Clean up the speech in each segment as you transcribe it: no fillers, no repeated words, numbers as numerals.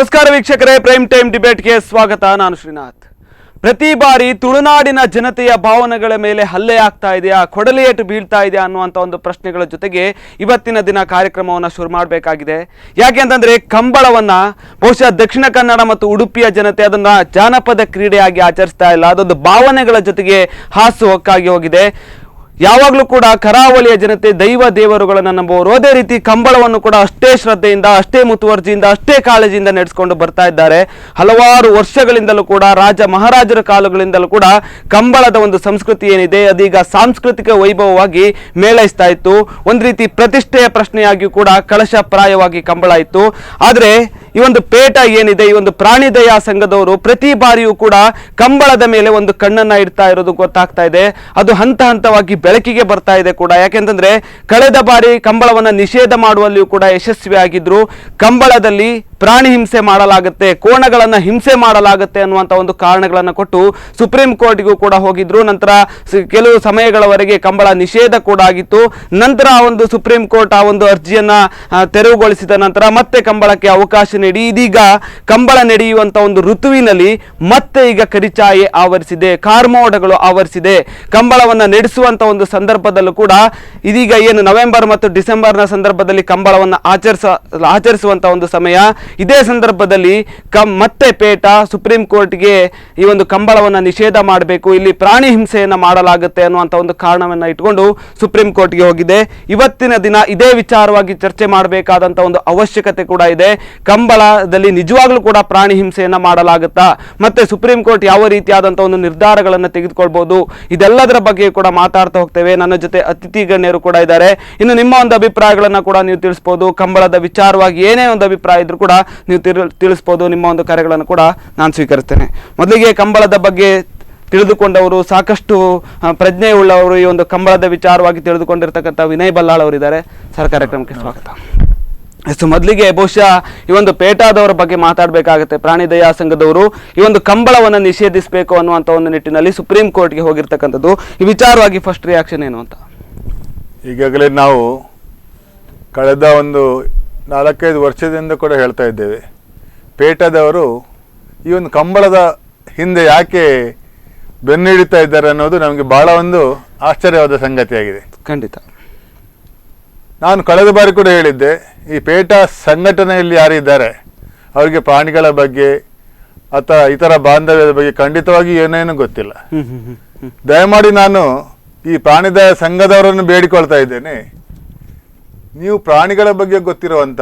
ನಮಸ್ಕಾರ ವೀಕ್ಷಕರೇ, prime time ಡಿಬೇಟ್ಗೆ ಸ್ವಾಗತ. ನಾನು ಶ್ರೀನಾಥ್. ಪ್ರತಿ ಬಾರಿ ತುಳುನಾಡಿನ ಜನತೆಯ ಭಾವನೆಗಳ ಮೇಲೆ ಹಲ್ಲೆ ಆಗ್ತಾ ಇದೆಯಾ, ಕೊಡಲಿಯೇಟು ಬೀಳ್ತಾ ಇದೆಯಾ ಅನ್ನುವಂಥ ಒಂದು ಪ್ರಶ್ನೆಗಳ ಜೊತೆಗೆ ಇವತ್ತಿನ ದಿನ ಕಾರ್ಯಕ್ರಮವನ್ನು ಶುರು ಮಾಡಬೇಕಾಗಿದೆ. ಯಾಕೆ ಅಂತಂದರೆ ಕಂಬಳವನ್ನು ಬಹುಶಃ ದಕ್ಷಿಣ ಕನ್ನಡ ಮತ್ತು ಉಡುಪಿಯ ಜನತೆ ಅದನ್ನು ಜಾನಪದ ಕ್ರೀಡೆಯಾಗಿ ಆಚರಿಸ್ತಾ ಇಲ್ಲ, ಅದೊಂದು ಭಾವನೆಗಳ ಜೊತೆಗೆ ಹಾಸುಹೊಕ್ಕಾಗಿ ಹೋಗಿದೆ. ಯಾವಾಗಲೂ ಕೂಡ ಕರಾವಳಿಯ ಜನತೆ ದೈವ ದೇವರುಗಳನ್ನು ನಂಬುವವರು. ಅದೇ ರೀತಿ ಕಂಬಳವನ್ನು ಕೂಡ ಅಷ್ಟೇ ಶ್ರದ್ಧೆಯಿಂದ, ಅಷ್ಟೇ ಮುತುವರ್ಜಿಯಿಂದ, ಅಷ್ಟೇ ಕಾಳಜಿಯಿಂದ ನಡೆಸ್ಕೊಂಡು ಬರ್ತಾ ಇದ್ದಾರೆ. ಹಲವಾರು ವರ್ಷಗಳಿಂದಲೂ ಕೂಡ ರಾಜ ಮಹಾರಾಜರ ಕಾಲಗಳಿಂದಲೂ ಕೂಡ ಕಂಬಳದ ಒಂದು ಸಂಸ್ಕೃತಿ ಏನಿದೆ ಅದೀಗ ಸಾಂಸ್ಕೃತಿಕ ವೈಭವವಾಗಿ ಮೇಳೈಸ್ತಾ ಇತ್ತು. ಒಂದು ರೀತಿ ಪ್ರತಿಷ್ಠೆಯ ಪ್ರಶ್ನೆಯಾಗಿಯೂ ಕೂಡ ಕಳಶಪ್ರಾಯವಾಗಿ ಕಂಬಳ ಇತ್ತು. ಆದರೆ ಈ ಒಂದು ಪೇಟ ಏನಿದೆ, ಈ ಒಂದು ಪ್ರಾಣಿ ದಯಾ ಸಂಘದವರು ಪ್ರತಿ ಬಾರಿಯೂ ಕೂಡ ಕಂಬಳದ ಮೇಲೆ ಒಂದು ಕಣ್ಣನ್ನ ಇಡ್ತಾ ಇರೋದು ಗೊತ್ತಾಗ್ತಾ ಇದೆ. ಅದು ಹಂತ ಹಂತವಾಗಿ ಬೆಳಕಿಗೆ ಬರ್ತಾ ಇದೆ ಕೂಡ. ಯಾಕೆಂತಂದ್ರೆ ಕಳೆದ ಬಾರಿ ಕಂಬಳವನ್ನ ನಿಷೇಧ ಮಾಡುವಲ್ಲಿಯೂ ಕೂಡ ಯಶಸ್ವಿಯಾಗಿದ್ರು. ಕಂಬಳದಲ್ಲಿ ಪ್ರಾಣಿ ಹಿಂಸೆ ಮಾಡಲಾಗುತ್ತೆ, ಕೋಣಗಳನ್ನ ಹಿಂಸೆ ಮಾಡಲಾಗುತ್ತೆ ಅನ್ನುವಂಥ ಒಂದು ಕಾರಣಗಳನ್ನ ಕೊಟ್ಟು ಸುಪ್ರೀಂ ಕೋರ್ಟ್ಗೂ ಕೂಡ ಹೋಗಿದ್ರು. ನಂತರ ಕೆಲವು ಸಮಯಗಳವರೆಗೆ ಕಂಬಳ ನಿಷೇಧ ಕೂಡ ಆಗಿತ್ತು. ನಂತರ ಆ ಒಂದು ಸುಪ್ರೀಂ ಕೋರ್ಟ್ ಆ ಒಂದು ಅರ್ಜಿಯನ್ನ ತೆರವುಗೊಳಿಸಿದ ನಂತರ ಮತ್ತೆ ಕಂಬಳಕ್ಕೆ ಅವಕಾಶ ನೀಡಿ ಇದೀಗ ಕಂಬಳ ನಡೆಯುವಂತ ಒಂದು ಋತುವಿನಲ್ಲಿ ಮತ್ತೆ ಈಗ ಕರಿಚಾಯೆ ಆವರಿಸಿದೆ, ಕಾರ್ಮೋಡಗಳು ಆವರಿಸಿದೆ. ಕಂಬಳವನ್ನ ನಡೆಸುವಂತ ಒಂದು ಸಂದರ್ಭದಲ್ಲೂ ಕೂಡ ಇದೀಗ ಏನು ನವೆಂಬರ್ ಮತ್ತು ಡಿಸೆಂಬರ್ನ ಸಂದರ್ಭದಲ್ಲಿ ಕಂಬಳವನ್ನು ಆಚರಿಸುವಂತ ಒಂದು ಸಮಯ. ಇದೇ ಸಂದರ್ಭದಲ್ಲಿ ಮತ್ತೆ ಪೇಟ ಸುಪ್ರೀಂ ಕೋರ್ಟ್ಗೆ ಈ ಒಂದು ಕಂಬಳವನ್ನು ನಿಷೇಧ ಮಾಡಬೇಕು, ಇಲ್ಲಿ ಪ್ರಾಣಿ ಹಿಂಸೆಯನ್ನು ಮಾಡಲಾಗುತ್ತೆ ಅನ್ನುವಂಥ ಒಂದು ಕಾರಣವನ್ನು ಇಟ್ಕೊಂಡು ಸುಪ್ರೀಂ ಕೋರ್ಟ್ಗೆ ಹೋಗಿದೆ. ಇವತ್ತಿನ ದಿನ ಇದೇ ವಿಚಾರವಾಗಿ ಚರ್ಚೆ ಮಾಡಬೇಕಾದಂಥ ಒಂದು ಅವಶ್ಯಕತೆ ಕೂಡ ಇದೆ. ಕಂಬಳದಲ್ಲಿ ನಿಜವಾಗ್ಲೂ ಕೂಡ ಪ್ರಾಣಿ ಹಿಂಸೆಯನ್ನು ಮಾಡಲಾಗುತ್ತಾ, ಮತ್ತೆ ಸುಪ್ರೀಂ ಕೋರ್ಟ್ ಯಾವ ರೀತಿಯಾದಂಥ ಒಂದು ನಿರ್ಧಾರಗಳನ್ನು ತೆಗೆದುಕೊಳ್ಬಹುದು, ಇದೆಲ್ಲದರ ಬಗ್ಗೆ ಕೂಡ ಮಾತಾಡ್ತಾ ಹೋಗ್ತೇವೆ. ನನ್ನ ಜೊತೆ ಅತಿಥಿ ಗಣ್ಯರು ಕೂಡ ಇದ್ದಾರೆ. ಇನ್ನು ನಿಮ್ಮ ಒಂದು ಅಭಿಪ್ರಾಯಗಳನ್ನು ಕೂಡ ನೀವು ತಿಳಿಸ್ಬೋದು. ಕಂಬಳದ ವಿಚಾರವಾಗಿ ಏನೇ ಒಂದು ಅಭಿಪ್ರಾಯ ಇದ್ರೂ ಕೂಡ ನೀವು ತಿಳಿಸ್ಬೋದು. ನಿಮ್ಮ ಒಂದು ಕರೆಗಳನ್ನು ಕೂಡ ನಾನು ಸ್ವೀಕರಿಸ್ತೇನೆ. ಮೊದಲಿಗೆ ಕಂಬಳದ ಬಗ್ಗೆ ತಿಳಿದುಕೊಂಡವರು, ಸಾಕಷ್ಟು ಪ್ರಜ್ಞೆ ಉಳ್ಳವರು, ಈ ಒಂದು ಕಂಬಳದ ವಿಚಾರವಾಗಿ ತಿಳಿದುಕೊಂಡಿರ್ತಕ್ಕಂಥ ವಿನಯ್ ಬಲ್ಲಾಳ್ ಅವರಿದ್ದಾರೆ. ಸರ್, ಕಾರ್ಯಕ್ರಮಕ್ಕೆ ಸ್ವಾಗತ. ಎಷ್ಟು ಮೊದಲಿಗೆ ಬಹುಶಃ ಈ ಒಂದು ಪೇಟಾದವರ ಬಗ್ಗೆ ಮಾತಾಡಬೇಕಾಗುತ್ತೆ. ಪ್ರಾಣಿ ದಯಾ ಸಂಘದವರು ಈ ಒಂದು ಕಂಬಳವನ್ನು ನಿಷೇಧಿಸಬೇಕು ಅನ್ನುವಂಥ ಒಂದು ನಿಟ್ಟಿನಲ್ಲಿ ಸುಪ್ರೀಂ ಕೋರ್ಟ್ಗೆ ಹೋಗಿರ್ತಕ್ಕಂಥದ್ದು. ಈ ವಿಚಾರವಾಗಿ ಫಸ್ಟ್ ರಿಯಾಕ್ಷನ್ ಏನು ಅಂತ? ಈಗಾಗಲೇ ನಾವು ಕಳೆದ ಒಂದು 4-5 ವರ್ಷದಿಂದ ಕೂಡ ಹೇಳ್ತಾ ಇದ್ದೇವೆ, ಪೇಟದವರು ಈ ಒಂದು ಕಂಬಳದ ಹಿಂದೆ ಯಾಕೆ ಬೆನ್ನಿಡಿತಾ ಇದ್ದಾರೆ ಅನ್ನೋದು ನಮಗೆ ಬಹಳ ಒಂದು ಆಶ್ಚರ್ಯವಾದ ಸಂಗತಿಯಾಗಿದೆ. ಖಂಡಿತ. ನಾನು ಕಳೆದ ಬಾರಿ ಕೂಡ ಹೇಳಿದ್ದೆ, ಈ ಪೇಟ ಸಂಘಟನೆಯಲ್ಲಿ ಯಾರಿದ್ದಾರೆ ಅವರಿಗೆ ಪ್ರಾಣಿಗಳ ಬಗ್ಗೆ ಅಥವಾ ಇತರ ಬಾಂಧವ್ಯದ ಬಗ್ಗೆ ಖಂಡಿತವಾಗಿ ಏನೇನು ಗೊತ್ತಿಲ್ಲ. ದಯಮಾಡಿ ನಾನು ಈ ಪ್ರಾಣಿದಯ ಸಂಘದವರನ್ನು ಬೇಡಿಕೊಳ್ತಾ ಇದ್ದೇನೆ, ನೀವು ಪ್ರಾಣಿಗಳ ಬಗ್ಗೆ ಗೊತ್ತಿರುವಂಥ,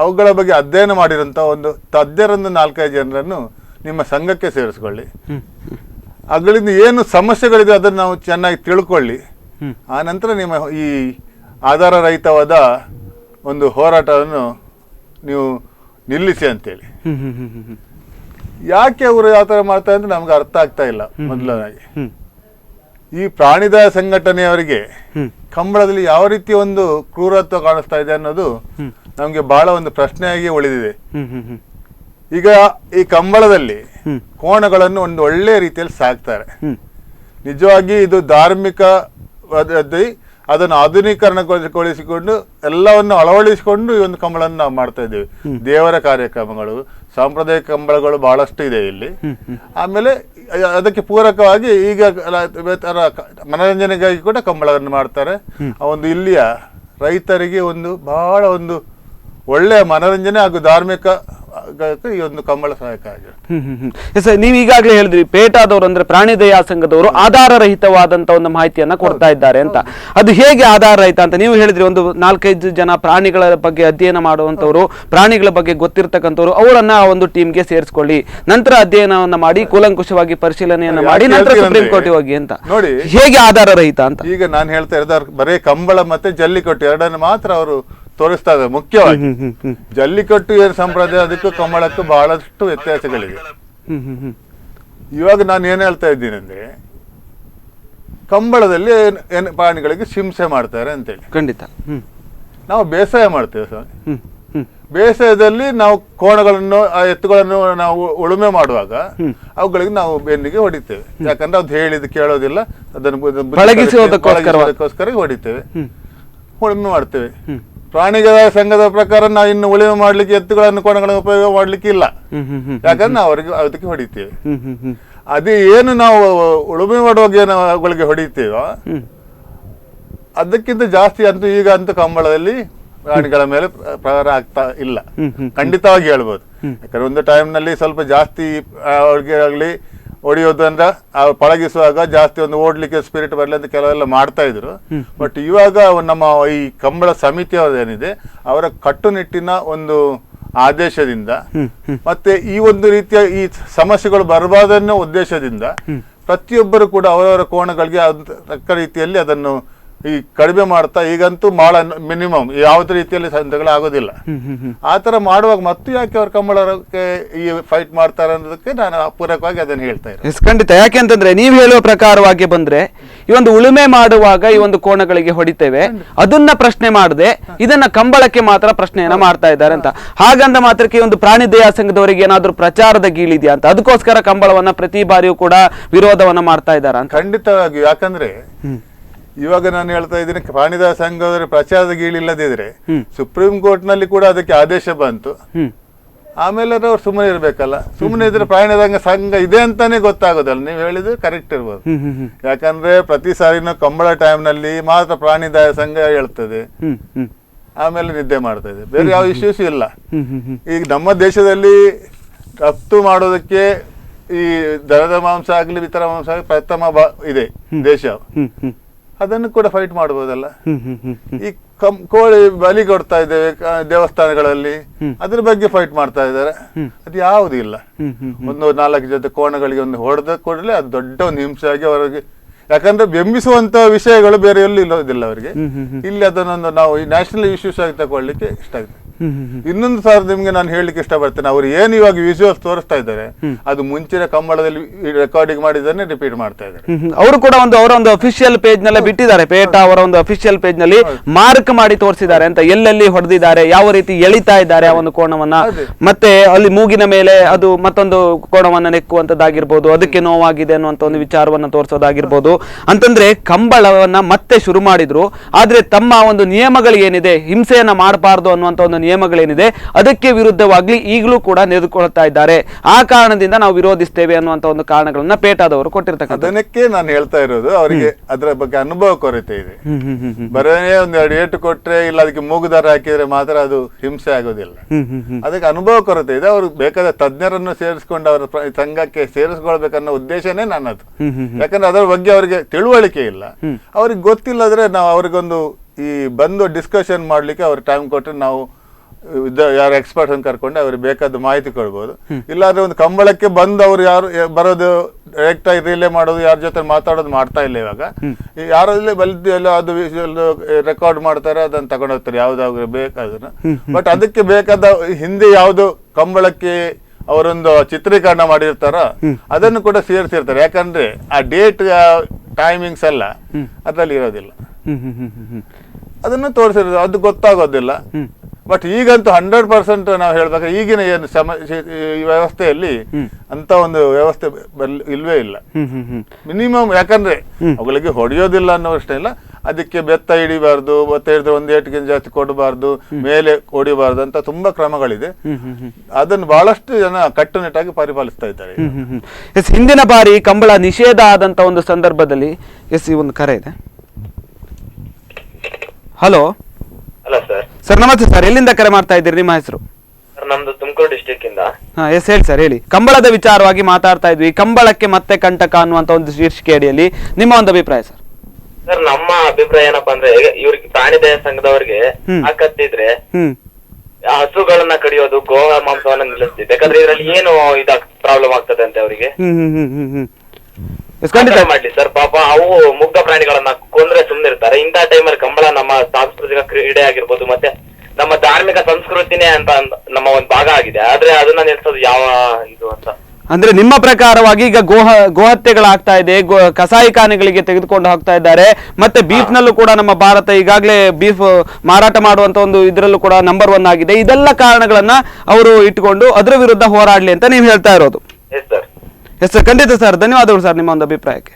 ಅವುಗಳ ಬಗ್ಗೆ ಅಧ್ಯಯನ ಮಾಡಿರುವಂಥ ಒಂದು ತಜ್ಞರನ್ನು 4-5 ಜನರನ್ನು ನಿಮ್ಮ ಸಂಘಕ್ಕೆ ಸೇರಿಸ್ಕೊಳ್ಳಿ. ಅವುಗಳಿಂದ ಏನು ಸಮಸ್ಯೆಗಳಿದೆ ಅದನ್ನು ನಾವು ಚೆನ್ನಾಗಿ ತಿಳ್ಕೊಳ್ಳಿ. ಆ ನಂತರ ನಿಮ್ಮ ಈ ಆಧಾರ ರಹಿತವಾದ ಒಂದು ಹೋರಾಟವನ್ನು ನೀವು ನಿಲ್ಲಿಸಿ ಅಂತೇಳಿ. ಯಾಕೆ ಅವರು ಯಾವ ಥರ ಮಾಡ್ತಾರೆ ಅಂತ ನಮ್ಗೆ ಅರ್ಥ ಆಗ್ತಾ ಇಲ್ಲ. ಮೊದಲನಾಗಿ ಈ ಪ್ರಾಣಿದಯ ಸಂಘಟನೆಯವರಿಗೆ ಕಂಬಳದಲ್ಲಿ ಯಾವ ರೀತಿ ಒಂದು ಕ್ರೂರತ್ವ ಕಾಣಿಸ್ತಾ ಇದೆ ಅನ್ನೋದು ನಮ್ಗೆ ಬಹಳ ಒಂದು ಪ್ರಶ್ನೆಯಾಗಿ ಉಳಿದಿದೆ. ಈಗ ಈ ಕಂಬಳದಲ್ಲಿ ಕೋಣಗಳನ್ನು ಒಂದು ಒಳ್ಳೆ ರೀತಿಯಲ್ಲಿ ಸಾಕ್ತಾರೆ. ನಿಜವಾಗಿ ಇದು ಧಾರ್ಮಿಕ ಅದನ್ನು ಆಧುನೀಕರಣಗೊಳಿಸಿಕೊಂಡು ಎಲ್ಲವನ್ನು ಅಳವಡಿಸಿಕೊಂಡು ಈ ಒಂದು ಕಂಬಳನ್ನು ನಾವು ಮಾಡ್ತಾ ಇದ್ದೇವೆ. ದೇವರ ಕಾರ್ಯಕ್ರಮಗಳು, ಸಾಂಪ್ರದಾಯಿಕ ಕಂಬಳಗಳು ಬಹಳಷ್ಟು ಇದೆ ಇಲ್ಲಿ. ಆಮೇಲೆ ಅದಕ್ಕೆ ಪೂರಕವಾಗಿ ಈಗ ಮನೋರಂಜನೆಗಾಗಿ ಕೂಡ ಕಂಬಳವನ್ನು ಮಾಡ್ತಾರೆ. ಆ ಒಂದು ಇಲ್ಲಿಯ ರೈತರಿಗೆ ಒಂದು ಬಹಳ ಒಂದು ಒಳ್ಳೆಯ ಮನೋರಂಜನೆ ಹಾಗೂ ಧಾರ್ಮಿಕ ಈ ಒಂದು ಕಂಬಳ ಸಹಾಯಕ ಆಗಿರುತ್ತೆ. ನೀವು ಈಗಾಗಲೇ ಹೇಳಿದ್ರಿ, ಪೇಟಾದವರು ಅಂದ್ರೆ ಪ್ರಾಣಿ ದಯಾ ಸಂಘದವರು ಆಧಾರ ರಹಿತವಾದಂತ ಒಂದು ಮಾಹಿತಿಯನ್ನ ಕೊಡ್ತಾ ಇದ್ದಾರೆ ಅಂತ. ಅದು ಹೇಗೆ ಆಧಾರ ರಹಿತ ಅಂತ ನೀವು ಹೇಳಿದ್ರಿ? ಒಂದು 4-5 ಜನ ಪ್ರಾಣಿಗಳ ಬಗ್ಗೆ ಅಧ್ಯಯನ ಮಾಡುವಂತವರು, ಪ್ರಾಣಿಗಳ ಬಗ್ಗೆ ಗೊತ್ತಿರ್ತಕ್ಕಂಥವ್ರು, ಅವರನ್ನ ಆ ಒಂದು ಟೀಮ್ಗೆ ಸೇರಿಸ್ಕೊಳ್ಳಿ, ನಂತರ ಅಧ್ಯಯನವನ್ನ ಮಾಡಿ ಕೂಲಂಕುಷವಾಗಿ ಪರಿಶೀಲನೆಯನ್ನ ಮಾಡಿ ನಂತರ ಸುಪ್ರೀಂ ಕೋರ್ಟ್ ಹೋಗಿ ಅಂತ. ನೋಡಿ, ಹೇಗೆ ಆಧಾರ ರಹಿತ ಅಂತ? ಈಗ ನಾನು ಹೇಳ್ತಾ ಇರೋದು ಬರೀ ಕಂಬಳ ಮತ್ತೆ ಜಲ್ಲಿಕಟ್ಟು ಎರಡನ್ನು ಮಾತ್ರ ಅವರು ತೋರಿಸ್ತಾ ಇದ್ದಾರೆ. ಮುಖ್ಯವಾಗಿ ಜಲ್ಲಿಕಟ್ಟು ಏನು ಸಂಪ್ರದಾಯ, ಅದಕ್ಕೂ ಕಂಬಳಕ್ಕೂ ಬಹಳಷ್ಟು ವ್ಯತ್ಯಾಸಗಳಿವೆ. ಇವಾಗ ನಾನು ಏನ್ ಹೇಳ್ತಾ ಇದ್ದೀನಿ ಅಂದ್ರೆ, ಕಂಬಳದಲ್ಲಿ ಏನು ಪ್ರಾಣಿಗಳಿಗೆ ಹಿಂಸೆ ಮಾಡ್ತಾರೆ ಅಂತೇಳಿ. ಖಂಡಿತ ನಾವು ಬೇಸಾಯ ಮಾಡ್ತೇವೆ ಸರ್. ಬೇಸಾಯದಲ್ಲಿ ನಾವು ಕೋಣಗಳನ್ನು, ಎತ್ತುಗಳನ್ನು ನಾವು ಉಳುಮೆ ಮಾಡುವಾಗ ಅವುಗಳಿಗೆ ನಾವು ಬೆನ್ನಿಗೆ ಹೊಡಿತೇವೆ. ಯಾಕಂದ್ರೆ ಅದು ಹೇಳಿದ್ ಕೇಳೋದಿಲ್ಲ, ಅದನ್ನು ಪಳಗಿಸೋದಕ್ಕೋಸ್ಕರ ಹೊಡಿತೇವೆ, ಉಳುಮೆ ಮಾಡ್ತೇವೆ. ಪ್ರಾಣಿಗಳ ಸಂಘದ ಪ್ರಕಾರ ನಾವು ಇನ್ನು ಉಳಿಮೆ ಮಾಡ್ಲಿಕ್ಕೆ ಎತ್ತುಗಳನ್ನು ಕೋಣಗಳನ್ನು ಉಪಯೋಗ ಮಾಡ್ಲಿಕ್ಕೆ ಇಲ್ಲ. ಯಾಕಂದ್ರೆ ನಾವು ಅವರಿಗೆ ಅದಕ್ಕೆ ಹೊಡಿತೇವೆ. ಅದೇ ಏನು ನಾವು ಉಳುಮೆ ಮಾಡುವಾಗ ಏನು ಅವುಗಳಿಗೆ ಹೊಡಿತೇವೋ ಅದಕ್ಕಿಂತ ಜಾಸ್ತಿ ಅಂತೂ ಈಗ ಅಂತೂ ಕಂಬಳದಲ್ಲಿ ಪ್ರಾಣಿಗಳ ಮೇಲೆ ಪ್ರಹಾರ ಆಗ್ತಾ ಇಲ್ಲ, ಖಂಡಿತವಾಗಿ ಹೇಳ್ಬೋದು. ಯಾಕಂದ್ರೆ ಒಂದು ಟೈಮ್ನಲ್ಲಿ ಸ್ವಲ್ಪ ಜಾಸ್ತಿ ಅವ್ರಿಗೆ ಆಗಲಿ ಹೊಡೆಯೋದು ಅಂದ್ರೆ ಪಳಗಿಸುವಾಗ ಜಾಸ್ತಿ ಒಂದು ಓಡ್ಲಿಕ್ಕೆ ಸ್ಪಿರಿಟ್ ಬರಲಿ ಅಂತ ಕೆಲವೆಲ್ಲ ಮಾಡ್ತಾ ಇದ್ರು. ಬಟ್ ಇವಾಗ ನಮ್ಮ ಈ ಕಂಬಳ ಸಮಿತಿಯವರೇನಿದೆ ಅವರ ಕಟ್ಟುನಿಟ್ಟಿನ ಒಂದು ಆದೇಶದಿಂದ ಮತ್ತೆ ಈ ಒಂದು ರೀತಿಯ ಈ ಸಮಸ್ಯೆಗಳು ಬರಬಾರ್ದನ್ನೋ ಉದ್ದೇಶದಿಂದ ಪ್ರತಿಯೊಬ್ಬರು ಕೂಡ ಅವರವರ ಕೋಣಗಳಿಗೆ ತಕ್ಕ ರೀತಿಯಲ್ಲಿ ಅದನ್ನು ಈ ಕಡಿಮೆ ಮಾಡ್ತಾ ಈಗಂತೂ ಬಹಳ ಮಿನಿಮಮ್ ಯಾವುದೇ ರೀತಿಯಲ್ಲಿ ಸಂತೆಗಳು ಆಗೋದಿಲ್ಲ. ಆ ತರ ಮಾಡುವಾಗ ಮತ್ತು ಯಾಕೆ ಅವ್ರ ಕಂಬಳಕ್ಕೆ ಈ ಫೈಟ್ ಮಾಡ್ತಾರೆ ಅನ್ನೋದಕ್ಕೆ ನಾನು ಪೂರಕವಾಗಿ ಅದನ್ನು ಹೇಳ್ತಾ ಇದ್ದೀನಿ. ಖಂಡಿತ. ಯಾಕೆಂತಂದ್ರೆ ನೀವು ಹೇಳುವ ಪ್ರಕಾರವಾಗಿ ಬಂದ್ರೆ ಈ ಒಂದು ಉಳುಮೆ ಮಾಡುವಾಗ ಈ ಒಂದು ಕೋಣಗಳಿಗೆ ಹೊಡಿತೇವೆ, ಅದನ್ನ ಪ್ರಶ್ನೆ ಮಾಡದೆ ಇದನ್ನ ಕಂಬಳಕ್ಕೆ ಮಾತ್ರ ಪ್ರಶ್ನೆಯನ್ನ ಮಾಡ್ತಾ ಇದ್ದಾರೆ ಅಂತ. ಹಾಗಂದ ಮಾತ್ರಕ್ಕೆ ಈ ಒಂದು ಪ್ರಾಣಿ ದಯಾ ಸಂಘದವರಿಗೆ ಏನಾದ್ರೂ ಪ್ರಚಾರದ ಗೀಳಿದೆಯಾ ಅಂತ, ಅದಕ್ಕೋಸ್ಕರ ಕಂಬಳವನ್ನ ಪ್ರತಿ ಬಾರಿಯೂ ಕೂಡ ವಿರೋಧವನ್ನ ಮಾಡ್ತಾ ಇದ್ದಾರೆ ಅಂತ? ಖಂಡಿತವಾಗಿ. ಯಾಕಂದ್ರೆ ಇವಾಗ ನಾನು ಹೇಳ್ತಾ ಇದ್ದೀನಿ, ಪ್ರಾಣಿದಯಾ ಸಂಘದವರ ಪ್ರಚಾರದ ಗೀಳಿಲ್ಲದಿದ್ರೆ ಸುಪ್ರೀಂ ಕೋರ್ಟ್ ನಲ್ಲಿ ಕೂಡ ಅದಕ್ಕೆ ಆದೇಶ ಬಂತು. ಆಮೇಲೆ ಅವ್ರು ಸುಮ್ಮನೆ ಇರ್ಬೇಕಲ್ಲ. ಸುಮ್ಮನೆ ಇದ್ರೆ ಪ್ರಾಣಿದಯಾ ಸಂಘ ಇದೆ ಅಂತಾನೆ ಗೊತ್ತಾಗೋದಲ್ಲ. ನೀವು ಹೇಳಿದ್ರೆ ಕರೆಕ್ಟ್ ಇರ್ಬೋದು. ಯಾಕಂದ್ರೆ ಪ್ರತಿ ಸಾರಿನೂ ಕಂಬಳ ಟೈಮ್ ನಲ್ಲಿ ಮಾತ್ರ ಪ್ರಾಣಿದಯಾ ಸಂಘ ಹೇಳ್ತದೆ, ಆಮೇಲೆ ನಿದ್ದೆ ಮಾಡ್ತಾ ಇದೆ. ಬೇರೆ ಯಾವ ಇಶ್ಯೂಸ್ ಇಲ್ಲ. ಈಗ ನಮ್ಮ ದೇಶದಲ್ಲಿ ರಫ್ತು ಮಾಡೋದಕ್ಕೆ ಈ ದನದ ಮಾಂಸ ಆಗ್ಲಿ ಇತರ ಮಾಂಸ ಆಗ್ಲಿ ಪ್ರಥಮ ಇದೆ ದೇಶ. ಅದನ್ನು ಕೂಡ ಫೈಟ್ ಮಾಡ್ಬೋದಲ್ಲ. ಈ ಕೋಳಿ ಬಲಿ ಕೊಡ್ತಾ ಇದ್ದೇವೆ ದೇವಸ್ಥಾನಗಳಲ್ಲಿ, ಅದ್ರ ಬಗ್ಗೆ ಫೈಟ್ ಮಾಡ್ತಾ ಇದ್ದಾರೆ. ಅದು ಯಾವುದೂ ಇಲ್ಲ. ಒಂದು 4 ಜೊತೆ ಕೋಣಗಳಿಗೆ ಒಂದು ಹೊಡೆದ ಕೂಡಲೇ ಅದು ದೊಡ್ಡ ಒಂದು ಹಿಂಸೆ ಆಗಿ ಅವರಿಗೆ, ಯಾಕಂದ್ರೆ ಬೆಂಬಿಸುವಂತ ವಿಷಯಗಳು ಬೇರೆ ಎಲ್ಲೂ ಇಲ್ಲೋದಿಲ್ಲ ಅವರಿಗೆ. ಇಲ್ಲಿ ಅದನ್ನೊಂದು ನಾವು ಈ ನ್ಯಾಷನಲ್ ಇಶ್ಯೂಸ್ ಆಗಿ ತಗೊಳ್ಳಿಕ್ಕೆ ಇಷ್ಟ ಆಗುತ್ತೆ. ಇನ್ನೊಂದು ಸಾರ್ ನಿಮ್ಗೆ ನಾನು ಹೇಳಲಿಕ್ಕೆ ಇಷ್ಟಪಡ್ತೇನೆ, ಅವ್ರು ಏನು ಇವಾಗ ವಿಜುವಲ್ಸ್ ತೋರಿಸ್ತಾ ಇದ್ದಾರೆ ಅದು ಮುಂಚಿನ ಕಂಬಳದಲ್ಲಿ ರೆಕಾರ್ಡಿಂಗ್ ಮಾಡಿದ್ದನ್ನೇ ರಿಪೀಟ್ ಮಾಡ್ತಾ ಇದ್ದಾರೆ. ಅವರು ಕೂಡ ಅವರ ಒಂದು ಅಫಿಷಿಯಲ್ ಪೇಜ್ ನಲ್ಲೇ ಬಿಟ್ಟಿದ್ದಾರೆ. ಪೇಟಾ ಅವರ ಒಂದು ಅಫಿಷಿಯಲ್ ಪೇಜ್ ನಲ್ಲಿ ಮಾರ್ಕ್ ಮಾಡಿ ತೋರಿಸಿದ್ದಾರೆ ಅಂತ, ಎಲ್ಲೆಲ್ಲಿ ಹೊಡೆದಿದ್ದಾರೆ, ಯಾವ ರೀತಿ ಎಳಿತಾ ಇದ್ದಾರೆ ಆ ಒಂದು ಕೋಣವನ್ನ, ಮತ್ತೆ ಅಲ್ಲಿ ಮೂಗಿನ ಮೇಲೆ ಅದು ಮತ್ತೊಂದು ಕೋಣವನ್ನ ನೆಕ್ಕುವಂತದ್ದಾಗಿರ್ಬೋದು, ಅದಕ್ಕೆ ನೋವಾಗಿದೆ ಅನ್ನುವಂತ ಒಂದು ವಿಚಾರವನ್ನ ತೋರಿಸೋದಾಗಿರ್ಬೋದು. ಅಂತಂದ್ರೆ ಕಂಬಳವನ್ನ ಮತ್ತೆ ಶುರು ಮಾಡಿದ್ರು, ಆದ್ರೆ ತಮ್ಮ ಒಂದು ನಿಯಮಗಳು ಏನಿದೆ, ಹಿಂಸೆಯನ್ನ ಮಾಡಬಾರ್ದು ಅನ್ನುವಂತ ಒಂದು ನಿಯಮಗಳೇನಿದೆ ಅದಕ್ಕೆ ವಿರುದ್ಧವಾಗಿ ಈಗಲೂ ಕೂಡ ನಡೆದುಕೊಳ್ತಾ ಇದ್ದಾರೆ. ಆ ಕಾರಣದಿಂದ ನಾವು ವಿರೋಧಿಸ್ತೇವೆ ಅನ್ನುವಂತ ಒಂದು ಕಾರಣಗಳನ್ನ ಪೇಟಾದವರು ಕೊಟ್ಟಿರ್ತಕ್ಕಂಥ. ಅದಕ್ಕೆ ನಾನು ಹೇಳ್ತಾ ಇರೋದು, ಅವರಿಗೆ ಅದರ ಬಗ್ಗೆ ಅನುಭವ ಕೊರತೆ ಇದೆ. ಬರೇ ಒಂದು 2 ಏಟು ಕೊಟ್ರೆ ಇಲ್ಲ ಅದಕ್ಕೆ ಮೂಗುದಾರ ಹಾಕಿದ್ರೆ ಮಾತ್ರ ಅದು ಹಿಂಸೆ ಆಗೋದಿಲ್ಲ. ಅದಕ್ಕೆ ಅನುಭವ ಕೊರತೆ ಇದೆ. ಅವ್ರು ಬೇಕಾದ ತಜ್ಞರನ್ನು ಸೇರಿಸ್ಕೊಂಡು ಅವರ ಸಂಘಕ್ಕೆ ಸೇರಿಸ್ಕೊಳ್ಬೇಕನ್ನೋ ಉದ್ದೇಶನೇ ನನ್ನದು. ಯಾಕಂದ್ರೆ ಅದರ ಬಗ್ಗೆ ಅವರಿಗೆ ತಿಳುವಳಿಕೆ ಇಲ್ಲ. ಅವ್ರಿಗೆ ಗೊತ್ತಿಲ್ಲದ್ರೆ ನಾವು ಅವ್ರಿಗೊಂದು ಈ ಬಂದು ಡಿಸ್ಕಷನ್ ಮಾಡ್ಲಿಕ್ಕೆ ಅವ್ರ ಟೈಮ್ ಕೊಟ್ಟರೆ ನಾವು ಯಾರು ಎಕ್ಸ್ಪರ್ಟ್ ಅನ್ನು ಕರ್ಕೊಂಡು ಅವ್ರಿಗೆ ಬೇಕಾದ ಮಾಹಿತಿ ಕೊಡ್ಬೋದು. ಇಲ್ಲಾಂದ್ರೆ ಒಂದು ಕಂಬಳಕ್ಕೆ ಬಂದು ಅವ್ರು ಯಾರು ಬರೋದು ಡೈರೆಕ್ಟ್ ಆಗಿ ರಿಲೇ ಮಾಡೋದು, ಯಾರ ಜೊತೆ ಮಾತಾಡೋದು ಮಾಡ್ತಾ ಇಲ್ಲ. ಇವಾಗ ಯಾರಲ್ಲಿ ಎಲ್ಲ ಅದು ರೆಕಾರ್ಡ್ ಮಾಡ್ತಾರೆ, ಅದನ್ನ ತಗೊಂಡು ಹೋಗ್ತಾರೆ ಯಾವ್ದಾದ್ರು ಬೇಕಾದನ್ನ. ಬಟ್ ಅದಕ್ಕೆ ಬೇಕಾದ ಹಿಂದೆ ಯಾವ್ದು ಕಂಬಳಕ್ಕೆ ಅವರೊಂದು ಚಿತ್ರೀಕರಣ ಮಾಡಿರ್ತಾರ ಅದನ್ನು ಕೂಡ ಸೇರಿಸಿರ್ತಾರೆ. ಯಾಕಂದ್ರೆ ಆ ಡೇಟ್ ಟೈಮಿಂಗ್ಸ್ ಎಲ್ಲ ಅದರಲ್ಲಿ ಇರೋದಿಲ್ಲ, ಅದನ್ನು ತೋರಿಸಿರೋದು, ಅದು ಗೊತ್ತಾಗೋದಿಲ್ಲ. ಬಟ್ ಈಗಂತೂ 100% ನಾವು ಹೇಳ್ಬೇಕಾದ್ರೆ ಈಗಿನ ಏನು ಈ ವ್ಯವಸ್ಥೆಯಲ್ಲಿ ಅಂತ ಒಂದು ವ್ಯವಸ್ಥೆ ಇಲ್ವೇ ಇಲ್ಲ. ಮಿನಿಮಮ್, ಯಾಕಂದ್ರೆ ಅವುಗಳಿಗೆ ಹೊಡೆಯೋದಿಲ್ಲ ಅನ್ನೋ ಅಷ್ಟೇ ಇಲ್ಲ, ಅದಕ್ಕೆ ಬೆತ್ತ ಹಿಡಿಬಾರ್ದು, ಬೆತ್ತ ಹಿಡಿದ್ರೆ 1 ಏಟಿಗೆ ಜಾಸ್ತಿ ಕೊಡಬಾರ್ದು, ಮೇಲೆ ಹೊಡಿಬಾರ್ದು ಅಂತ ತುಂಬಾ ಕ್ರಮಗಳಿದೆ. ಅದನ್ನು ಬಹಳಷ್ಟು ಜನ ಕಟ್ಟುನಿಟ್ಟಾಗಿ ಪರಿಪಾಲಿಸ್ತಾ ಇದ್ದಾರೆ. ಹಿಂದಿನ ಬಾರಿ ಕಂಬಳ ನಿಷೇಧ ಆದಂತ ಒಂದು ಸಂದರ್ಭದಲ್ಲಿ ಈ ಒಂದು ಕರೆ ಇದೆ. ಹಲೋ ಸರ್, ನಮಸ್ತೆ ಸರ್. ಎಲ್ಲಿಂದ ಕರೆ ಮಾಡ್ತಾ ಇದ್ದೀರಿ? ನಿಮ್ಮ ಹೆಸರು? ನಮ್ದು ತುಮಕೂರು ಡಿಸ್ಟ್ರಿಕ್ಟ್ ಇಂದ. ಎಸ್ ಹೇಳಿ ಸರ್, ಹೇಳಿ. ಕಂಬಳದ ವಿಚಾರವಾಗಿ ಮಾತಾಡ್ತಾ ಇದ್ವಿ. ಕಂಬಳಕ್ಕೆ ಮತ್ತೆ ಕಂಟಕ ಅನ್ನುವಂತ ಒಂದು ಶೀರ್ಷಿಕೆ ಅಡಿಯಲ್ಲಿ ನಿಮ್ಮ ಒಂದು ಅಭಿಪ್ರಾಯ ಸರ್? ಸರ್, ನಮ್ಮ ಅಭಿಪ್ರಾಯ ಏನಪ್ಪಾ ಅಂದ್ರೆ, ಇವ್ರಿಗೆ ಪ್ರಾಣಿ ದಯಾ ಸಂಘದವ್ರಿಗೆ ಆಕತ್ತಿದ್ರೆ ಹಸುಗಳನ್ನ ಕಡಿಯೋದು, ಗೋ ಮಾಂಸವನ್ನ ನಿಲ್ಲಿಸ್ತಿ. ಯಾಕಂದ್ರೆ ಇದ್ರಲ್ಲಿ ಏನು ಪ್ರಾಬ್ಲಮ್ ಆಗ್ತದೆ ಅಂತ ಅವರಿಗೆ ಮಾಡ್ಲಿ ಸರ್. ಪಾಪ ಅವು ಮುಗ್ಧ ಪ್ರಾಣಿಗಳನ್ನ ಕೊಂದ್ರೆ ಸುಮ್ನೆ ಇರ್ತಾರೆ. ಇಂಥ ಟೈಮಲ್ಲಿ ಕಂಬಳ ನಮ್ಮ ಸಾಂಸ್ಕೃತಿಕ ಕ್ರೀಡೆ ಆಗಿರ್ಬೋದು, ಮತ್ತೆ ನಮ್ಮ ಧಾರ್ಮಿಕ ಸಂಸ್ಕೃತಿನೇ ಅಂತ ನಮ್ಮ ಒಂದು ಭಾಗ ಆಗಿದೆ. ಆದ್ರೆ ಅದನ್ನ ನಿಲ್ಸೋದು ಯಾವ ಇದು ಅಂತ ಅಂದ್ರೆ ನಿಮ್ಮ ಪ್ರಕಾರವಾಗಿ ಈಗ ಗೋಹತ್ಯೆಗಳಾಗ್ತಾ ಇದೆ, ಕಸಾಯಿಖಾನೆಗಳಿಗೆ ತೆಗೆದುಕೊಂಡು ಹೋಗ್ತಾ ಇದ್ದಾರೆ. ಮತ್ತೆ ಬೀಫ್ ನಲ್ಲೂ ಕೂಡ ನಮ್ಮ ಭಾರತ ಈಗಾಗಲೇ ಬೀಫ್ ಮಾರಾಟ ಮಾಡುವಂತ ಒಂದು ಇದರಲ್ಲೂ ಕೂಡ ನಂಬರ್ 1 ಆಗಿದೆ. ಇದೆಲ್ಲ ಕಾರಣಗಳನ್ನ ಅವರು ಇಟ್ಟುಕೊಂಡು ಅದರ ವಿರುದ್ಧ ಹೋರಾಡ್ಲಿ ಅಂತ ನೀವು ಹೇಳ್ತಾ ಇರೋದು? Yes sir. ಎಸ್ ಸರ್, ಖಂಡಿತ ಸರ್. ಧನ್ಯವಾದಗಳು ಸರ್ ನಿಮ್ಮ ಒಂದು ಅಭಿಪ್ರಾಯಕ್ಕೆ.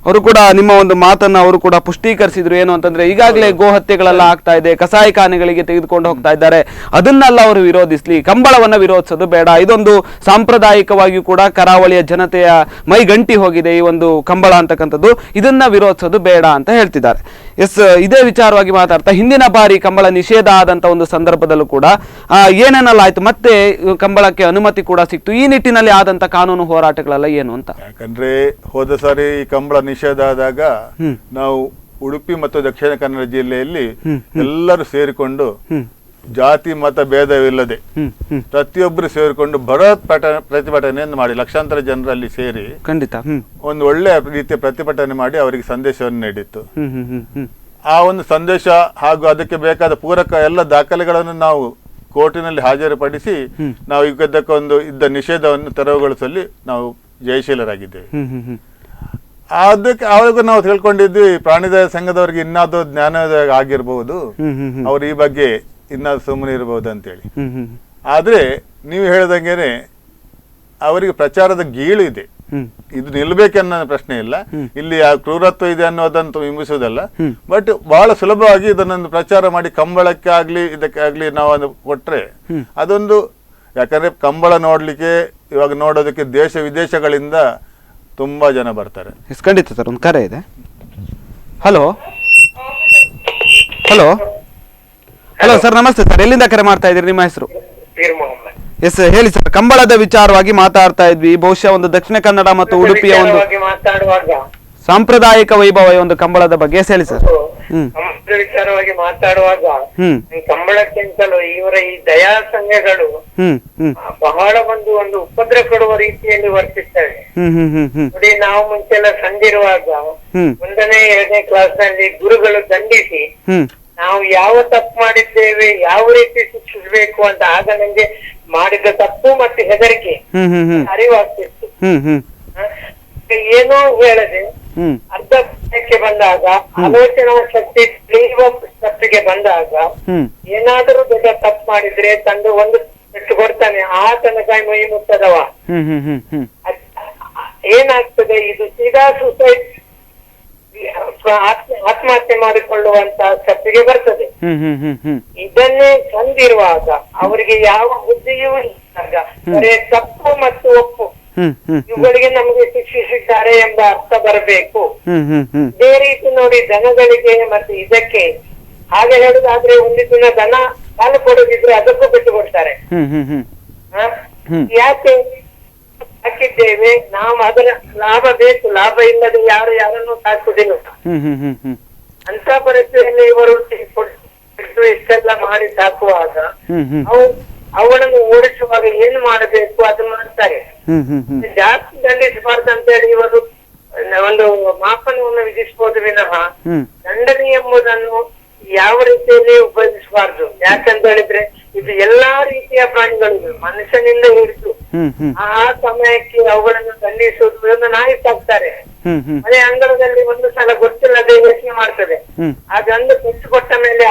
ಅವರು ಕೂಡ ನಿಮ್ಮ ಒಂದು ಮಾತನ್ನ ಅವರು ಕೂಡ ಪುಷ್ಟೀಕರಿಸಿದ್ರು. ಏನು ಅಂತಂದ್ರೆ ಈಗಾಗಲೇ ಗೋ ಹತ್ಯೆಗಳೆಲ್ಲ ಆಗ್ತಾ ಇದೆ, ಕಸಾಯಿಖಾನೆಗಳಿಗೆ ತೆಗೆದುಕೊಂಡು ಹೋಗ್ತಾ ಇದ್ದಾರೆ, ಅದನ್ನೆಲ್ಲ ಅವರು ವಿರೋಧಿಸ್ಲಿ, ಕಂಬಳವನ್ನ ವಿರೋಧಿಸೋದು ಬೇಡ. ಇದೊಂದು ಸಾಂಪ್ರದಾಯಿಕವಾಗಿಯೂ ಕೂಡ ಕರಾವಳಿಯ ಜನತೆಯ ಮೈಗಂಟಿ ಹೋಗಿದೆ ಈ ಒಂದು ಕಂಬಳ ಅಂತಕ್ಕಂಥದ್ದು, ಇದನ್ನ ವಿರೋಧಿಸೋದು ಬೇಡ ಅಂತ ಹೇಳ್ತಿದ್ದಾರೆ. ಎಸ್, ಇದೇ ವಿಚಾರವಾಗಿ ಮಾತಾಡ್ತಾ ಹಿಂದಿನ ಬಾರಿ ಕಂಬಳ ನಿಷೇಧ ಆದಂತ ಒಂದು ಸಂದರ್ಭದಲ್ಲೂ ಕೂಡ ಏನೇನೆಲ್ಲ ಆಯ್ತು, ಮತ್ತೆ ಕಂಬಳಕ್ಕೆ ಅನುಮತಿ ಕೂಡ ಸಿಕ್ತು. ಈ ನಿಟ್ಟಿನಲ್ಲಿ ಆದಂತ ಕಾನೂನು ಹೋರಾಟಗಳೆಲ್ಲ ಏನು ಅಂತ? ಯಾಕಂದ್ರೆ ಹೋದ ಸಾರಿ ಈ ಕಂಬಳ ನಿಷೇಧ ಆದಾಗ ನಾವು ಉಡುಪಿ ಮತ್ತು ದಕ್ಷಿಣ ಕನ್ನಡ ಜಿಲ್ಲೆಯಲ್ಲಿ ಎಲ್ಲರೂ ಸೇರಿಕೊಂಡು ಜಾತಿ ಮತ ಭೇದವಿಲ್ಲದೆ ಪ್ರತಿಯೊಬ್ಬರು ಸೇರಿಕೊಂಡು ಬೃಹತ್ ಪ್ರತಿಭಟನೆಯನ್ನು ಮಾಡಿ ಲಕ್ಷಾಂತರ ಜನರಲ್ಲಿ ಸೇರಿ ಖಂಡಿತ ಒಂದು ಒಳ್ಳೆ ರೀತಿಯ ಪ್ರತಿಭಟನೆ ಮಾಡಿ ಅವರಿಗೆ ಸಂದೇಶವನ್ನು ನೀಡಿತ್ತು. ಆ ಒಂದು ಸಂದೇಶ ಹಾಗೂ ಅದಕ್ಕೆ ಬೇಕಾದ ಪೂರಕ ಎಲ್ಲ ದಾಖಲೆಗಳನ್ನು ನಾವು ಕೋರ್ಟಿನಲ್ಲಿ ಹಾಜರುಪಡಿಸಿ ನಾವು ಇದಕ್ಕೊಂದು ಇದ್ದ ನಿಷೇಧವನ್ನು ತೆರವುಗೊಳಿಸಲಿ ನಾವು ಜಯಶೀಲರಾಗಿದ್ದೇವೆ. ಅದಕ್ಕೆ ಆವಾಗ ನಾವು ತಿಳ್ಕೊಂಡಿದ್ವಿ ಪ್ರಾಣಿದಯ ಸಂಘದವರಿಗೆ ಇನ್ನಾದ್ರೂ ಜ್ಞಾನೋದಯ ಆಗಿರ್ಬಹುದು, ಅವ್ರು ಈ ಬಗ್ಗೆ ಇನ್ನಾದ್ರೂ ಸುಮ್ಮನೆ ಇರಬಹುದು ಅಂತೇಳಿ. ಆದ್ರೆ ನೀವು ಹೇಳಿದಂಗೆನೆ ಅವರಿಗೆ ಪ್ರಚಾರದ ಗೀಳು ಇದೆ, ಇದು ನಿಲ್ಬೇಕನ್ನೋ ಪ್ರಶ್ನೆ ಇಲ್ಲ, ಇಲ್ಲಿ ಕ್ರೂರತ್ವ ಇದೆ ಅನ್ನೋದಂತೂ ಬಿಂಬಿಸುವುದಲ್ಲ. ಬಟ್ ಬಹಳ ಸುಲಭವಾಗಿ ಇದನ್ನೊಂದು ಪ್ರಚಾರ ಮಾಡಿ ಕಂಬಳಕ್ಕೆ ಆಗ್ಲಿ ಇದಕ್ಕೆ ಆಗ್ಲಿ ನಾವು ಅದು ಕೊಟ್ರೆ ಅದೊಂದು, ಯಾಕಂದ್ರೆ ಕಂಬಳ ನೋಡ್ಲಿಕ್ಕೆ ಇವಾಗ ನೋಡೋದಕ್ಕೆ ದೇಶ ವಿದೇಶಗಳಿಂದ ತುಂಬಾ ಜನ ಬರ್ತಾರೆ. ಖಂಡಿತ ಸರ್, ಒಂದು ಕರೆ ಇದೆ. ಹಲೋ ಹಲೋ ಹಲೋ ಸರ್, ನಮಸ್ತೆ ಸರ್, ಎಲ್ಲಿಂದ ಕರೆ ಮಾಡ್ತಾ ಇದ್ದೀರಿ, ನಿಮ್ಮ ಹೆಸರು? ಎಸ್ ಹೇಳಿ ಸರ್, ಕಂಬಳದ ವಿಚಾರವಾಗಿ ಮಾತಾಡ್ತಾ ಇದ್ವಿ. ಬಹುಶಃ ಒಂದು ದಕ್ಷಿಣ ಕನ್ನಡ ಮತ್ತು ಉಡುಪಿಯ ಒಂದು ಸಾಂಪ್ರದಾಯಿಕ ವೈಭವ ಒಂದು ಕಂಬಳದ ಬಗ್ಗೆ ಹೇಳಿ ಸರ್. ವಿಚಾರವಾಗಿ ಮಾತಾಡುವಾಗ ಕಂಬಳಕ್ಕಿಂತಲೂ ಇವರ ಈ ದಯಾ ಸಂಘಗಳು ಬಹಳ ಒಂದು ಉಪದ್ರ ಕೊಡುವ ರೀತಿಯಲ್ಲಿ ವರ್ತಿಸ್ತವೆ. ನೋಡಿ, ನಾವು ಮುಂಚೆಲ್ಲ ಸಂದಿರುವಾಗ 1ನೇ 2ನೇ ಕ್ಲಾಸ್ ನಲ್ಲಿ ಗುರುಗಳು ದಂಡಿಸಿ ನಾವು ಯಾವ ತಪ್ಪು ಮಾಡಿದ್ದೇವೆ, ಯಾವ ರೀತಿ ಶಿಕ್ಷಿಸಬೇಕು ಅಂತ ಆಗ ನಂಗೆ ಮಾಡಿದ ತಪ್ಪು ಮತ್ತು ಹೆದರಿಕೆ ಅರಿವಾಗ್ತಿತ್ತು. ಏನೋ ಹೇಳದೆ ಅರ್ಧ ಪ್ರಶ್ನೆಗೆ ಬಂದಾಗ, ಆಲೋಚನಾ ಶಕ್ತಿ ತಿಳಿಯುವ ಶಕ್ತಿಗೆ ಬಂದಾಗ ಏನಾದರೂ ದೊಡ್ಡ ತಪ್ಪು ಮಾಡಿದ್ರೆ ತಂದು ಒಂದು ಪೆಟ್ಟು ಕೊಡ್ತಾನೆ, ಆ ತನಕ ಮೈ ಮುಟ್ಟದವ. ಏನಾಗ್ತದೆ, ಇದು ಸೀದಾ ಸುಸೈಡ್ ಆತ್ಮಹತ್ಯೆ ಮಾಡಿಕೊಳ್ಳುವಂತ ಶಕ್ತಿಗೆ ಬರ್ತದೆ. ಇದನ್ನೇ ತಂದಿರುವಾಗ ಅವರಿಗೆ ಯಾವ ಬುದ್ಧಿಯೂ ಇದ್ದಾಗ ಬರೇ ತಪ್ಪು ಮತ್ತು ಒಪ್ಪು ಇವುಗಳಿಗೆ ನಮಗೆ ಶಿಕ್ಷಿಸಿದ್ದಾರೆ ಎಂಬ ಅರ್ಥ ಬರಬೇಕು. ಇದೇ ರೀತಿ ನೋಡಿ, ದನಗಳಿಗೆ ಮತ್ತೆ ಇದಕ್ಕೆ ಹಾಗೆ ಹೇಳುದಾದ್ರೆ ಒಂದು ದಿನ ದನ ಹಾಲು ಕೊಡೋದಿದ್ರೆ ಅದಕ್ಕೂ ಬಿಟ್ಟು ಕೊಡ್ತಾರೆ. ಯಾಕೆ ಹಾಕಿದ್ದೇವೆ ನಾವು, ಅದರ ಲಾಭ ಬೇಕು, ಲಾಭ ಇಲ್ಲದೆ ಯಾರು ಯಾರನ್ನು ಸಾಕುದಿಲ್ಲ. ಅಂತ ಪರಿಸ್ಥಿತಿಯಲ್ಲಿ ಇವರು ಇಷ್ಟೆಲ್ಲ ಮಾಡಿ ಸಾಕುವಾಗ ಅವುಗಳನ್ನು ಓಡಿಸುವಾಗ ಏನ್ ಮಾಡಬೇಕು ಅದು ಮಾಡ್ತಾರೆ. ಜಾಸ್ತಿ ದಂಡಿಸಬಾರ್ದು ಅಂತ ಹೇಳಿ ಇವರು ಒಂದು ಮಾಪನವನ್ನು ವಿಧಿಸಬಹುದು ವಿನಃ ದಂಡನೆ ಎಂಬುದನ್ನು ಯಾವ ರೀತಿಯಲ್ಲಿ ಉಪಯೋಗಿಸಬಾರ್ದು. ಯಾಕಂತ ಹೇಳಿದ್ರೆ ಇದು ಎಲ್ಲಾ ರೀತಿಯ ಪ್ರಾಣಿಗಳಿವೆ, ಮನುಷ್ಯನಿಂದ ಹಿಡಿದು ಆ ಸಮಯಕ್ಕೆ ಅವುಗಳನ್ನು ದಂಡಿಸುವುದು. ಒಂದು ನಾಯಿ ಸಾಕ್ತಾರೆ, ಮನೆ ಅಂಗಳದಲ್ಲಿ ಒಂದು ಸಲ ಗೊತ್ತಿಲ್ಲದೆ ಯೋಚನೆ ಮಾಡ್ತದೆ, ಅದೊಂದು ಪೆಟ್ಟು ಕೊಟ್ಟ ಮೇಲೆ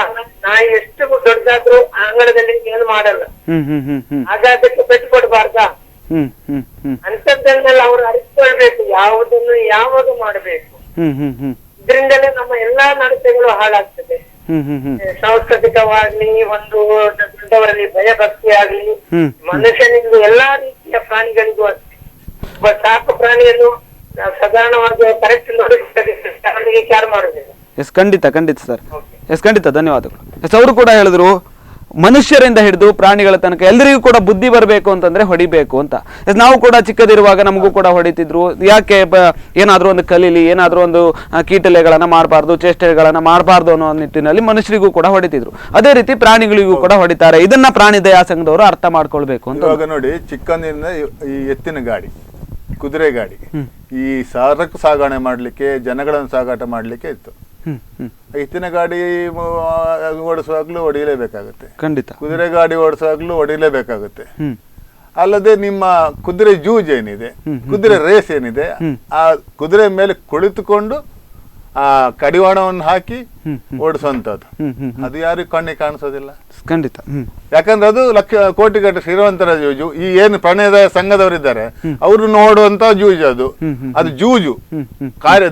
ನಾಯಿ ಎಷ್ಟು ದೊಡ್ಡದಾದ್ರೂ ಆ ಅಂಗಳದಲ್ಲಿ ಏನು ಮಾಡಲ್ಲ. ಆಗ ಅದಕ್ಕೆ ಪೆಟ್ಟು ಕೊಡಬಾರ್ದಾ? ಅಂತದ್ದನ್ನೆಲ್ಲ ಅವರು ಅರಿತುಕೊಳ್ಬೇಕು, ಯಾವುದನ್ನು ಯಾವಾಗ ಮಾಡಬೇಕು. ಇದರಿಂದಲೇ ನಮ್ಮ ಎಲ್ಲಾ ನಡತೆಗಳು ಹಾಳಾಗ್ತದೆ. ಸಾಂಸ್ಕೃತಿಕವಾಗ್ಲಿ, ಒಂದು ದೊಡ್ಡವರಲ್ಲಿ ಭಯಭಕ್ತಿ ಆಗ್ಲಿ, ಮನುಷ್ಯನಿಂದ ಎಲ್ಲಾ ರೀತಿಯ ಪ್ರಾಣಿಗಳಿಗೂ ಅಷ್ಟೇ. ಒಬ್ಬ ಸಾಕು ಪ್ರಾಣಿಯನ್ನು ಸಾಧಾರಣವಾಗಿ ಕರೆಕ್ಟ್ ನೋಡಿ ಕ್ಯಾರ್ ಮಾಡುದಿಲ್ಲ. ಎಸ್ ಖಂಡಿತ ಸರ್, ಎಸ್ ಖಂಡಿತ, ಧನ್ಯವಾದಗಳು. ಎಸ್ ಅವರು ಕೂಡ ಹೇಳಿದ್ರು, ಮನುಷ್ಯರಿಂದ ಹಿಡಿದು ಪ್ರಾಣಿಗಳ ತನಕ ಎಲ್ಲರಿಗೂ ಕೂಡ ಬುದ್ಧಿ ಬರಬೇಕು ಅಂತಂದ್ರೆ ಹೊಡಿಬೇಕು ಅಂತ. ನಾವು ಕೂಡ ಚಿಕ್ಕದಿರುವಾಗ ನಮಗೂ ಕೂಡ ಹೊಡಿತಿದ್ರು. ಯಾಕೆ, ಏನಾದ್ರೂ ಒಂದು ಕಲೀಲಿ, ಏನಾದ್ರೂ ಒಂದು ಕೀಟಲೆಗಳನ್ನ ಮಾಡಬಾರ್ದು, ಚೇಷ್ಟೆಗಳನ್ನ ಮಾಡಬಾರ್ದು ಅನ್ನೋ ನಿಟ್ಟಿನಲ್ಲಿ ಮನುಷ್ಯರಿಗೂ ಕೂಡ ಹೊಡಿತಿದ್ರು. ಅದೇ ರೀತಿ ಪ್ರಾಣಿಗಳಿಗೂ ಕೂಡ ಹೊಡಿತಾರೆ. ಇದನ್ನ ಪ್ರಾಣಿ ದಯಾ ಸಂಘದವರು ಅರ್ಥ ಮಾಡ್ಕೊಳ್ಬೇಕು ಅಂತ. ಇವಾಗ ನೋಡಿ, ಚಿಕ್ಕಂದಿನಿಂದ ಈ ಎತ್ತಿನ ಗಾಡಿ, ಕುದುರೆ ಗಾಡಿ, ಈ ಸರಕು ಸಾಗಣೆ ಮಾಡ್ಲಿಕ್ಕೆ, ಜನಗಳನ್ನು ಸಾಗಾಟ ಮಾಡ್ಲಿಕ್ಕೆ ಇತ್ತು. ಎತ್ತಿನ ಗಾಡಿ ಓಡಿಸುವಾಗ್ಲೂ ಹೊಡಿಲೇಬೇಕಾಗುತ್ತೆ, ಖಂಡಿತ. ಕುದುರೆ ಗಾಡಿ ಓಡಿಸುವಾಗ್ಲೂ ಹೊಡಿಲೇಬೇಕಾಗುತ್ತೆ. ಅಲ್ಲದೆ ನಿಮ್ಮ ಕುದುರೆ ಜೂಜ್ ಏನಿದೆ, ಕುದುರೆ ರೇಸ್ ಏನಿದೆ, ಆ ಕುದುರೆ ಮೇಲೆ ಕುಳಿತುಕೊಂಡು ಆ ಕಡಿವಾಣವನ್ನು ಹಾಕಿ ಓಡಿಸುವಂತದ್ದು. ಅದು ಯಾರಿಗೂ ಕಣ್ಣಿಗೆ ಕಾಣಿಸೋದಿಲ್ಲ ಖಂಡಿತ. ಯಾಕಂದ್ರೆ ಅದು ಕೋಟಿಗಟ್ಟಲೆ ಶ್ರೀಮಂತರ ಜೂಜು. ಈ ಏನು ಪ್ರಣಯದ ಸಂಘದವರಿದ್ದಾರೆ ಅವರು ನೋಡುವಂತ ಜೂಜು ಅದು. ಅದು ಜೂಜು,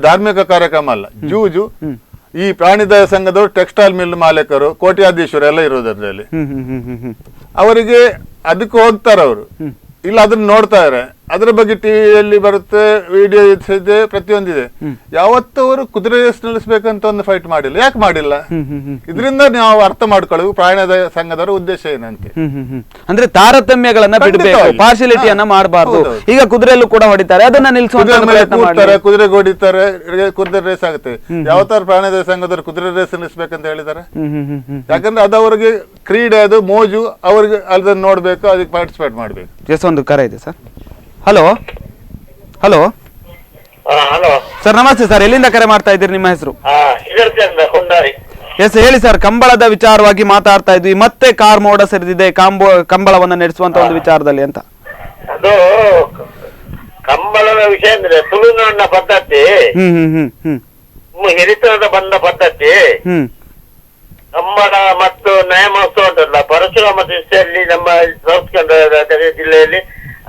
ಧಾರ್ಮಿಕ ಕಾರ್ಯಕ್ರಮ ಅಲ್ಲ, ಜೂಜು. ಈ ಪ್ರಾಣಿದಯ ಸಂಘದವರು ಟೆಕ್ಸ್ಟೈಲ್ ಮಿಲ್ ಮಾಲೀಕರು, ಕೋಟ್ಯಾಧೀಶರು ಎಲ್ಲ ಇರೋದ್ರಲ್ಲಿ ಅವರಿಗೆ ಅದಕ್ಕೆ ಹೋಗ್ತಾರೆ ಅವರು, ಇಲ್ಲ ಅದನ್ನ ನೋಡ್ತಾರೆ. ಅದರ ಬಗ್ಗೆ ಟಿವಿಯಲ್ಲಿ ಬರುತ್ತೆ, ವಿಡಿಯೋ ಇದೆ, ಪ್ರತಿಯೊಂದಿದೆ. ಯಾವತ್ತೂ ಅವರು ಕುದುರೆ ರೇಸ್ ನಿಲ್ಲಿಸ್ಬೇಕಂತ ಒಂದು ಫೈಟ್ ಮಾಡಿಲ್ಲ. ಯಾಕೆ ಮಾಡಿಲ್ಲ? ಇದರಿಂದ ನಾವು ಅರ್ಥ ಮಾಡ್ಕೊಳ್ಳೋದು ಪ್ರಾಣಿದ ಸಂಘದವರ ಉದ್ದೇಶ ಏನಂತೆ. ಅಂದ್ರೆ ತಾರತಮ್ಯಗಳನ್ನ ಬಿಡಬೇಕು, ಪಾರ್ಶಿಯಾಲಿಟಿಯನ್ನ ಮಾಡಬಾರ್ದು. ಈಗ ಕುದುರೆಯಲ್ಲೂ ಕೂಡ ಹೊಡಿತಾರೆ, ಅದನ್ನ ನಿಲ್ಲಿಸುವಂತ ಕುದುರೆ ಹೊಡಿತಾರೆ, ಕುದುರೆ ರೇಸ್ ಆಗುತ್ತೆ. ಯಾವ ತರ ಪ್ರಾಣಿದ ಸಂಘದವರು ಕುದುರೆ ರೇಸ್ ನಿಲ್ಲಿಸ್ಬೇಕಂತ ಹೇಳಿದ್ದಾರೆ? ಯಾಕಂದ್ರೆ ಅದು ಅವರಿಗೆ ಕ್ರೀಡೆ, ಅದು ಮೋಜು, ಅವ್ರಿಗೆ ಅದನ್ನ ನೋಡ್ಬೇಕು, ಅದಕ್ಕೆ ಪಾರ್ಟಿಸಿಪೇಟ್ ಮಾಡ್ಬೇಕು. ಒಂದು ಕರೆ ಇದೆ sir. Hello hello hello sir, ನಮಸ್ತೆ ಸರ್. ಎಲ್ಲಿಂದ ಕರೆ ಮಾಡ್ತಾ ಇದ್ದೀರಿ? ನಿಮ್ಮ ಹೆಸರು? ಎಸ್, ಹೇಳಿ ಸರ್. ಕಂಬಳದ ವಿಚಾರವಾಗಿ ಮಾತಾಡ್ತಾ ಇದ್ವಿ, ಮತ್ತೆ ಕಾರ್ ಮೋಡ ಸರಿದಿದೆ ಕಂಬಳವನ್ನ ನಡೆಸುವಂತ ಒಂದು ವಿಚಾರದಲ್ಲಿ ಅಂತ. ಅದು ಕಂಬಳದ ವಿಷಯ ಅಂದ್ರೆ ತುಳುನಾಡಿನ ಪದ್ಧತಿ, ಹಿರಿತನದ ಬಂದ ಪದ್ಧತಿ. ಕಂಬಳ ಮತ್ತು ನ್ಯಾಯಮಹೋತ್ಸವ ಉಂಟಲ್ಲ, ಪರಶುರಾಮ ಶಿಷ್ಯಲ್ಲಿ ನಮ್ಮ ಸೌತ್ ಕನ್ನಡ ಜಿಲ್ಲೆಯಲ್ಲಿ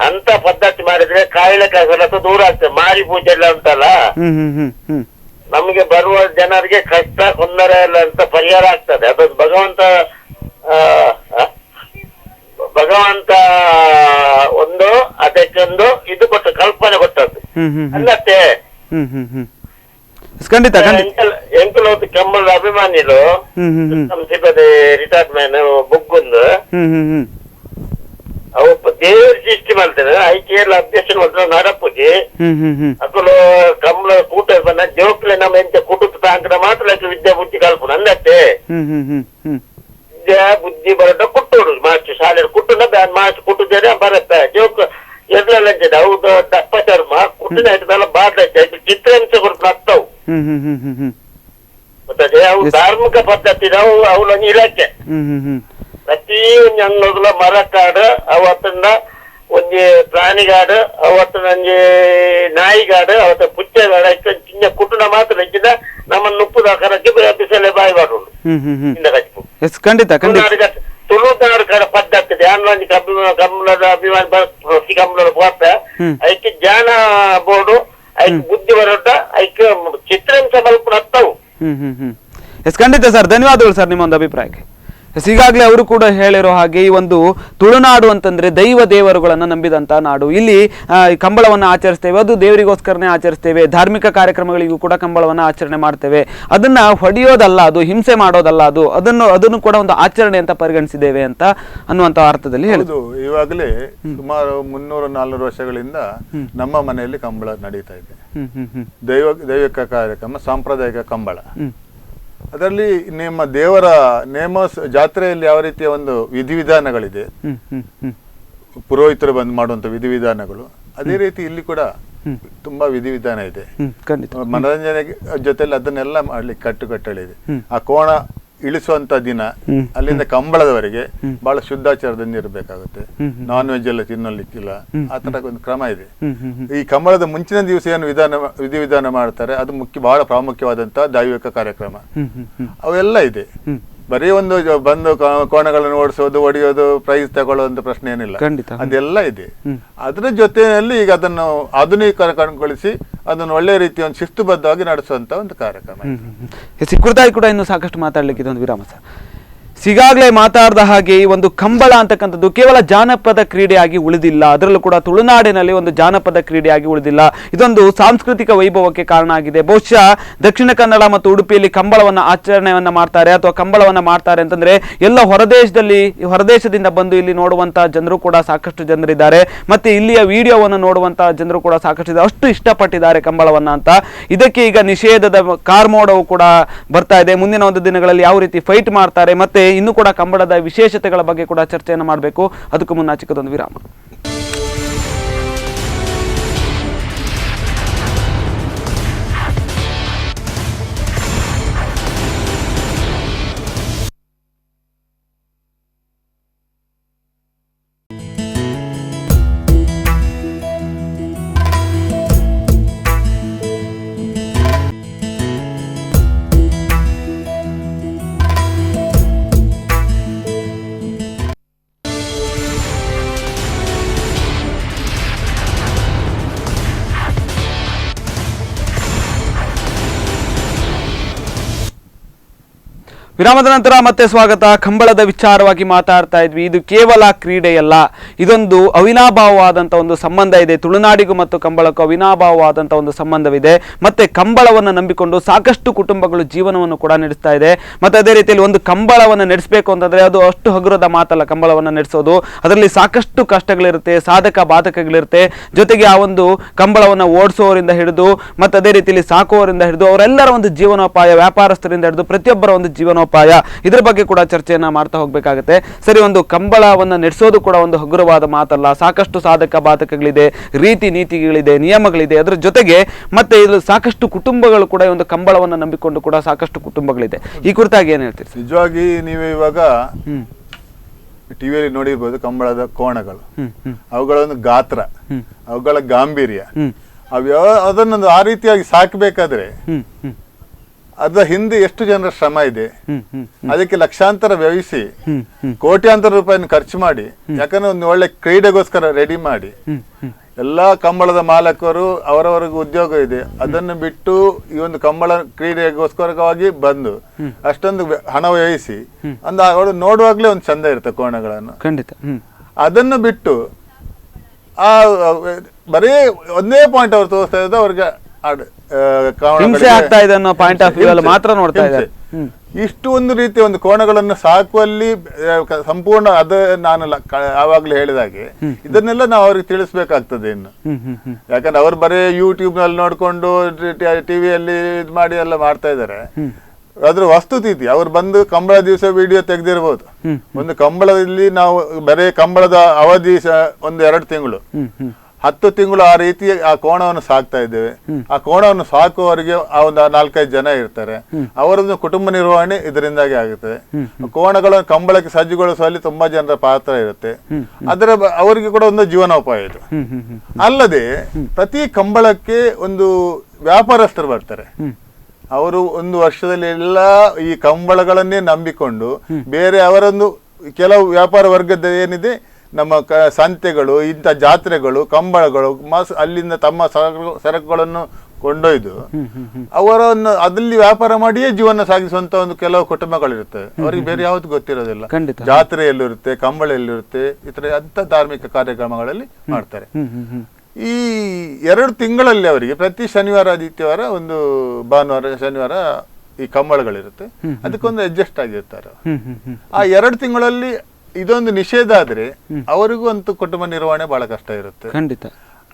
ಅಂತ ಪದ್ಧತಿ ಮಾಡಿದ್ರೆ ಕಾಯಿಲೆ ಕಸರತ್ತು ದೂರ ಆಗ್ತದೆ. ಮಾರಿ ಪೂಜೆ ಎಲ್ಲ ಉಂಟಲ್ಲ, ನಮಗೆ ಬರುವ ಜನರಿಗೆ ಕಷ್ಟ ತೊಂದರೆ ಎಲ್ಲ ಅಂತ ಪರಿಹಾರ ಆಗ್ತದೆ. ಅದೊಂದು ಭಗವಂತ ಒಂದು ಅದಕ್ಕೊಂದು ಇದು ಕೊಟ್ಟು ಕಲ್ಪನೆ ಕೊಟ್ಟದ್ದು ಅನ್ನತ್ತೆ. ಎಂಕಲೋತು ಕಂಬಳದ ಅಭಿಮಾನಿಗಳು ನಮ್ಮ ಸಿಬ್ಬಂದಿ ರಿಟೈರ್ಮೆಂಟ್ ಬುಕ್ಕೊಂದು ಅವು ದೇವ್ರ ಸೃಷ್ಟಿ ಮಾಡ್ತಾರೆ. ಐಕೆಲ್ಲ ಅಧ್ಯಕ್ಷ ಮಾಡ್ತಾರೆ ನಡಪುಜಿ ಅಕಲು ಕಂಬಳ ಕೂಟ ಬನ್ನ ಜೋಕ್ಲೆ ನಮ್ಮ ಎಂತ ಕುಟುಂಬ ತಾಂಕರ ಮಾತ್ರ ವಿದ್ಯಾ ಬುದ್ಧಿ ಕಲ್ಪನೆ ಅಂದತ್ತೆ. ವಿದ್ಯಾ ಬುದ್ಧಿ ಬರೋದ ಕುಟ್ಟೋಡು ಮಾಸ್ಟರ್ ಶಾಲೆ ಕುಟ್ಟುನ ಬ್ಯಾನ್ ಮಾಸ್ಟರ್ ಕುಟ್ಟುದೇನೆ ಬರುತ್ತೆ ಜೋಕ್ ಎದ್ರೆಲ್ಲ ಹೌದು ದಪ್ಪ ಚರ್ಮ ಕುಟ್ಟಿನ ಹಿಡಿದೆಲ್ಲ ಬಾಟ್ಲ ಚಿತ್ರಾಂಶ ಕೊಟ್ಟು ನಗ್ತಾವು. ಗೊತ್ತದೆ, ಅವು ಧಾರ್ಮಿಕ ಪದ್ಧತಿ ನಾವು ಅವಳೊಂದು ಇಲಾಖೆ ಪ್ರತಿ ಒಂದು ಅನ್ನೋದ್ಲ ಮರ ಕಾಡು ಅವತ್ತನ್ನ ಒಂಜಿ ಪ್ರಾಣಿಗಾಡು ಅವತ್ತು ನಂಜಿ ನಾಯಿಗಾಡು ಅವತ್ತ ಪುಚ್ಚಗಾಡ ಚಿನ್ನ ಕುಟುಂಬ ಮಾತ್ರ ಹೆಚ್ಚಿದ ನಮ್ಮನ್ನು ಉಪ್ಪುದ ಕರಕ್ಕೆ ಬಿಸಲೆ ಬಾಯಿ ಮಾಡುದು ತುಳುನಾಡು ಕಡೆ ಪದ್ಧತಿ ಧ್ಯಾನ ಕಮಲದ ಅಭಿಮಾನ ಕಮಲದ ಪೋತ ಅದಕ್ಕೆ ಜ್ಞಾನ ಬೋರ್ಡು ಅದಕ್ಕೆ ಬುದ್ಧಿ ಬರೋಟ ಅದಕ್ಕೆ ಚಿತ್ರಾಂಶ ಸ್ವಲ್ಪ ಹತ್ತವು. ಖಂಡಿತ ಸರ್, ಧನ್ಯವಾದಗಳು ಸರ್ ನಿಮ್ಮ ಒಂದು ಅಭಿಪ್ರಾಯಕ್ಕೆ. ಈಗಾಗಲೇ ಅವರು ಕೂಡ ಹೇಳಿರೋ ಹಾಗೆ ಈ ಒಂದು ತುಳುನಾಡು ಅಂತಂದ್ರೆ ದೈವ ದೇವರುಗಳನ್ನ ನಂಬಿದಂತ ನಾಡು. ಇಲ್ಲಿ ಕಂಬಳವನ್ನ ಆಚರಿಸ್ತೇವೆ, ಅದು ದೇವರಿಗೋಸ್ಕರನೇ ಆಚರಿಸ್ತೇವೆ. ಧಾರ್ಮಿಕ ಕಾರ್ಯಕ್ರಮಗಳಿಗೂ ಕೂಡ ಕಂಬಳವನ್ನ ಆಚರಣೆ ಮಾಡ್ತೇವೆ. ಅದನ್ನ ಹೊಡೆಯೋದಲ್ಲ, ಅದು ಹಿಂಸೆ ಮಾಡೋದಲ್ಲ, ಅದನ್ನು ಕೂಡ ಒಂದು ಆಚರಣೆ ಅಂತ ಪರಿಗಣಿಸಿದ್ದೇವೆ ಅಂತ ಅನ್ನುವಂತ ಅರ್ಥದಲ್ಲಿ ಹೇಳಿದ್ರು. ಇವಾಗಲೇ ಸುಮಾರು 300-400 ವರ್ಷಗಳಿಂದ ನಮ್ಮ ಮನೆಯಲ್ಲಿ ಕಂಬಳ ನಡೀತಾ ಇದೆ. ದೈವಿಕ ಕಾರ್ಯಕ್ರಮ, ಸಾಂಪ್ರದಾಯಿಕ ಕಂಬಳ. ಅದರಲ್ಲಿ ನಿಮ್ಮ ದೇವರ ಜಾತ್ರೆಯಲ್ಲಿ ಯಾವ ರೀತಿಯ ಒಂದು ವಿಧಿವಿಧಾನಗಳಿದೆ, ಪುರೋಹಿತರು ಬಂದು ಮಾಡುವಂತ ವಿಧಿವಿಧಾನಗಳು, ಅದೇ ರೀತಿ ಇಲ್ಲಿ ಕೂಡ ತುಂಬಾ ವಿಧಿವಿಧಾನ ಇದೆ. ಮನರಂಜನೆ ಜೊತೆಲಿ ಅದನ್ನೆಲ್ಲ ಮಾಡ್ಲಿಕ್ಕೆ ಕಟ್ಟುಕಟ್ಟಳಿದೆ. ಆ ಕೋಣ ಇಳಿಸುವಂತ ದಿನ ಅಲ್ಲಿಂದ ಕಂಬಳದವರೆಗೆ ಬಹಳ ಶುದ್ಧಾಚಾರದಿಂದ ಇರಬೇಕಾಗುತ್ತೆ. ನಾನ್ ವೆಜ್ ಎಲ್ಲ ತಿನ್ನಲಿಕ್ಕಿಲ್ಲ, ಆ ತರ ಒಂದು ಕ್ರಮ ಇದೆ. ಈ ಕಂಬಳದ ಮುಂಚಿನ ದಿವಸ ಏನು ವಿಧಿವಿಧಾನ ಮಾಡ್ತಾರೆ, ಅದು ಬಹಳ ಪ್ರಾಮುಖ್ಯವಾದಂತಹ ದೈವಿಕ ಕಾರ್ಯಕ್ರಮ. ಅವೆಲ್ಲ ಇದೆ. ಬರೀ ಒಂದು ಬಂದು ಕೋಣಗಳನ್ನು ಓಡಿಸೋದು, ಹೊಡೆಯೋದು, ಪ್ರೈಸ್ ತಗೊಳ್ಳೋದು ಪ್ರಶ್ನೆ ಏನಿಲ್ಲ, ಅದೆಲ್ಲ ಇದೆ. ಅದರ ಜೊತೆಯಲ್ಲಿ ಈಗ ಅದನ್ನು ಆಧುನೀಕರಣಗೊಳಿಸಿ ಅದನ್ನು ಒಳ್ಳೆ ರೀತಿಯ ಒಂದು ಶಿಸ್ತುಬದ್ಧವಾಗಿ ನಡೆಸುವಂತ ಒಂದು ಕಾರ್ಯಕ್ರಮ. ಕುರಿತಾಗಿ ಕೂಡ ಇನ್ನು ಸಾಕಷ್ಟು ಮಾತಾಡ್ಲಿಕ್ಕೆ ಇದೊಂದು ವಿರಾಮ ಸರ್. ಈಗಾಗಲೇ ಮಾತಾಡಿದ ಹಾಗೆ ಈ ಒಂದು ಕಂಬಳ ಅಂತಕ್ಕಂಥದ್ದು ಕೇವಲ ಜಾನಪದ ಕ್ರೀಡೆಯಾಗಿ ಉಳಿದಿಲ್ಲ, ಅದರಲ್ಲೂ ಕೂಡ ತುಳುನಾಡಿನಲ್ಲಿ ಒಂದು ಜಾನಪದ ಕ್ರೀಡೆಯಾಗಿ ಉಳಿದಿಲ್ಲ. ಇದೊಂದು ಸಾಂಸ್ಕೃತಿಕ ವೈಭವಕ್ಕೆ ಕಾರಣ ಆಗಿದೆ. ಬಹುಶಃ ದಕ್ಷಿಣ ಕನ್ನಡ ಮತ್ತು ಉಡುಪಿಯಲ್ಲಿ ಕಂಬಳವನ್ನ ಆಚರಣೆಯನ್ನ ಮಾಡ್ತಾರೆ ಅಥವಾ ಕಂಬಳವನ್ನ ಮಾಡ್ತಾರೆ ಅಂತಂದ್ರೆ ಎಲ್ಲ ಹೊರದೇಶದಿಂದ ಬಂದು ಇಲ್ಲಿ ನೋಡುವಂತಹ ಜನರು ಕೂಡ ಸಾಕಷ್ಟು ಜನರಿದ್ದಾರೆ. ಮತ್ತೆ ಇಲ್ಲಿಯ ವಿಡಿಯೋವನ್ನು ನೋಡುವಂತಹ ಜನರು ಕೂಡ ಸಾಕಷ್ಟು ಇದ್ದಾರೆ, ಅಷ್ಟು ಇಷ್ಟಪಟ್ಟಿದ್ದಾರೆ ಕಂಬಳವನ್ನ ಅಂತ. ಇದಕ್ಕೆ ಈಗ ನಿಷೇಧದ ಕಾರ್ಮೋಡವು ಕೂಡ ಬರ್ತಾ ಇದೆ. ಮುಂದಿನ ಒಂದು ದಿನಗಳಲ್ಲಿ ಯಾವ ರೀತಿ ಫೈಟ್ ಮಾಡ್ತಾರೆ, ಮತ್ತೆ ಇನ್ನು ಕೂಡ ಕಂಬಳದ ವಿಶೇಷತೆಗಳ ಬಗ್ಗೆ ಕೂಡ ಚರ್ಚೆಯನ್ನು ಮಾಡಬೇಕು. ಅದಕ್ಕೂ ಮುನ್ನ ಚಿಕ್ಕದೊಂದು ವಿರಾಮ. ವಿರಾಮದ ನಂತರ ಮತ್ತೆ ಸ್ವಾಗತ. ಕಂಬಳದ ವಿಚಾರವಾಗಿ ಮಾತಾಡ್ತಾ ಇದ್ವಿ. ಇದು ಕೇವಲ ಕ್ರೀಡೆಯಲ್ಲ, ಇದೊಂದು ಅವಿನಾಭಾವವಾದಂಥ ಒಂದು ಸಂಬಂಧ ಇದೆ. ತುಳುನಾಡಿಗೂ ಮತ್ತು ಕಂಬಳಕ್ಕೂ ಅವಿನಾಭಾವವಾದಂಥ ಒಂದು ಸಂಬಂಧವಿದೆ. ಮತ್ತೆ ಕಂಬಳವನ್ನು ನಂಬಿಕೊಂಡು ಸಾಕಷ್ಟು ಕುಟುಂಬಗಳು ಜೀವನವನ್ನು ಕೂಡ ನಡೆಸ್ತಾ ಇದೆ. ಮತ್ತೆ ಅದೇ ರೀತಿಯಲ್ಲಿ ಒಂದು ಕಂಬಳವನ್ನು ನಡೆಸಬೇಕು ಅಂತಂದ್ರೆ ಅದು ಅಷ್ಟು ಹಗುರದ ಮಾತಲ್ಲ. ಕಂಬಳವನ್ನು ನಡೆಸೋದು ಅದರಲ್ಲಿ ಸಾಕಷ್ಟು ಕಷ್ಟಗಳಿರುತ್ತೆ, ಸಾಧಕ ಬಾಧಕಗಳಿರುತ್ತೆ. ಜೊತೆಗೆ ಆ ಒಂದು ಕಂಬಳವನ್ನು ಓಡಿಸೋರಿಂದ ಹಿಡಿದು ಮತ್ತೆ ಅದೇ ರೀತಿಯಲ್ಲಿ ಸಾಕುವವರಿಂದ ಹಿಡಿದು ಅವರೆಲ್ಲರ ಒಂದು ಜೀವನೋಪಾಯ, ವ್ಯಾಪಾರಸ್ಥರಿಂದ ಹಿಡಿದು ಪ್ರತಿಯೊಬ್ಬರ ಒಂದು ಜೀವನೋಪಾಯ, ಇದ್ರ ಬಗ್ಗೆ ಕೂಡ ಚರ್ಚೆಯನ್ನ ಮಾಡ್ತಾ ಹೋಗ್ಬೇಕಾಗುತ್ತೆ. ಸರಿ, ಒಂದು ಕಂಬಳವನ್ನು ನಡೆಸೋದು ಕೂಡ ಒಂದು ಹಗುರವಾದ ಮಾತಲ್ಲ. ಸಾಕಷ್ಟು ಸಾಧಕ ಬಾಧಕಗಳಿದೆ, ರೀತಿ ನೀತಿಗಳಿದೆ, ನಿಯಮಗಳಿದೆ. ಅದರ ಜೊತೆಗೆ ಮತ್ತೆ ಇದು ಸಾಕಷ್ಟು ಕುಟುಂಬಗಳು ಕೂಡ ಈ ಒಂದು ಕಂಬಳವನ್ನು ನಂಬಿಕೊಂಡು ಕೂಡ ಸಾಕಷ್ಟು ಕುಟುಂಬಗಳಿದೆ. ಈ ಕುರಿತಾಗಿ ಏನ್ ಹೇಳ್ತೀರಿ? ನಿಜವಾಗಿ ನೀವು ಇವಾಗ ಟಿವಿಯಲ್ಲಿ ನೋಡಿರ್ಬೋದು ಕಂಬಳದ ಕೋಣಗಳು, ಅವುಗಳ ಒಂದು ಗಾತ್ರ, ಅವುಗಳ ಗಾಂಭೀರ್ಯ, ಅದನ್ನೊಂದು ಆ ರೀತಿಯಾಗಿ ಸಾಕಬೇಕಾದ್ರೆ ಅದರ ಹಿಂದೆ ಎಷ್ಟು ಜನರ ಶ್ರಮ ಇದೆ. ಅದಕ್ಕೆ ಲಕ್ಷಾಂತರ ವ್ಯಯಿಸಿ ಕೋಟ್ಯಾಂತರ ರೂಪಾಯಿಯನ್ನು ಖರ್ಚು ಮಾಡಿ, ಯಾಕಂದ್ರೆ ಒಂದು ಒಳ್ಳೆ ಕ್ರೀಡೆಗೋಸ್ಕರ ರೆಡಿ ಮಾಡಿ ಎಲ್ಲಾ ಕಂಬಳದ ಮಾಲಕರು ಅವರವರಿಗೆ ಉದ್ಯೋಗ ಇದೆ, ಅದನ್ನು ಬಿಟ್ಟು ಈ ಒಂದು ಕಂಬಳ ಕ್ರೀಡೆಗೋಸ್ಕರವಾಗಿ ಬಂದು ಅಷ್ಟೊಂದು ಹಣ ವ್ಯಯಿಸಿ ಒಂದು ಅವರು ನೋಡುವಾಗ್ಲೇ ಒಂದು ಚಂದ ಇರುತ್ತೆ ಕೋಣಗಳನ್ನು. ಖಂಡಿತ. ಅದನ್ನು ಬಿಟ್ಟು ಆ ಬರೀ ಒಂದೇ ಪಾಯಿಂಟ್ ಅವ್ರು ತೋರಿಸ್ತಾ ಇರೋದು ಅವ್ರಿಗೆ ಹಿಂಸೆ ಆಗ್ತಾ ಇದೆ ಅನ್ನೋ ಪಾಯಿಂಟ್ ಆಫ್ ವ್ಯೂ ಅಲ್ಲಿ ಮಾತ್ರ ನೋಡ್ತಾ ಇದ್ದಾರೆ. ಇಷ್ಟು ಒಂದು ರೀತಿಯ ಒಂದು ಕೋಣಗಳನ್ನು ಸಾಕುವಲ್ಲಿ ಸಂಪೂರ್ಣ ನಾನು ಆವಾಗ್ಲೇ ಹೇಳಿದಾಗೆ ಇದನ್ನೆಲ್ಲ ನಾವು ಅವ್ರಿಗೆ ತಿಳಿಸ್ಬೇಕಾಗ್ತದೆ ಇನ್ನು. ಯಾಕಂದ್ರೆ ಅವ್ರು ಬರೀ ಯೂಟ್ಯೂಬ್ ನಲ್ಲಿ ನೋಡ್ಕೊಂಡು ಟಿವಿಯಲ್ಲಿ ಇದು ಮಾಡಿ ಎಲ್ಲ ಮಾಡ್ತಾ ಇದ್ದಾರೆ. ಅದ್ರ ವಸ್ತುಸ್ಥಿತಿ ಅವ್ರು ಬಂದು ಕಂಬಳ ದಿವಸ ವಿಡಿಯೋ ತೆಗೆದಿರ್ಬೋದು. ಒಂದು ಕಂಬಳದಲ್ಲಿ ನಾವು ಬರೀ ಕಂಬಳದ ಅವಧಿ ಒಂದು 2 ತಿಂಗಳು 10 ತಿಂಗಳು ಆ ರೀತಿ ಆ ಕೋಣವನ್ನು ಸಾಕ್ತಾ ಇದ್ದೇವೆ. ಆ ಕೋಣವನ್ನು ಸಾಕುವವರಿಗೆ ಆ ಒಂದು 4-5 ಜನ ಇರ್ತಾರೆ. ಅವರದ್ದು ಕುಟುಂಬ ನಿರ್ವಹಣೆ ಇದರಿಂದಾಗಿ ಆಗುತ್ತದೆ. ಕೋಣಗಳನ್ನು ಕಂಬಳಕ್ಕೆ ಸಜ್ಜುಗೊಳಿಸುವಲ್ಲಿ ತುಂಬಾ ಜನರ ಪಾತ್ರ ಇರುತ್ತೆ. ಅದರ ಅವರಿಗೆ ಕೂಡ ಒಂದು ಜೀವನೋಪಾಯ ಇದು. ಅಲ್ಲದೆ ಪ್ರತಿ ಕಂಬಳಕ್ಕೆ ಒಂದು ವ್ಯಾಪಾರಸ್ಥರು ಬರ್ತಾರೆ. ಅವರು ಒಂದು ವರ್ಷದಲ್ಲಿ ಎಲ್ಲ ಈ ಕಂಬಳಗಳನ್ನೇ ನಂಬಿಕೊಂಡು ಬೇರೆ ಅವರೊಂದು ಕೆಲವು ವ್ಯಾಪಾರ ವರ್ಗದ ಏನಿದೆ, ನಮ್ಮ ಸಂತೆಗಳು, ಇಂಥ ಜಾತ್ರೆಗಳು, ಕಂಬಳಗಳು, ಅಲ್ಲಿಂದ ತಮ್ಮ ಸರಕುಗಳನ್ನು ಕೊಂಡೊಯ್ದು ಅವರನ್ನು ಅದಲ್ಲಿ ವ್ಯಾಪಾರ ಮಾಡಿಯೇ ಜೀವನ ಸಾಗಿಸುವಂತ ಒಂದು ಕೆಲವು ಕುಟುಂಬಗಳಿರುತ್ತೆ. ಅವರಿಗೆ ಬೇರೆ ಯಾವ್ದು ಗೊತ್ತಿರೋದಿಲ್ಲ. ಜಾತ್ರೆ ಎಲ್ಲಿರುತ್ತೆ, ಕಂಬಳ ಎಲ್ಲಿರುತ್ತೆ, ಇತರ ಅಂತ ಧಾರ್ಮಿಕ ಕಾರ್ಯಕ್ರಮಗಳಲ್ಲಿ ಮಾಡ್ತಾರೆ. ಈ 2 ತಿಂಗಳಲ್ಲಿ ಅವರಿಗೆ ಪ್ರತಿ ಶನಿವಾರ, ಆದಿತ್ಯವಾರ, ಒಂದು ಭಾನುವಾರ, ಶನಿವಾರ ಈ ಕಂಬಳಗಳಿರುತ್ತೆ. ಅದಕ್ಕೊಂದು ಅಡ್ಜಸ್ಟ್ ಆಗಿರ್ತಾರೆ. ಆ 2 ತಿಂಗಳಲ್ಲಿ ಇದೊಂದು ನಿಷೇಧ ಆದ್ರೆ ಅವರಿಗೂ ಅಂತೂ ಕುಟುಂಬ ನಿರ್ವಹಣೆ ಬಹಳ ಕಷ್ಟ ಇರುತ್ತೆ. ಖಂಡಿತ.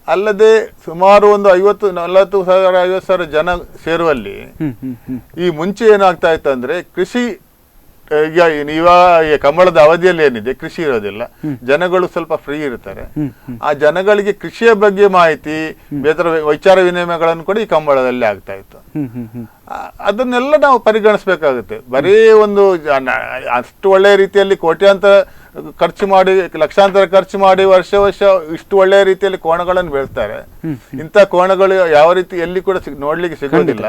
ಅಲ್ಲದೆ ಸುಮಾರು ಒಂದು 40,000 50,000 ಜನ ಸೇರುವಲ್ಲಿ ಈ ಮುಂಚೆ ಏನಾಗ್ತಾ ಇತ್ತು ಅಂದ್ರೆ ಕೃಷಿ, ಈಗ ಈ ಕಂಬಳದ ಅವಧಿಯಲ್ಲಿ ಏನಿದೆ ಕೃಷಿ ಇರೋದಿಲ್ಲ, ಜನಗಳು ಸ್ವಲ್ಪ ಫ್ರೀ ಇರ್ತಾರೆ. ಆ ಜನಗಳಿಗೆ ಕೃಷಿಯ ಬಗ್ಗೆ ಮಾಹಿತಿ, ಬೇರೆ ವಿಚಾರ ವಿನಿಮಯಗಳನ್ನು ಕೂಡ ಈ ಕಂಬಳದಲ್ಲಿ ಆಗ್ತಾ ಇತ್ತು. ಅದನ್ನೆಲ್ಲ ನಾವು ಪರಿಗಣಿಸ್ಬೇಕಾಗುತ್ತೆ. ಬರೀ ಒಂದು ಅಷ್ಟು ಒಳ್ಳೆಯ ರೀತಿಯಲ್ಲಿ ಕೋಟ್ಯಾಂತರ ಖರ್ಚು ಮಾಡಿ, ಲಕ್ಷಾಂತರ ಖರ್ಚು ಮಾಡಿ ವರ್ಷ ಇಷ್ಟು ಒಳ್ಳೆಯ ರೀತಿಯಲ್ಲಿ ಕೋಣಗಳನ್ನು ಬೆಳೆಸ್ತಾರೆ. ಇಂಥ ಕೋಣಗಳು ಯಾವ ರೀತಿ ಎಲ್ಲಿ ಕೂಡ ನೋಡ್ಲಿಕ್ಕೆ ಸಿಗೋದಿಲ್ಲ.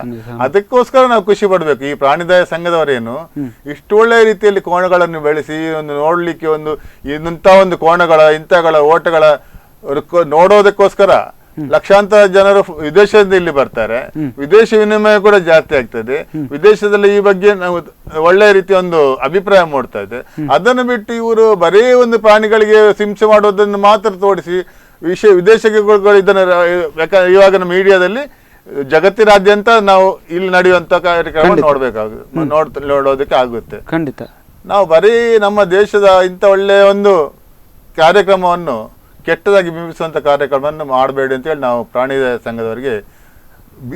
ಅದಕ್ಕೋಸ್ಕರ ನಾವು ಖುಷಿ ಪಡ್ಬೇಕು. ಈ ಪ್ರಾಣಿದಯ ಸಂಘದವರೇನು ಇಷ್ಟು ಒಳ್ಳೆಯ ರೀತಿಯಲ್ಲಿ ಕೋಣಗಳನ್ನು ಬೆಳೆಸಿ ಒಂದು ನೋಡ್ಲಿಕ್ಕೆ ಒಂದು ಇಂಥ ಒಂದು ಕೋಣಗಳ ಇಂಥಗಳ ಓಟಗಳ ನೋಡೋದಕ್ಕೋಸ್ಕರ ಲಕ್ಷಾಂತರ ಜನರು ವಿದೇಶದಿಂದ ಇಲ್ಲಿ ಬರ್ತಾರೆ. ವಿದೇಶಿ ವಿನಿಮಯ ಕೂಡ ಜಾಸ್ತಿ ಆಗ್ತದೆ. ವಿದೇಶದಲ್ಲಿ ಈ ಬಗ್ಗೆ ನಾವು ಒಳ್ಳೆಯ ರೀತಿಯ ಒಂದು ಅಭಿಪ್ರಾಯ ಮೂಡ್ತಾ ಇದೆ. ಅದನ್ನು ಬಿಟ್ಟು ಇವರು ಬರೀ ಒಂದು ಪ್ರಾಣಿಗಳಿಗೆ ಹಿಂಸೆ ಮಾಡೋದನ್ನು ಮಾತ್ರ ತೋರಿಸಿ ವಿದೇಶಕ್ಕೆ ಇದನ್ನ ಇವಾಗ ನಮ್ಮ ಮೀಡಿಯಾದಲ್ಲಿ ಜಗತ್ತಿನಾದ್ಯಂತ ನಾವು ಇಲ್ಲಿ ನಡೆಯುವಂತ ಕಾರ್ಯಕ್ರಮ ನೋಡೋದಕ್ಕೆ ಆಗುತ್ತೆ. ಖಂಡಿತ. ನಾವು ಬರೀ ನಮ್ಮ ದೇಶದ ಇಂಥ ಒಳ್ಳೆಯ ಒಂದು ಕಾರ್ಯಕ್ರಮವನ್ನು ಕೆಟ್ಟದಾಗಿ ಬಿಂಬಿಸುವಂತ ಕಾರ್ಯಕ್ರಮವನ್ನು ಮಾಡಬೇಡಿ ಅಂತ ಹೇಳಿ ನಾವು ಪ್ರಾಣಿ ದಯಾ ಸಂಘದವರಿಗೆ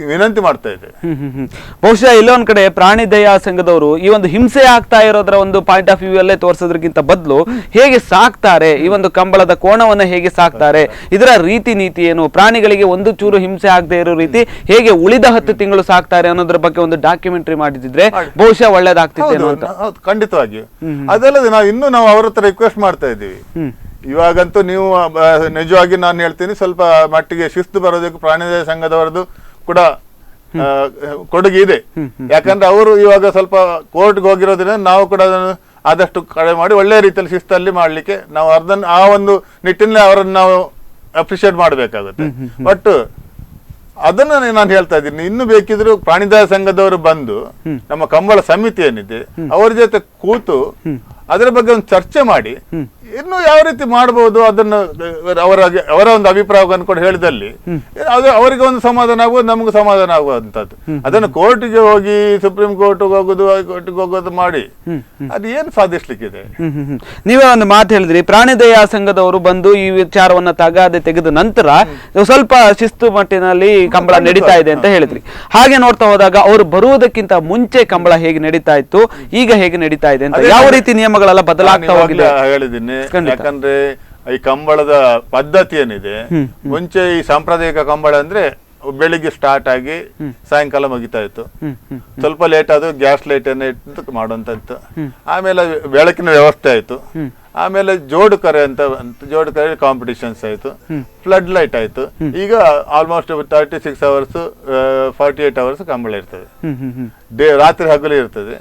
ವಿನಂತಿ ಮಾಡ್ತಾ ಇದ್ದೇವೆ. ಬಹುಶಃ ಇಲ್ಲೊಂದ್ ಕಡೆ ಪ್ರಾಣಿ ದಯಾ ಸಂಘದವರು ಈ ಒಂದು ಹಿಂಸೆ ಆಗ್ತಾ ಇರೋದ್ರ ಒಂದು ಪಾಯಿಂಟ್ ಆಫ್ ವ್ಯೂ ಅಲ್ಲೇ ತೋರಿಸೋದ್ರಕ್ಕಿಂತ ಬದಲು ಹೇಗೆ ಸಾಕ್ತಾರೆ, ಈ ಒಂದು ಕಂಬಳದ ಕೋಣವನ್ನ ಹೇಗೆ ಸಾಕ್ತಾರೆ, ಇದರ ರೀತಿ ನೀತಿ ಏನು, ಪ್ರಾಣಿಗಳಿಗೆ ಒಂದು ಚೂರು ಹಿಂಸೆ ಆಗದೆ ಇರೋ ರೀತಿ ಹೇಗೆ ಉಳಿದ 10 ತಿಂಗಳು ಸಾಕ್ತಾರೆ ಅನ್ನೋದ್ರ ಬಗ್ಗೆ ಒಂದು ಡಾಕ್ಯುಮೆಂಟರಿ ಮಾಡಿದ್ರೆ ಬಹುಶಃ ಒಳ್ಳೇದಾಗ್ತಿತ್ತು ಅಂತ. ಖಂಡಿತವಾಗಿಯೂ. ಅದಲ್ಲದೆ ನಾವು ಅವ್ರ ಹತ್ರ ರಿಕ್ವೆಸ್ಟ್ ಮಾಡ್ತಾ ಇದ್ದೀವಿ. ಇವಾಗಂತೂ ನೀವು ನಿಜವಾಗಿ ನಾನು ಹೇಳ್ತೀನಿ, ಸ್ವಲ್ಪ ಮಟ್ಟಿಗೆ ಶಿಸ್ತು ಬರೋದಕ್ಕೆ ಪ್ರಾಣಿ ದಯಾ ಸಂಘದವರದು ಕೂಡ ಕೊಡುಗೆ ಇದೆ. ಯಾಕಂದ್ರೆ ಅವರು ಇವಾಗ ಸ್ವಲ್ಪ ಕೋರ್ಟ್ಗೆ ಹೋಗಿರೋದ್ರಿಂದ ನಾವು ಕೂಡ ಅದನ್ನು ಆದಷ್ಟು ಕಡಿಮೆ ಮಾಡಿ ಒಳ್ಳೆಯ ರೀತಿಯಲ್ಲಿ ಶಿಸ್ತಲ್ಲಿ ಮಾಡ್ಲಿಕ್ಕೆ ನಾವು ಆ ಒಂದು ನಿಟ್ಟಿನಲ್ಲಿ ಅವರನ್ನು ನಾವು ಅಪ್ರಿಶಿಯೇಟ್ ಮಾಡಬೇಕಾಗುತ್ತೆ. ಬಟ್ ಅದನ್ನ ನಾನು ಹೇಳ್ತಾ ಇದ್ದೀನಿ. ಇನ್ನು ಬೇಕಿದ್ರು ಪ್ರಾಣಿದಯಾ ಸಂಘದವರು ಬಂದು ನಮ್ಮ ಕಂಬಳ ಸಮಿತಿ ಏನಿದೆ ಅವ್ರ ಜೊತೆ ಕೂತು ಅದರ ಬಗ್ಗೆ ಒಂದು ಚರ್ಚೆ ಮಾಡಿ ಇನ್ನು ಯಾವ ರೀತಿ ಮಾಡಬಹುದು ಅದನ್ನು ಅವರ ಒಂದು ಅಭಿಪ್ರಾಯವನ್ನು ಕೂಡ ಹೇಳಿದಲ್ಲಿ ಅದು ಅವರಿಗೆ ಒಂದು ಸಮಾಧಾನ ಆಗುವುದು, ನಮಗೂ ಸಮಾಧಾನ ಆಗುವಂತದ್ದು. ಅದನ್ನು ಕೋರ್ಟಿಗೆ ಹೋಗಿ ಸುಪ್ರೀಂ ಕೋರ್ಟ್ ಹೋಗುದು ಕೋರ್ಟಿಗೆ ಹೋಗೋದು ಮಾಡಿ ಅದು ಏನು ಸಾಧಿಸ್ಲಿಕ್ಕಿದೆ? ನೀವೇ ಒಂದು ಮಾತು ಹೇಳಿದ್ರಿ, ಪ್ರಾಣಿದಯಾ ಸಂಘದವರು ಬಂದು ಈ ವಿಚಾರವನ್ನ ತಗಾದೆ ತೆಗೆದ ನಂತರ ಸ್ವಲ್ಪ ಶಿಸ್ತು ಮಟ್ಟಿನಲ್ಲಿ ಕಂಬಳ ನಡೀತಾ ಇದೆ ಅಂತ ಹೇಳಿದ್ರಿ. ಹಾಗೆ ನೋಡ್ತಾ ಹೋದಾಗ ಅವರು ಬರುವುದಕ್ಕಿಂತ ಮುಂಚೆ ಕಂಬಳ ಹೇಗೆ ನಡೀತಾ ಇತ್ತು, ಈಗ ಹೇಗೆ ನಡೀತಾ ಇದೆ ಅಂತ ಯಾವ ರೀತಿ ನಿಯಮಗಳೆಲ್ಲ ಬದಲಾಗ್ತಾ ಹೋಗಿದೆ ಹೇಳಿದ್ದೀನಿ. ಯಾಕಂದ್ರೆ ಈ ಕಂಬಳದ ಪದ್ಧತಿ ಏನಿದೆ, ಮುಂಚೆ ಈ ಸಾಂಪ್ರದಾಯಿಕ ಕಂಬಳ ಅಂದ್ರೆ ಬೆಳಿಗ್ಗೆ ಸ್ಟಾರ್ಟ್ ಆಗಿ ಸಾಯಂಕಾಲ ಮುಗಿತಾ ಇತ್ತು. ಸ್ವಲ್ಪ ಲೇಟ್ ಆದ್ರೂ ಗ್ಯಾಸ್ ಲೈಟ್ ಅನ್ನ ಇಟ್ಟು ಮಾಡುವಂತದ್ದು. ಆಮೇಲೆ ಬೆಳಕಿನ ವ್ಯವಸ್ಥೆ ಆಯ್ತು. ಆಮೇಲೆ ಜೋಡು ಕರೆ ಕಾಂಪಿಟಿಷನ್ಸ್ ಆಯ್ತು, ಫ್ಲಡ್ ಲೈಟ್ ಆಯ್ತು. ಈಗ ಆಲ್ಮೋಸ್ಟ್ 36 hours 48 hours ಕಂಬಳ ಇರ್ತದೆ, ರಾತ್ರಿ ಹಗಲು ಇರ್ತದೆ.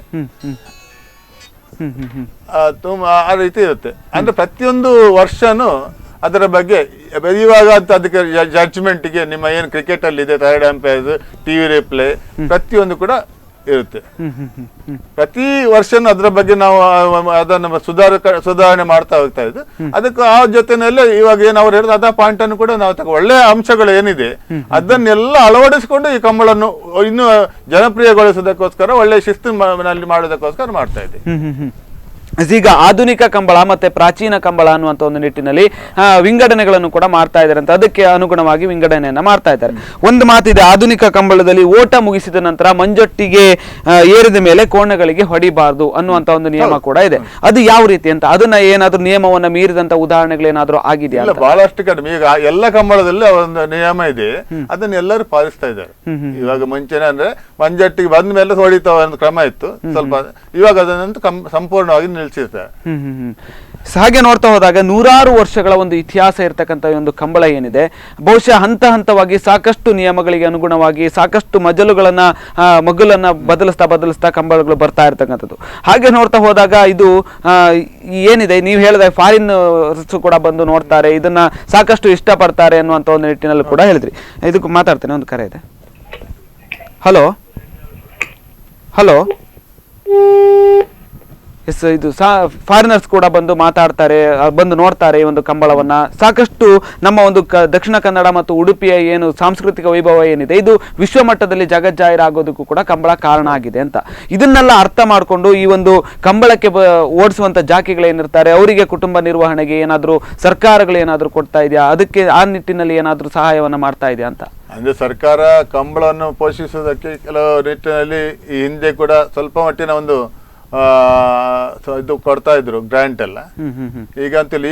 ಆ ರೀತಿ ಇರುತ್ತೆ. ಅಂದ್ರೆ ಪ್ರತಿಯೊಂದು ವರ್ಷನೂ ಅದರ ಬಗ್ಗೆ ಇವಾಗ ಅಂತ ಅದಕ್ಕೆ ಜಡ್ಜ್ಮೆಂಟ್ಗೆ ನಿಮ್ಮ ಏನು ಕ್ರಿಕೆಟ್ ಅಲ್ಲಿ ಇದೆ ಥರ್ಡ್ ಅಂಪೈರ್ಸ್, ಟಿವಿ ರಿಪ್ಲೇ ಪ್ರತಿಯೊಂದು ಕೂಡ ಇರುತ್ತೆ. ಪ್ರತಿ ವರ್ಷನೂ ಅದರ ಬಗ್ಗೆ ನಾವು ಅದನ್ನು ಸುಧಾರಣೆ ಮಾಡ್ತಾ ಹೋಗ್ತಾ ಇದ್ದು. ಅದಕ್ಕೆ ಆ ಜೊತೆನಲ್ಲೇ ಇವಾಗ ಏನು ಅವ್ರು ಹೇಳಿದ ಅದ ಪಾಯಿಂಟ್ ಅನ್ನು ಕೂಡ ನಾವು ಒಳ್ಳೆಯ ಅಂಶಗಳು ಏನಿದೆ ಅದನ್ನೆಲ್ಲ ಅಳವಡಿಸಿಕೊಂಡು ಈ ಕಂಬಳನ್ನು ಇನ್ನು ಜನಪ್ರಿಯಗೊಳಿಸೋದಕ್ಕೋಸ್ಕರ ಒಳ್ಳೆ ಶಿಸ್ತಿನಲ್ಲಿ ಮಾಡೋದಕ್ಕೋಸ್ಕರ ಮಾಡ್ತಾ ಇದ್ದೀವಿ. ಈಗ ಆಧುನಿಕ ಕಂಬಳ ಮತ್ತೆ ಪ್ರಾಚೀನ ಕಂಬಳ ಅನ್ನುವಂಥ ಒಂದು ನಿಟ್ಟಿನಲ್ಲಿ ವಿಂಗಡಣೆಗಳನ್ನು ಕೂಡ ಮಾಡ್ತಾ ಇದ್ದಾರೆ ಅಂತ, ಅದಕ್ಕೆ ಅನುಗುಣವಾಗಿ ವಿಂಗಡಣೆಯನ್ನ ಮಾಡ್ತಾ ಇದ್ದಾರೆ. ಒಂದು ಮಾತಿದೆ, ಆಧುನಿಕ ಕಂಬಳದಲ್ಲಿ ಓಟ ಮುಗಿಸಿದ ನಂತರ ಮಂಜೊಟ್ಟಿಗೆ ಏರಿದ ಮೇಲೆ ಕೋಣಗಳಿಗೆ ಹೊಡಿಬಾರ್ದು ಅನ್ನುವಂತ ಒಂದು ನಿಯಮ ಕೂಡ ಇದೆ. ಅದು ಯಾವ ರೀತಿ ಅಂತ, ಅದನ್ನ ಏನಾದ್ರೂ ನಿಯಮವನ್ನ ಮೀರಿದಂತ ಉದಾಹರಣೆಗಳೇನಾದ್ರೂ ಆಗಿದೆಯಾ? ಬಹಳಷ್ಟು ಕಡಿಮೆ. ಈಗ ಎಲ್ಲ ಕಂಬಳದಲ್ಲಿ ಒಂದು ನಿಯಮ ಇದೆ, ಅದನ್ನ ಎಲ್ಲರೂ ಪಾಲಿಸ್ತಾ ಇದ್ದಾರೆ. ಇವಾಗ ಮುಂಚೆನೆ ಅಂದ್ರೆ ಮಂಜಟ್ಟಿಗೆ ಬಂದ ಮೇಲೆ ಹೊಡಿತಾ ಒಂದು ಕ್ರಮ ಇತ್ತು ಸ್ವಲ್ಪ, ಇವಾಗ ಅದನ್ನಂತೂ ಸಂಪೂರ್ಣವಾಗಿ ನಿಲ್ಲಿಸಿರ್ತಾರೆ. ಹಾಗೆ ನೋಡ್ತಾ ಹೋದಾಗ ನೂರಾರು ವರ್ಷಗಳ ಒಂದು ಇತಿಹಾಸ ಇರತಕ್ಕಂಥ ಒಂದು ಕಂಬಳ ಏನಿದೆ, ಬಹುಶಃ ಹಂತ ಹಂತವಾಗಿ ಸಾಕಷ್ಟು ನಿಯಮಗಳಿಗೆ ಅನುಗುಣವಾಗಿ ಸಾಕಷ್ಟು ಮಗ್ಗುಲನ್ನ ಬದಲಿಸ್ತಾ ಕಂಬಳಗಳು ಬರ್ತಾ ಇರ್ತಕ್ಕಂಥದ್ದು. ಹಾಗೆ ನೋಡ್ತಾ ಹೋದಾಗ ಇದು ಏನಿದೆ, ನೀವು ಹೇಳಿದ ಫಾರಿನ್ ಕೂಡ ಬಂದು ನೋಡ್ತಾರೆ, ಇದನ್ನ ಸಾಕಷ್ಟು ಇಷ್ಟಪಡ್ತಾರೆ ಅನ್ನುವಂಥ ಒಂದು ನಿಟ್ಟಿನಲ್ಲಿ ಕೂಡ ಹೇಳಿದ್ರಿ. ಇದಕ್ಕೂ ಮಾತಾಡ್ತೇನೆ, ಒಂದು ಕರೆ ಇದೆ. ಹಲೋ ಹಲೋ ಎಸ್, ಇದು ಫಾರಿನರ್ಸ್ ಕೂಡ ಬಂದು ಮಾತಾಡ್ತಾರೆ, ಬಂದು ನೋಡ್ತಾರೆ ಈ ಒಂದು ಕಂಬಳವನ್ನ. ಸಾಕಷ್ಟು ನಮ್ಮ ಒಂದು ದಕ್ಷಿಣ ಕನ್ನಡ ಮತ್ತು ಉಡುಪಿಯ ಏನು ಸಾಂಸ್ಕೃತಿಕ ವೈಭವ ಏನಿದೆ, ಇದು ವಿಶ್ವ ಮಟ್ಟದಲ್ಲಿ ಜಗಜ್ಜಾಹೀರಾಗೋದಕ್ಕೂ ಕೂಡ ಕಂಬಳ ಕಾರಣ ಆಗಿದೆ ಅಂತ. ಇದನ್ನೆಲ್ಲ ಅರ್ಥ ಮಾಡಿಕೊಂಡು ಈ ಒಂದು ಕಂಬಳಕ್ಕೆ ಓಡಿಸುವಂತ ಜಾಕಿಗಳೇನಿರ್ತಾರೆ ಅವರಿಗೆ ಕುಟುಂಬ ನಿರ್ವಹಣೆಗೆ ಏನಾದರೂ ಸರ್ಕಾರಗಳು ಏನಾದರೂ ಕೊಡ್ತಾ ಇದೆಯಾ, ಅದಕ್ಕೆ ಆ ನಿಟ್ಟಿನಲ್ಲಿ ಏನಾದರೂ ಸಹಾಯವನ್ನ ಮಾಡ್ತಾ ಇದೆಯಾ ಅಂತ? ಅಂದ್ರೆ ಸರ್ಕಾರ ಕಂಬಳವನ್ನು ಪೋಷಿಸುವುದಕ್ಕೆ ಕೆಲವು ನಿಟ್ಟಿನಲ್ಲಿ ಈ ಹಿಂದೆ ಕೂಡ ಸ್ವಲ್ಪ ಮಟ್ಟಿನ ಒಂದು ಇದು ಕೊಡ್ತಾ ಇದ್ರು, ಗ್ರಾಂಟ್ ಎಲ್ಲ.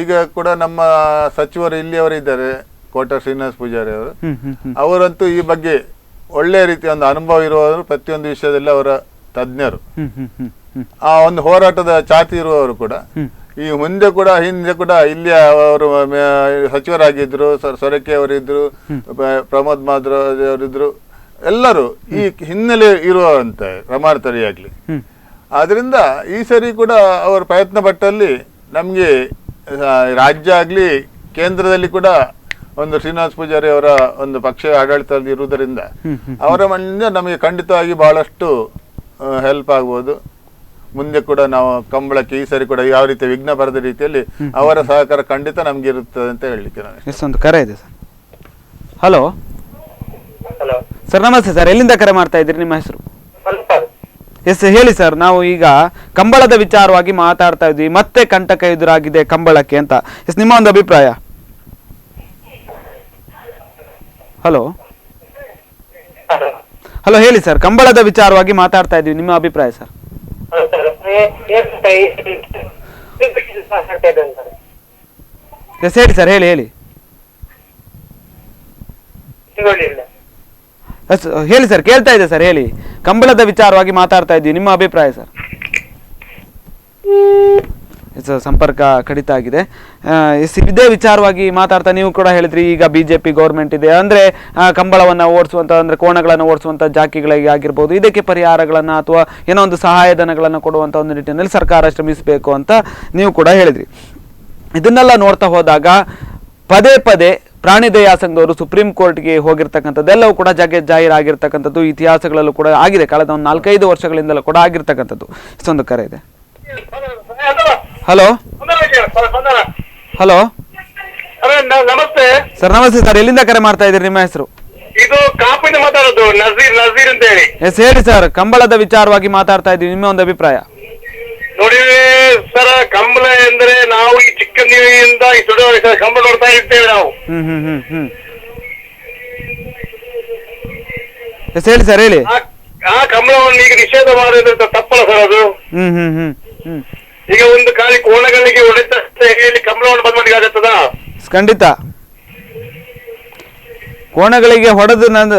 ಈಗ ಕೂಡ ನಮ್ಮ ಸಚಿವರು ಇಲ್ಲಿಯವರು ಇದ್ದಾರೆ, ಕೋಟ ಶ್ರೀನಿವಾಸ ಪೂಜಾರಿ ಅವರು. ಅವರಂತೂ ಈ ಬಗ್ಗೆ ಒಳ್ಳೆ ರೀತಿಯ ಒಂದು ಅನುಭವ ಇರುವವರು, ಪ್ರತಿಯೊಂದು ವಿಷಯದಲ್ಲಿ ಅವರ ತಜ್ಞರು, ಆ ಒಂದು ಹೋರಾಟದ ಚಾತಿ ಇರುವವರು ಕೂಡ. ಈ ಹಿಂದೆ ಕೂಡ ಇಲ್ಲಿ ಅವರು ಸಚಿವರಾಗಿದ್ರು, ಸೊರಕೆ ಅವರಿದ್ರು, ಪ್ರಮೋದ್ ಮಾಧ್ರ ಅವರಿದ್ರು, ಎಲ್ಲರೂ ಈ ಹಿನ್ನೆಲೆ ಇರುವಂತ ಪ್ರಮಾಣಿತರಿಯಾಗ್ಲಿ. ಆದ್ರಿಂದ ಈ ಸರಿ ಕೂಡ ಅವರು ಪ್ರಯತ್ನ ಪಟ್ಟಲ್ಲಿ ನಮ್ಗೆ ರಾಜ್ಯ ಆಗ್ಲಿ ಕೇಂದ್ರದಲ್ಲಿ ಕೂಡ ಒಂದು ಶ್ರೀನಿವಾಸ ಪೂಜಾರಿ ಅವರ ಒಂದು ಪಕ್ಷ ಆಡಳಿತದಲ್ಲಿ ಇರುವುದರಿಂದ ಅವರ ಮನೆಯಿಂದ ನಮಗೆ ಖಂಡಿತವಾಗಿ ಬಹಳಷ್ಟು ಹೆಲ್ಪ್ ಆಗ್ಬೋದು. ಮುಂದೆ ಕೂಡ ನಾವು ಕಂಬಳಕ್ಕೆ ಈ ಸರಿ ಕೂಡ ಯಾವ ರೀತಿ ವಿಘ್ನ ಬರದ ರೀತಿಯಲ್ಲಿ ಅವರ ಸಹಕಾರ ಖಂಡಿತ ನಮ್ಗೆ ಇರುತ್ತದೆ ಅಂತ ಹೇಳಲಿಕ್ಕೆ ನಾನು. ಎಷ್ಟೊಂದು ಕರೆ ಇದೆ ಸರ್. ಹಲೋ ಸರ್, ನಮಸ್ತೆ ಸರ್, ಎಲ್ಲಿಂದ ಕರೆ ಮಾಡ್ತಾ ಇದ್ದೀರಿ, ನಿಮ್ಮ ಹೆಸರು? ಎಸ್, ಹೇಳಿ ಸರ್. ನಾವು ಈಗ ಕಂಬಳದ ವಿಚಾರವಾಗಿ ಮಾತಾಡ್ತಾ ಇದ್ವಿ, ಮತ್ತೆ ಕಂಟಕ ಎದುರಾಗಿದೆ ಕಂಬಳಕ್ಕೆ ಅಂತ. ಎಸ್, ನಿಮ್ಮ ಒಂದು ಅಭಿಪ್ರಾಯ? ಹಲೋ ಹಲೋ, ಹೇಳಿ ಸರ್, ಕಂಬಳದ ವಿಚಾರವಾಗಿ ಮಾತಾಡ್ತಾ ಇದ್ವಿ, ನಿಮ್ಮ ಅಭಿಪ್ರಾಯ ಸರ್? ಎಸ್, ಹೇಳಿ ಸರ್, ಹೇಳಿ. ಹೇಳಿ ಸರ್, ಕೇಳ್ತಾ ಇದೆ ಸರ್, ಹೇಳಿ. ಕಂಬಳದ ವಿಚಾರವಾಗಿ ಮಾತಾಡ್ತಾ ಇದ್ವಿ, ನಿಮ್ಮ ಅಭಿಪ್ರಾಯ ಸರ್? ಸಂಪರ್ಕ ಕಡಿತ ಆಗಿದೆ. ಇದೇ ವಿಚಾರವಾಗಿ ಮಾತಾಡ್ತಾ ನೀವು ಕೂಡ ಹೇಳಿದ್ರಿ, ಈಗ ಬಿಜೆಪಿ ಗೌರ್ಮೆಂಟ್ ಇದೆ ಅಂದ್ರೆ ಕಂಬಳವನ್ನ ಓಡಿಸುವಂತ ಅಂದ್ರೆ ಕೋಣಗಳನ್ನು ಓಡಿಸುವಂತ ಜಾಕಿಗಳಿಗೆ ಆಗಿರ್ಬೋದು, ಇದಕ್ಕೆ ಪರಿಹಾರಗಳನ್ನ ಅಥವಾ ಏನೋ ಒಂದು ಸಹಾಯಧನಗಳನ್ನು ಕೊಡುವಂತ ಒಂದು ನಿಟ್ಟಿನಲ್ಲಿ ಸರ್ಕಾರ ಶ್ರಮಿಸಬೇಕು ಅಂತ ನೀವು ಕೂಡ ಹೇಳಿದ್ರಿ. ಇದನ್ನೆಲ್ಲ ನೋಡ್ತಾ ಹೋದಾಗ ಪದೇ ಪ್ರಾಣಿ ದಯಾ ಸಂಘದವರು ಸುಪ್ರೀಂ ಕೋರ್ಟ್ಗೆ ಹೋಗಿರ್ತಕ್ಕಂಥದ್ದು ಎಲ್ಲವೂ ಕೂಡ ಜಾಹೀರಾಗಿರ್ತಕ್ಕಂಥದ್ದು ಇತಿಹಾಸಗಳಲ್ಲೂ ಕೂಡ ಆಗಿದೆ. ಕಳೆದ ಒಂದು 4-5 ವರ್ಷಗಳಿಂದಲೂ ಕೂಡ ಆಗಿರ್ತಕ್ಕಂಥದ್ದು. ಇಷ್ಟೊಂದು ಕರೆ ಇದೆ. ಹಲೋ ಹಲೋ ನಮಸ್ತೆ ಸರ್. ನಮಸ್ತೆ ಸರ್. ಎಲ್ಲಿಂದ ಕರೆ ಮಾಡ್ತಾ ಇದ್ದೀರಿ? ನಿಮ್ಮ ಹೆಸರು? ಇದು ಕಾಪಿನ ಮಾತಾಡೋದು, ನಜೀರ್ ಅಂತ ಹೇಳಿ. ಎಸ್, ಹೇಳಿ ಸರ್. ಕಂಬಳದ ವಿಚಾರವಾಗಿ ಮಾತಾಡ್ತಾ ಇದ್ದೀವಿ. ನಿಮ್ಮ ಒಂದು ಅಭಿಪ್ರಾಯ ನೋಡಿ ಸರ್, ಕಂಬಳ ಎಂದ್ರೆ ನಾವು ಈ ಚಿಕ್ಕಂದಿನಿಂದ ಈ ಸುಡುವ ಕಂಬಳ ನೋಡ್ತಾ ಇರ್ತೇವೆ ನಾವು. ಎಸ್, ಹೇಳಿ ಸರ್, ಹೇಳಿ. ಆ ಕಂಬಳವನ್ನು ಈಗ ನಿಷೇಧ ಮಾಡೋದು ತಪ್ಪಲ್ಲ ಸರ್ ಅದು. ಈಗ ಒಂದು ಖಾಲಿ ಕೋಣಗಳಿಗೆ ಹೊಡೆತ ಹೇಳಿ ಕಂಬಳವನ್ನು ಬಂದ್ ಮಾಡಿ ಆಗತ್ತದ? ಖಂಡಿತ. ಕೋಣಗಳಿಗೆ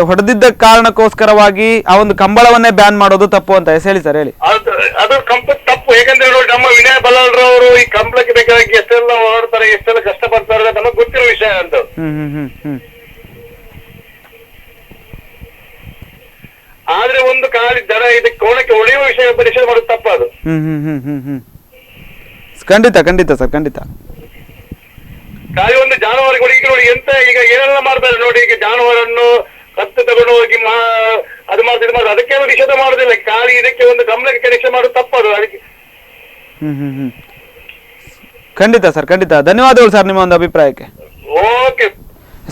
ಹೊಡೆದಿದ್ದ ಕಾರಣಕ್ಕೋಸ್ಕರವಾಗಿ ಆ ಒಂದು ಕಂಬಳವನ್ನೇ ಬ್ಯಾನ್ ಮಾಡೋದು ತಪ್ಪು ಅಂತ. ಎಸ್, ಹೇಳಿ ಸರ್, ಹೇಳಿ. ಅದು ಕಂಪ್ಲೀಟ್ ತಪ್ಪು. ಯಾಕಂದ್ರೆ ನೋಡಿ, ನಮ್ಮ ವಿನಯ್ ಬಲ್ಲಾಳ್ರವರು ಈ ಕಂಬಳಕ್ಕೆ ಬೇಕಾಗಿ ಎಷ್ಟೆಲ್ಲ ಹೊರಡ್ತಾರೆ, ಎಷ್ಟೆಲ್ಲ ಕಷ್ಟ ಪಡ್ತಾರೆ, ನಮಗ್ ಗೊತ್ತಿರೋ ವಿಷಯ ಅಂತ. ಆದ್ರೆ ಒಂದು ಖಾಲಿ ದರ ಇದಕ್ಕೆ ಕೋಣಕ್ಕೆ ಹೊಡೆಯುವ ವಿಷಯ ಪರಿಶೀಲನೆ ಮಾಡೋದು ತಪ್ಪು ಅದು. ಖಂಡಿತ ಖಂಡಿತ ಸರ್, ಖಂಡಿತ. ಖಾಲಿ ಒಂದು ಜಾನುವಾರುಗಳು ಈಗ ನೋಡಿ ಎಂತ ಈಗ ಏನೆಲ್ಲ ಮಾಡ್ತಾರೆ ನೋಡಿ. ಈಗ ಜಾನುವಾರನ್ನು ಕತ್ತು ತಗೊಂಡು ಹೋಗಿ ಅದು ಮಾಡ್ತಾರೆ, ಅದಕ್ಕೆ ನಿಷೇಧ ಮಾಡುದಿಲ್ಲ. ಖಾಲಿ ಇದಕ್ಕೆ ಒಂದು ಗಮನಕ್ಕೆ ಕನೆಕ್ಷನ್ ಮಾಡೋದು ತಪ್ಪದು ಅದಕ್ಕೆ. ಖಂಡಿತ ಸರ್, ಖಂಡಿತ. ಧನ್ಯವಾದಗಳು ಸರ್ ನಿಮ್ಮ ಒಂದು ಅಭಿಪ್ರಾಯಕ್ಕೆ. ಓಕೆ.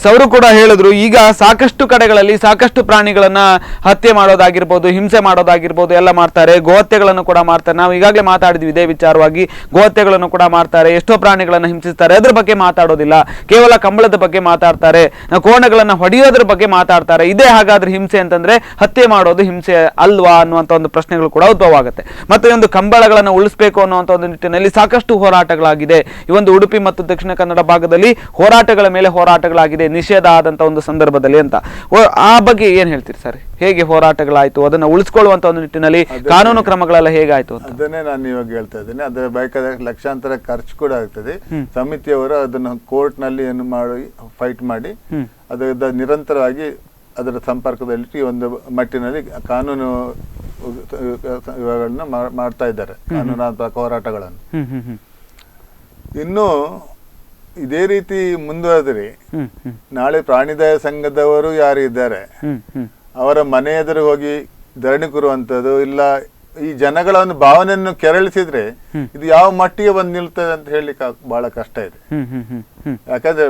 ಅವರು ಕೂಡ ಹೇಳಿದ್ರು, ಈಗ ಸಾಕಷ್ಟು ಕಡೆಗಳಲ್ಲಿ ಸಾಕಷ್ಟು ಪ್ರಾಣಿಗಳನ್ನ ಹತ್ಯೆ ಮಾಡೋದಾಗಿರ್ಬೋದು, ಹಿಂಸೆ ಮಾಡೋದಾಗಿರ್ಬೋದು ಎಲ್ಲ ಮಾಡ್ತಾರೆ. ಗೋಹತ್ಯೆಗಳನ್ನು ಕೂಡ ಮಾಡ್ತಾರೆ. ನಾವು ಈಗಾಗಲೇ ಮಾತಾಡಿದ್ವಿ ಇದೇ ವಿಚಾರವಾಗಿ. ಗೋಹತ್ಯೆಗಳನ್ನು ಕೂಡ ಮಾಡ್ತಾರೆ, ಎಷ್ಟೋ ಪ್ರಾಣಿಗಳನ್ನು ಹಿಂಸಿಸ್ತಾರೆ. ಅದ್ರ ಬಗ್ಗೆ ಮಾತಾಡೋದಿಲ್ಲ, ಕೇವಲ ಕಂಬಳದ ಬಗ್ಗೆ ಮಾತಾಡ್ತಾರೆ, ಕೋಣಗಳನ್ನು ಹೊಡೆಯೋದ್ರ ಬಗ್ಗೆ ಮಾತಾಡ್ತಾರೆ. ಇದೇ ಹಾಗಾದ್ರೆ ಹಿಂಸೆ ಅಂತಂದ್ರೆ ಹತ್ಯೆ ಮಾಡೋದು ಹಿಂಸೆ ಅಲ್ವಾ ಅನ್ನುವಂಥ ಒಂದು ಪ್ರಶ್ನೆಗಳು ಕೂಡ ಉದ್ಭವ ಆಗುತ್ತೆ. ಮತ್ತೆ ಒಂದು ಕಂಬಳಗಳನ್ನು ಉಳಿಸಬೇಕು ಅನ್ನುವಂಥ ಒಂದು ನಿಟ್ಟಿನಲ್ಲಿ ಸಾಕಷ್ಟು ಹೋರಾಟಗಳಾಗಿದೆ. ಈ ಒಂದು ಉಡುಪಿ ಮತ್ತು ದಕ್ಷಿಣ ಕನ್ನಡ ಭಾಗದಲ್ಲಿ ಹೋರಾಟಗಳ ಮೇಲೆ ಹೋರಾಟಗಳಾಗಿದೆ, ನಿಷೇಧ ಆದಂತ ಒಂದು ಸಂದರ್ಭದಲ್ಲಿ ಅಂತ. ಆ ಬಗ್ಗೆ ಏನ್ ಹೇಳ್ತೀರಿ ಸರ್? ಹೇಗೆ ಹೋರಾಟಗಳಾಯ್ತು, ಅದನ್ನ ಉಳಿಸ್ಕೊಳ್ಳುವಂತ ಒಂದು ನಿಟ್ಟಿನಲ್ಲಿ ಕಾನೂನು ಕ್ರಮಗಳೆಲ್ಲ ಹೇಗಾಯ್ತು ಅಂತ? ಅದನ್ನೇ ನಾನು ಇವಾಗ ಹೇಳ್ತಾ ಇದ್ದೇನೆ. ಅದರ ಬೇಕಾದ ಲಕ್ಷಾಂತರ ಖರ್ಚು ಕೂಡ ಆಗ್ತದೆ. ಸಮಿತಿಯವರು ಅದನ್ನು ಕೋರ್ಟ್ ನಲ್ಲಿ ಏನು ಮಾಡಿ ಫೈಟ್ ಮಾಡಿ ಅದರ ನಿರಂತರವಾಗಿ ಅದರ ಸಂಪರ್ಕದಲ್ಲಿ ಒಂದು ಮಟ್ಟಿನಲ್ಲಿ ಕಾನೂನು ಮಾಡ್ತಾ ಇದ್ದಾರೆ, ಕಾನೂನಾತ್ಮಕ ಹೋರಾಟಗಳನ್ನು. ಇನ್ನು ಇದೇ ರೀತಿ ಮುಂದುವರೆದರೆ ನಾಳೆ ಪ್ರಾಣಿದಯ ಸಂಘದವರು ಯಾರು ಇದ್ದಾರೆ ಅವರ ಮನೆ ಎದುರು ಹೋಗಿ ಧರಣಿ ಕೂರುವಂಥದ್ದು, ಇಲ್ಲ ಈ ಜನಗಳ ಒಂದು ಭಾವನೆಯನ್ನು ಕೆರಳಿಸಿದ್ರೆ ಇದು ಯಾವ ಮಟ್ಟಿಗೆ ಬಂದು ನಿಲ್ತದೆ ಅಂತ ಹೇಳಲಿಕ್ಕೆ ಬಹಳ ಕಷ್ಟ ಇದೆ. ಯಾಕಂದ್ರೆ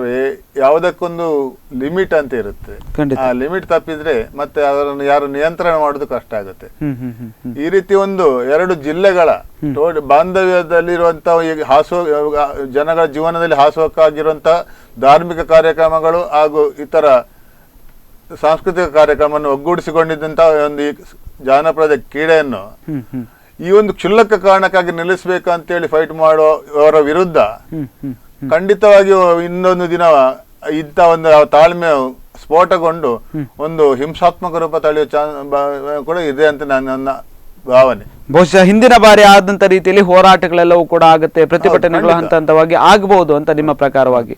ಯಾವುದಕ್ಕೊಂದು ಲಿಮಿಟ್ ಅಂತ ಇರುತ್ತೆ. ಆ ಲಿಮಿಟ್ ತಪ್ಪಿದ್ರೆ ಮತ್ತೆ ಅದನ್ನು ಯಾರು ನಿಯಂತ್ರಣ ಮಾಡೋದು ಕಷ್ಟ ಆಗುತ್ತೆ. ಈ ರೀತಿ ಒಂದು 2 ಜಿಲ್ಲೆಗಳ ಬಾಂಧವ್ಯದಲ್ಲಿರುವಂತಹ ಜನಗಳ ಜೀವನದಲ್ಲಿ ಹಾಸುವಕ್ಕಾಗಿರುವಂತಹ ಧಾರ್ಮಿಕ ಕಾರ್ಯಕ್ರಮಗಳು ಹಾಗೂ ಇತರ ಸಾಂಸ್ಕೃತಿಕ ಕಾರ್ಯಕ್ರಮವನ್ನು ಒಗ್ಗೂಡಿಸಿಕೊಂಡಿದ್ದಂತಹ ಒಂದು ಜಾನಪದ ಕ್ರೀಡೆಯನ್ನು ಈ ಒಂದು ಕ್ಷುಲ್ಲಕ ಕಾರಣಕ್ಕಾಗಿ ನಿಲ್ಲಿಸಬೇಕು ಅಂತೇಳಿ ಫೈಟ್ ಮಾಡುವವರ ವಿರುದ್ಧ ಖಂಡಿತವಾಗಿಯೂ ಇನ್ನೊಂದು ದಿನ ಇಂಥ ಒಂದು ತಾಳ್ಮೆ ಸ್ಫೋಟಗೊಂಡು ಒಂದು ಹಿಂಸಾತ್ಮಕ ರೂಪ ತಳೆಯುವ ಕೂಡ ಇದೆ ಅಂತ ನನ್ನ ಭಾವನೆ. ಬಹುಶಃ ಹಿಂದಿನ ಬಾರಿ ಆದಂತ ರೀತಿಯಲ್ಲಿ ಹೋರಾಟಗಳೆಲ್ಲವೂ ಕೂಡ ಆಗುತ್ತೆ, ಪ್ರತಿಭಟನೆಗಳು ಹಂತ ಹಂತವಾಗಿ ಆಗಬಹುದು ಅಂತ ನಿಮ್ಮ ಪ್ರಕಾರವಾಗಿ.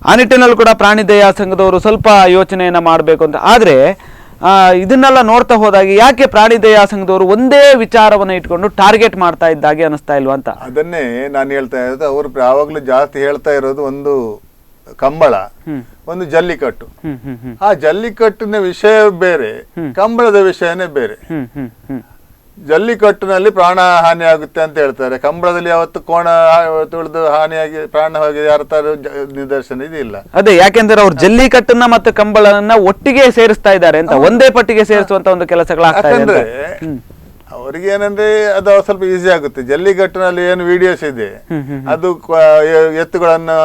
ಆ ನಿಟ್ಟಿನಲ್ಲಿ ಕೂಡ ಪ್ರಾಣಿ ದಯಾ ಸಂಘದವರು ಸ್ವಲ್ಪ ಯೋಚನೆಯನ್ನ ಮಾಡಬೇಕು ಅಂತ. ಆದ್ರೆ ಇದನ್ನೆಲ್ಲ ನೋಡ್ತಾ ಹೋದಾಗ ಯಾಕೆ ಪ್ರಾಣಿ ದಯಾ ಸಂಘದವರು ಒಂದೇ ವಿಚಾರವನ್ನ ಇಟ್ಕೊಂಡು ಟಾರ್ಗೆಟ್ ಮಾಡ್ತಾ ಇದ್ದಾಗೆ ಅನಿಸ್ತಾ ಇಲ್ವಾ ಅಂತ? ಅದನ್ನೇ ನಾನು ಹೇಳ್ತಾ ಇರೋದು. ಅವರು ಯಾವಾಗ್ಲೂ ಜಾಸ್ತಿ ಹೇಳ್ತಾ ಇರೋದು ಒಂದು ಕಂಬಳ, ಒಂದು ಜಲ್ಲಿಕಟ್ಟು. ಆ ಜಲ್ಲಿಕಟ್ಟಿನ ವಿಷಯ ಬೇರೆ, ಕಂಬಳದ ವಿಷಯನೇ ಬೇರೆ. ಜಲ್ಲಿಕಟ್ಟಿನಲ್ಲಿ ಪ್ರಾಣ ಹಾನಿ ಆಗುತ್ತೆ ಅಂತ ಹೇಳ್ತಾರೆ, ಕಂಬಳದಲ್ಲಿ ಯಾವತ್ತು ಕೋಣ ತುಳಿದು ಹಾನಿಯಾಗಿ ಪ್ರಾಣ ಹೋಗಿ ಯಾರ ತರ ನಿದರ್ಶನ ಇದಿಲ್ಲ. ಅದೇ ಯಾಕೆಂದ್ರೆ ಅವ್ರು ಜಲ್ಲಿಕಟ್ಟನ್ನ ಮತ್ತು ಕಂಬಳನ್ನ ಒಟ್ಟಿಗೆ ಸೇರಿಸ್ತಾ ಇದ್ದಾರೆ ಅಂತ, ಒಂದೇ ಪಟ್ಟಿಗೆ ಸೇರಿಸುವಂತ ಒಂದು ಕೆಲಸಗಳಾಗ್ತಾ ಇದೆ. ಅವರಿಗೆ ಏನಂದ್ರೆ ಅದು ಸ್ವಲ್ಪ ಈಸಿ ಆಗುತ್ತೆ. ಜಲ್ಲಿಕಟ್ಟಿನಲ್ಲಿ ಏನು ವಿಡಿಯೋಸ್ ಇದೆ, ಅದು ಎತ್ತುಗಳನ್ನು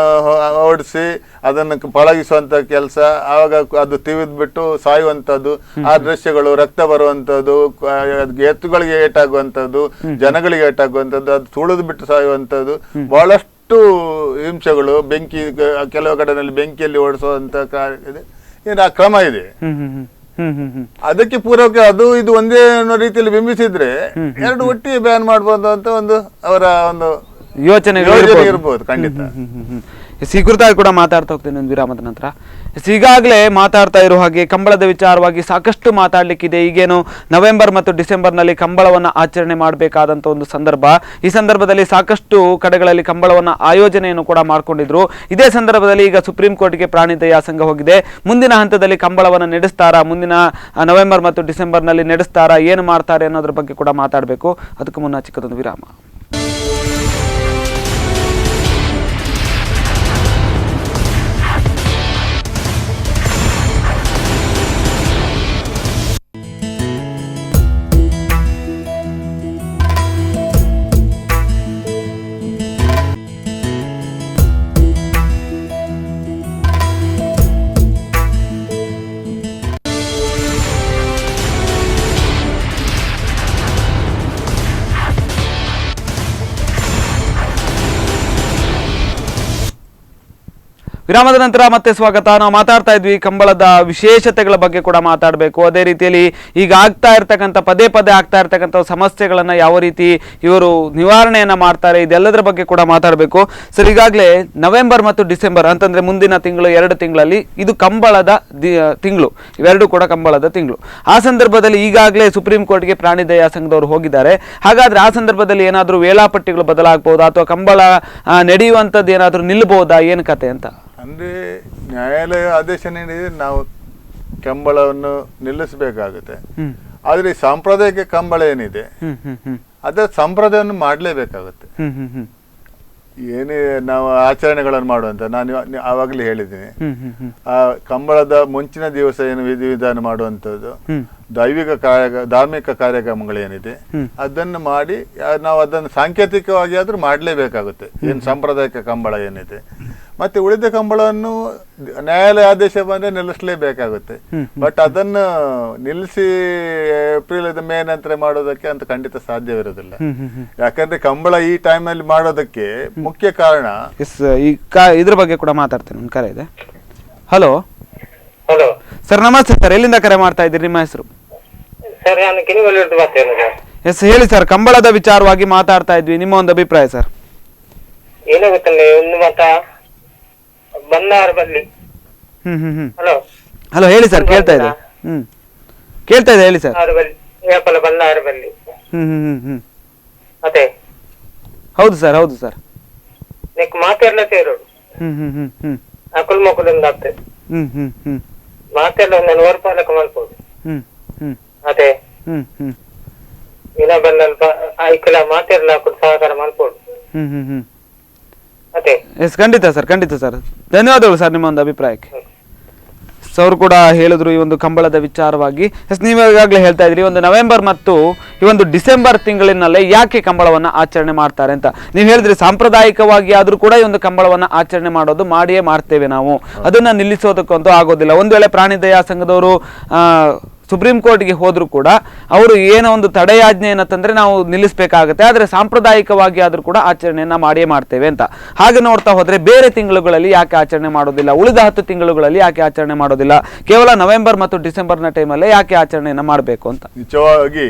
ಓಡಿಸಿ ಅದನ್ನು ಪಳಗಿಸುವಂತ ಕೆಲಸ, ಆವಾಗ ಅದು ತಿವಿದ್ಬಿಟ್ಟು ಸಾಯುವಂತದ್ದು, ಆ ದೃಶ್ಯಗಳು, ರಕ್ತ ಬರುವಂತದ್ದು, ಎತ್ತುಗಳಿಗೆ ಏಟಾಗುವಂತದ್ದು, ಜನಗಳಿಗೆ ಏಟಾಗುವಂತದ್ದು, ಅದು ತುಳಿದು ಬಿಟ್ಟು ಸಾಯುವಂತದ್ದು, ಬಹಳಷ್ಟು ಹಿಂಸೆಗಳು, ಬೆಂಕಿ ಕೆಲವು ಕಡೆಯಲ್ಲಿ ಬೆಂಕಿಯಲ್ಲಿ ಓಡಿಸುವಂತ ಏನು ಆ ಕ್ರಮ ಇದೆ. ಅದಕ್ಕೆ ಪೂರಕ ಅದು ಇದು ಒಂದೇ ಅನ್ನೋ ರೀತಿಯಲ್ಲಿ ಬಿಂಬಿಸಿದ್ರೆ 2 ಒಟ್ಟಿಗೆ ಬ್ಯಾನ್ ಮಾಡಬಹುದು ಅಂತ ಒಂದು ಅವರ ಒಂದು ಯೋಚನೆ ಇರ್ಬೋದು ಖಂಡಿತ. ಈ ಕುರಿತಾಗಿ ಕೂಡ ಮಾತಾಡ್ತಾ ಹೋಗ್ತೇನೆ ಒಂದು ವಿರಾಮದ ನಂತರ. ಈಗಾಗಲೇ ಮಾತಾಡ್ತಾ ಇರೋ ಹಾಗೆ ಕಂಬಳದ ವಿಚಾರವಾಗಿ ಸಾಕಷ್ಟು ಮಾತಾಡ್ಲಿಕ್ಕಿದೆ. ಈಗೇನು ನವೆಂಬರ್ ಮತ್ತು ಡಿಸೆಂಬರ್ನಲ್ಲಿ ಕಂಬಳವನ್ನು ಆಚರಣೆ ಮಾಡಬೇಕಾದಂಥ ಒಂದು ಸಂದರ್ಭ. ಈ ಸಂದರ್ಭದಲ್ಲಿ ಸಾಕಷ್ಟು ಕಡೆಗಳಲ್ಲಿ ಕಂಬಳವನ್ನು ಆಯೋಜನೆಯನ್ನು ಕೂಡ ಮಾಡ್ಕೊಂಡಿದ್ರು. ಇದೇ ಸಂದರ್ಭದಲ್ಲಿ ಈಗ ಸುಪ್ರೀಂ ಕೋರ್ಟ್ಗೆ ಪ್ರಾಣಿ ದಯಾ ಸಂಘ ಹೋಗಿದೆ. ಮುಂದಿನ ಹಂತದಲ್ಲಿ ಕಂಬಳವನ್ನು ನಡೆಸ್ತಾರಾ, ಮುಂದಿನ ನವೆಂಬರ್ ಮತ್ತು ಡಿಸೆಂಬರ್ನಲ್ಲಿ ನಡೆಸ್ತಾರಾ, ಏನು ಮಾಡ್ತಾರೆ ಅನ್ನೋದ್ರ ಬಗ್ಗೆ ಕೂಡ ಮಾತಾಡಬೇಕು. ಅದಕ್ಕೂ ಮುನ್ನ ಚಿಕ್ಕದೊಂದು ವಿರಾಮ. ವಿರಾಮದ ನಂತರ ಮತ್ತೆ ಸ್ವಾಗತ. ನಾವು ಮಾತಾಡ್ತಾ ಇದ್ವಿ ಕಂಬಳದ ವಿಶೇಷತೆಗಳ ಬಗ್ಗೆ ಕೂಡ ಮಾತಾಡಬೇಕು. ಅದೇ ರೀತಿಯಲ್ಲಿ ಈಗ ಆಗ್ತಾ ಇರ್ತಕ್ಕಂಥ ಪದೇ ಆಗ್ತಾ ಇರ್ತಕ್ಕಂಥ ಸಮಸ್ಯೆಗಳನ್ನ ಯಾವ ರೀತಿ ಇವರು ನಿವಾರಣೆಯನ್ನ ಮಾಡ್ತಾರೆ, ಇದೆಲ್ಲದರ ಬಗ್ಗೆ ಕೂಡ ಮಾತಾಡಬೇಕು. ಸರ್, ಈಗಾಗಲೇ ನವೆಂಬರ್ ಮತ್ತು ಡಿಸೆಂಬರ್ ಅಂತಂದ್ರೆ ಮುಂದಿನ ತಿಂಗಳು 2 ತಿಂಗಳಲ್ಲಿ ಇದು ಕಂಬಳದ ತಿಂಗಳು, ಇವೆರಡು ಕೂಡ ಕಂಬಳದ ತಿಂಗಳು. ಆ ಸಂದರ್ಭದಲ್ಲಿ ಈಗಾಗಲೇ ಸುಪ್ರೀಂ ಕೋರ್ಟ್ಗೆ ಪ್ರಾಣಿ ದಯಾ ಸಂಘದವರು ಹೋಗಿದ್ದಾರೆ. ಹಾಗಾದ್ರೆ ಆ ಸಂದರ್ಭದಲ್ಲಿ ಏನಾದರೂ ವೇಳಾಪಟ್ಟಿಗಳು ಬದಲಾಗಬಹುದಾ ಅಥವಾ ಕಂಬಳ ನಡೆಯುವಂಥದ್ದು ಏನಾದರೂ ನಿಲ್ಬಹುದಾ, ಏನು ಕತೆ ಅಂತ? ಅಂದರೆ ನ್ಯಾಯಾಲಯ ಆದೇಶ ನೀಡಿದರೆ ನಾವು ಕಂಬಳವನ್ನು ನಿಲ್ಲಿಸಬೇಕಾಗುತ್ತೆ. ಆದರೆ ಈ ಸಾಂಪ್ರದಾಯಿಕ ಕಂಬಳ ಏನಿದೆ ಅದರ ಸಂಪ್ರದಾಯವನ್ನು ಮಾಡಲೇಬೇಕಾಗುತ್ತೆ. ಏನೇ ನಾವು ಆಚರಣೆಗಳನ್ನು ಮಾಡುವಂತ ನಾನು ಆವಾಗಲೇ ಹೇಳಿದ್ದೀನಿ. ಆ ಕಂಬಳದ ಮುಂಚಿನ ದಿವಸ ಏನು ವಿಧಿವಿಧಾನ ಮಾಡುವಂಥದ್ದು, ಧಾರ್ಮಿಕ ಕಾರ್ಯಕ್ರಮಗಳೇನಿದೆ ಅದನ್ನು ಮಾಡಿ ನಾವು ಅದನ್ನು ಸಾಂಕೇತಿಕವಾಗಿ ಆದ್ರೂ ಮಾಡಲೇಬೇಕಾಗುತ್ತೆ. ಏನು ಸಾಂಪ್ರದಾಯಿಕ ಕಂಬಳ ಏನಿದೆ, ಮತ್ತೆ ಉಳಿದ ಕಂಬಳವನ್ನು ನ್ಯಾಯಾಲಯ ಆದೇಶ ಬಂದ್ರೆ ನಿಲ್ಲಿಸಲೇಬೇಕಾಗುತ್ತೆ. ಬಟ್ ಅದನ್ನು ನಿಲ್ಲಿಸಿ ಏಪ್ರಿಲ್ ಮೇ ನಂತರ ಮಾಡೋದಕ್ಕೆ ಅಂತ ಖಂಡಿತ ಸಾಧ್ಯವಿರೋದಿಲ್ಲ. ಯಾಕಂದ್ರೆ ಕಂಬಳ ಈ ಟೈಮ್ ಅಲ್ಲಿ ಮಾಡೋದಕ್ಕೆ ಮುಖ್ಯ ಕಾರಣ ಇದ್ರ ಬಗ್ಗೆ ಕೂಡ ಮಾತಾಡ್ತೇನೆ. ಒಂದು ಕರೆ ಇದೆ. ಹಲೋ ಹಲೋ ಸರ್, ನಮಸ್ತೆ ಸರ್. ಎಲ್ಲಿಂದ ಕರೆ ಮಾಡ್ತಾ ಇದ್ದೀರಿ? ನಿಮ್ಮ ಹೆಸರು? ಸರ್, ನಾನು ಕಿನಿಗಲ್ಲಿದ್ದು ಬರ್ತೇನೆ ಸರ್. ಎಸ್, ಹೇಳಿ ಸರ್. ಕಂಬಳದ ವಿಚಾರವಾಗಿ ಮಾತಾಡ್ತಾ ಇದ್ವಿ, ನಿಮ್ಮ ಒಂದು ಅಭಿಪ್ರಾಯ ಸರ್. ಏನೋ ಗೊತ್ತಲ್ಲ, ಒಂದು ಮತ ಬಂದಾರ ಬಲ್ಲಿ. ಹಲೋ ಹಲೋ, ಹೇಳಿ ಸರ್, ಕೇಳ್ತಾ ಇದೆ. ಕೇಳ್ತಾ ಇದೆ, ಹೇಳಿ ಸರ್. ಏಪಲ ಬಂದಾರ ಬಲ್ಲಿ. ಮತ್ತೆ ಹೌದು ಸರ್, ಹೌದು ಸರ್. ನೆಕ್ ಮಾತೆಲ್ಲ ಸೇರೋಡು ಅಕುಲ್ ಮಕ್ಕಳಿಂದ ಆಗ್ತದೆ. ಮಾತೆಲ್ಲ ಒಂದು 100 ಪಾಲಕ ಮಾಡ್ಬೋದು. ಅದೇ ಇನ್ನ ಬಂದಲ್ಪ ಐಕಲ ಮಾತೆಲ್ಲ ಹಾಕೊಂಡು ಸಹಕಾರ ಮಾಡ್ಬೋದು. ಅದೇ ಎಸ್, ಖಂಡಿತ ಸರ್, ಖಂಡಿತ ಸರ್. ಧನ್ಯವಾದಗಳು ಸರ್ ನಿಮ್ಮ ಒಂದು ಅಭಿಪ್ರಾಯಕ್ಕೆ. ಅವರು ಕೂಡ ಹೇಳಿದ್ರು ಈ ಒಂದು ಕಂಬಳದ ವಿಚಾರವಾಗಿ. ಎಸ್, ನೀವು ಈಗಾಗಲೇ ಹೇಳ್ತಾ ಇದ್ರಿ ಒಂದು ನವೆಂಬರ್ ಮತ್ತು ಈ ಒಂದು ಡಿಸೆಂಬರ್ ತಿಂಗಳಿನಲ್ಲೇ ಯಾಕೆ ಕಂಬಳವನ್ನು ಆಚರಣೆ ಮಾಡ್ತಾರೆ ಅಂತ. ನೀವು ಹೇಳಿದ್ರಿ ಸಾಂಪ್ರದಾಯಿಕವಾಗಿ ಆದರೂ ಕೂಡ ಈ ಒಂದು ಕಂಬಳವನ್ನು ಆಚರಣೆ ಮಾಡೋದು ಮಾಡಿಯೇ ಮಾಡ್ತೇವೆ ನಾವು, ಅದನ್ನ ನಿಲ್ಲಿಸೋದಕ್ಕಂತೂ ಆಗೋದಿಲ್ಲ. ಒಂದು ವೇಳೆ ಪ್ರಾಣಿ ದಯಾ ಸಂಘದವರು ಸುಪ್ರೀಂ ಕೋರ್ಟ್ಗೆ ಹೋದ್ರು ಕೂಡ ಅವರು ಏನೋ ಒಂದು ತಡೆಯಾಜ್ಞೆಯನ್ನು ತಂದ್ರೆ ನಾವು ನಿಲ್ಲಿಸಬೇಕಾಗುತ್ತೆ. ಆದರೆ ಸಾಂಪ್ರದಾಯಿಕವಾಗಿ ಆದರೂ ಕೂಡ ಆಚರಣೆಯನ್ನ ಮಾಡಿಯೇ ಮಾಡ್ತೇವೆ ಅಂತ. ಹಾಗೆ ನೋಡ್ತಾ ಹೋದ್ರೆ ಬೇರೆ ತಿಂಗಳುಗಳಲ್ಲಿ ಯಾಕೆ ಆಚರಣೆ ಮಾಡೋದಿಲ್ಲ, ಉಳಿದ 10 ತಿಂಗಳುಗಳಲ್ಲಿ ಯಾಕೆ ಆಚರಣೆ ಮಾಡೋದಿಲ್ಲ, ಕೇವಲ ನವೆಂಬರ್ ಮತ್ತು ಡಿಸೆಂಬರ್ನ ಟೈಮಲ್ಲೇ ಯಾಕೆ ಆಚರಣೆಯನ್ನ ಮಾಡಬೇಕು ಅಂತ. ನಿಜವಾಗಿ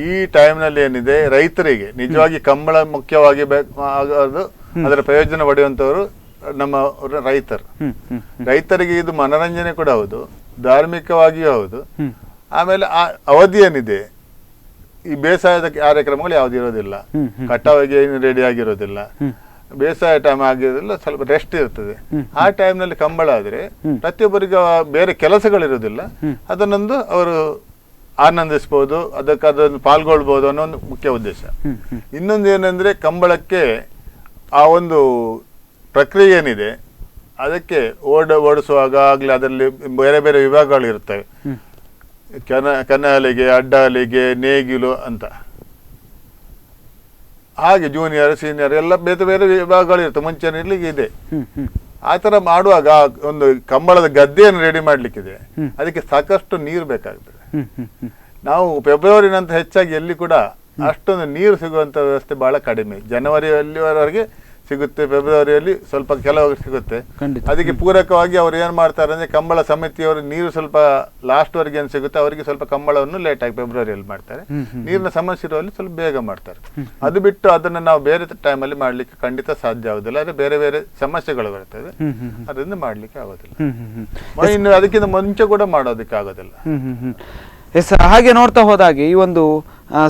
ಈ ಟೈಮ್ನಲ್ಲಿ ಏನಿದೆ, ರೈತರಿಗೆ ನಿಜವಾಗಿ ಕಂಬಳ ಮುಖ್ಯವಾಗಿ ಆಗೋದು, ಅದರ ಪ್ರಯೋಜನ ಪಡೆಯುವಂತವರು ನಮ್ಮ ರೈತರು. ರೈತರಿಗೆ ಇದು ಮನರಂಜನೆ ಕೂಡ ಹೌದು, ಧಾರ್ಮಿಕವಾಗಿಯೂ ಹೌದು. ಆಮೇಲೆ ಆ ಅವಧಿ ಏನಿದೆ, ಈ ಬೇಸಾಯದ ಕಾರ್ಯಕ್ರಮಗಳು ಯಾವ್ದು ಇರೋದಿಲ್ಲ, ಕಟಾವಿಗೆ ಏನು ರೆಡಿ ಆಗಿರೋದಿಲ್ಲ, ಬೇಸಾಯ ಟೈಮ್ ಆಗಿರೋದಿಲ್ಲ, ಸ್ವಲ್ಪ ರೆಸ್ಟ್ ಇರ್ತದೆ. ಆ ಟೈಮ್ನಲ್ಲಿ ಕಂಬಳ ಆದ್ರೆ ಪ್ರತಿಯೊಬ್ಬರಿಗೆ ಬೇರೆ ಕೆಲಸಗಳಿರೋದಿಲ್ಲ, ಅದನ್ನೊಂದು ಅವರು ಆನಂದಿಸ್ಬೋದು, ಅದನ್ನು ಪಾಲ್ಗೊಳ್ಬಹುದು ಅನ್ನೋ ಒಂದು ಮುಖ್ಯ ಉದ್ದೇಶ. ಇನ್ನೊಂದು ಏನಂದ್ರೆ ಕಂಬಳಕ್ಕೆ ಆ ಒಂದು ಪ್ರಕ್ರಿಯೆ ಏನಿದೆ, ಅದಕ್ಕೆ ಓಡಿಸುವಾಗ ಆಗ್ಲಿ ಅದರಲ್ಲಿ ಬೇರೆ ಬೇರೆ ವಿಭಾಗಗಳು ಇರ್ತವೆ. ಕನ್ನಹಲಿಗೆ, ಅಡ್ಡಹಲಿಗೆ, ನೇಗಿಲು ಅಂತ, ಹಾಗೆ ಜೂನಿಯರ್ ಸೀನಿಯರ್ ಎಲ್ಲ ಬೇರೆ ಬೇರೆ ವಿಭಾಗಗಳು ಇರ್ತವೆ. ಮುಂಚೆ ಇರ್ಲಿಕ್ಕೆ ಇದೆ. ಆ ತರ ಮಾಡುವಾಗ ಒಂದು ಕಂಬಳದ ಗದ್ದೆಯನ್ನು ರೆಡಿ ಮಾಡ್ಲಿಕ್ಕಿದೆ, ಅದಕ್ಕೆ ಸಾಕಷ್ಟು ನೀರು ಬೇಕಾಗ್ತದೆ. ನಾವು ಫೆಬ್ರವರಿ ನಂತರ ಹೆಚ್ಚಾಗಿ ಎಲ್ಲಿ ಕೂಡ ಅಷ್ಟೊಂದು ನೀರು ಸಿಗುವಂತ ವ್ಯವಸ್ಥೆ ಬಹಳ ಕಡಿಮೆ. ಜನವರಿಯಲ್ಲಿವರೆಗೆ ಸಿಗುತ್ತೆ, ಫೆಬ್ರವರಿಯಲ್ಲಿ ಸ್ವಲ್ಪ ಕೆಲವು ಸಿಗುತ್ತೆ. ಖಂಡಿತ. ಅದಕ್ಕೆ ಪೂರಕವಾಗಿ ಅವ್ರು ಏನ್ ಮಾಡ್ತಾರೆ ಅಂದ್ರೆ ಕಂಬಳ ಸಮಿತಿಯವರು ನೀರು ಸ್ವಲ್ಪ ಲಾಸ್ಟ್ ವರೆಗೆ ಏನ್ ಸಿಗುತ್ತೆ ಅವರಿಗೆ ಸ್ವಲ್ಪ ಕಂಬಳವನ್ನು ಲೇಟ್ ಆಗಿ ಫೆಬ್ರವರಿಯಲ್ಲಿ ಮಾಡ್ತಾರೆ. ನೀರಿನ ಸಮಸ್ಯೆ ಇರುವಲ್ಲಿ ಸ್ವಲ್ಪ ಬೇಗ ಮಾಡ್ತಾರೆ. ಅದು ಬಿಟ್ಟು ಅದನ್ನ ನಾವು ಬೇರೆ ಟೈಮಲ್ಲಿ ಮಾಡ್ಲಿಕ್ಕೆ ಖಂಡಿತ ಸಾಧ್ಯ ಆಗುದಿಲ್ಲ. ಅಂದ್ರೆ ಬೇರೆ ಬೇರೆ ಸಮಸ್ಯೆಗಳು ಬರ್ತದೆ, ಅದರಿಂದ ಮಾಡ್ಲಿಕ್ಕೆ ಆಗೋದಿಲ್ಲ. ಇನ್ನು ಅದಕ್ಕಿಂತ ಮುಂಚೆ ಕೂಡ ಮಾಡೋದಕ್ಕೆ ಆಗೋದಿಲ್ಲ. ಎಸ್, ಹಾಗೆ ನೋಡ್ತಾ ಹೋದಾಗೆ ಈ ಒಂದು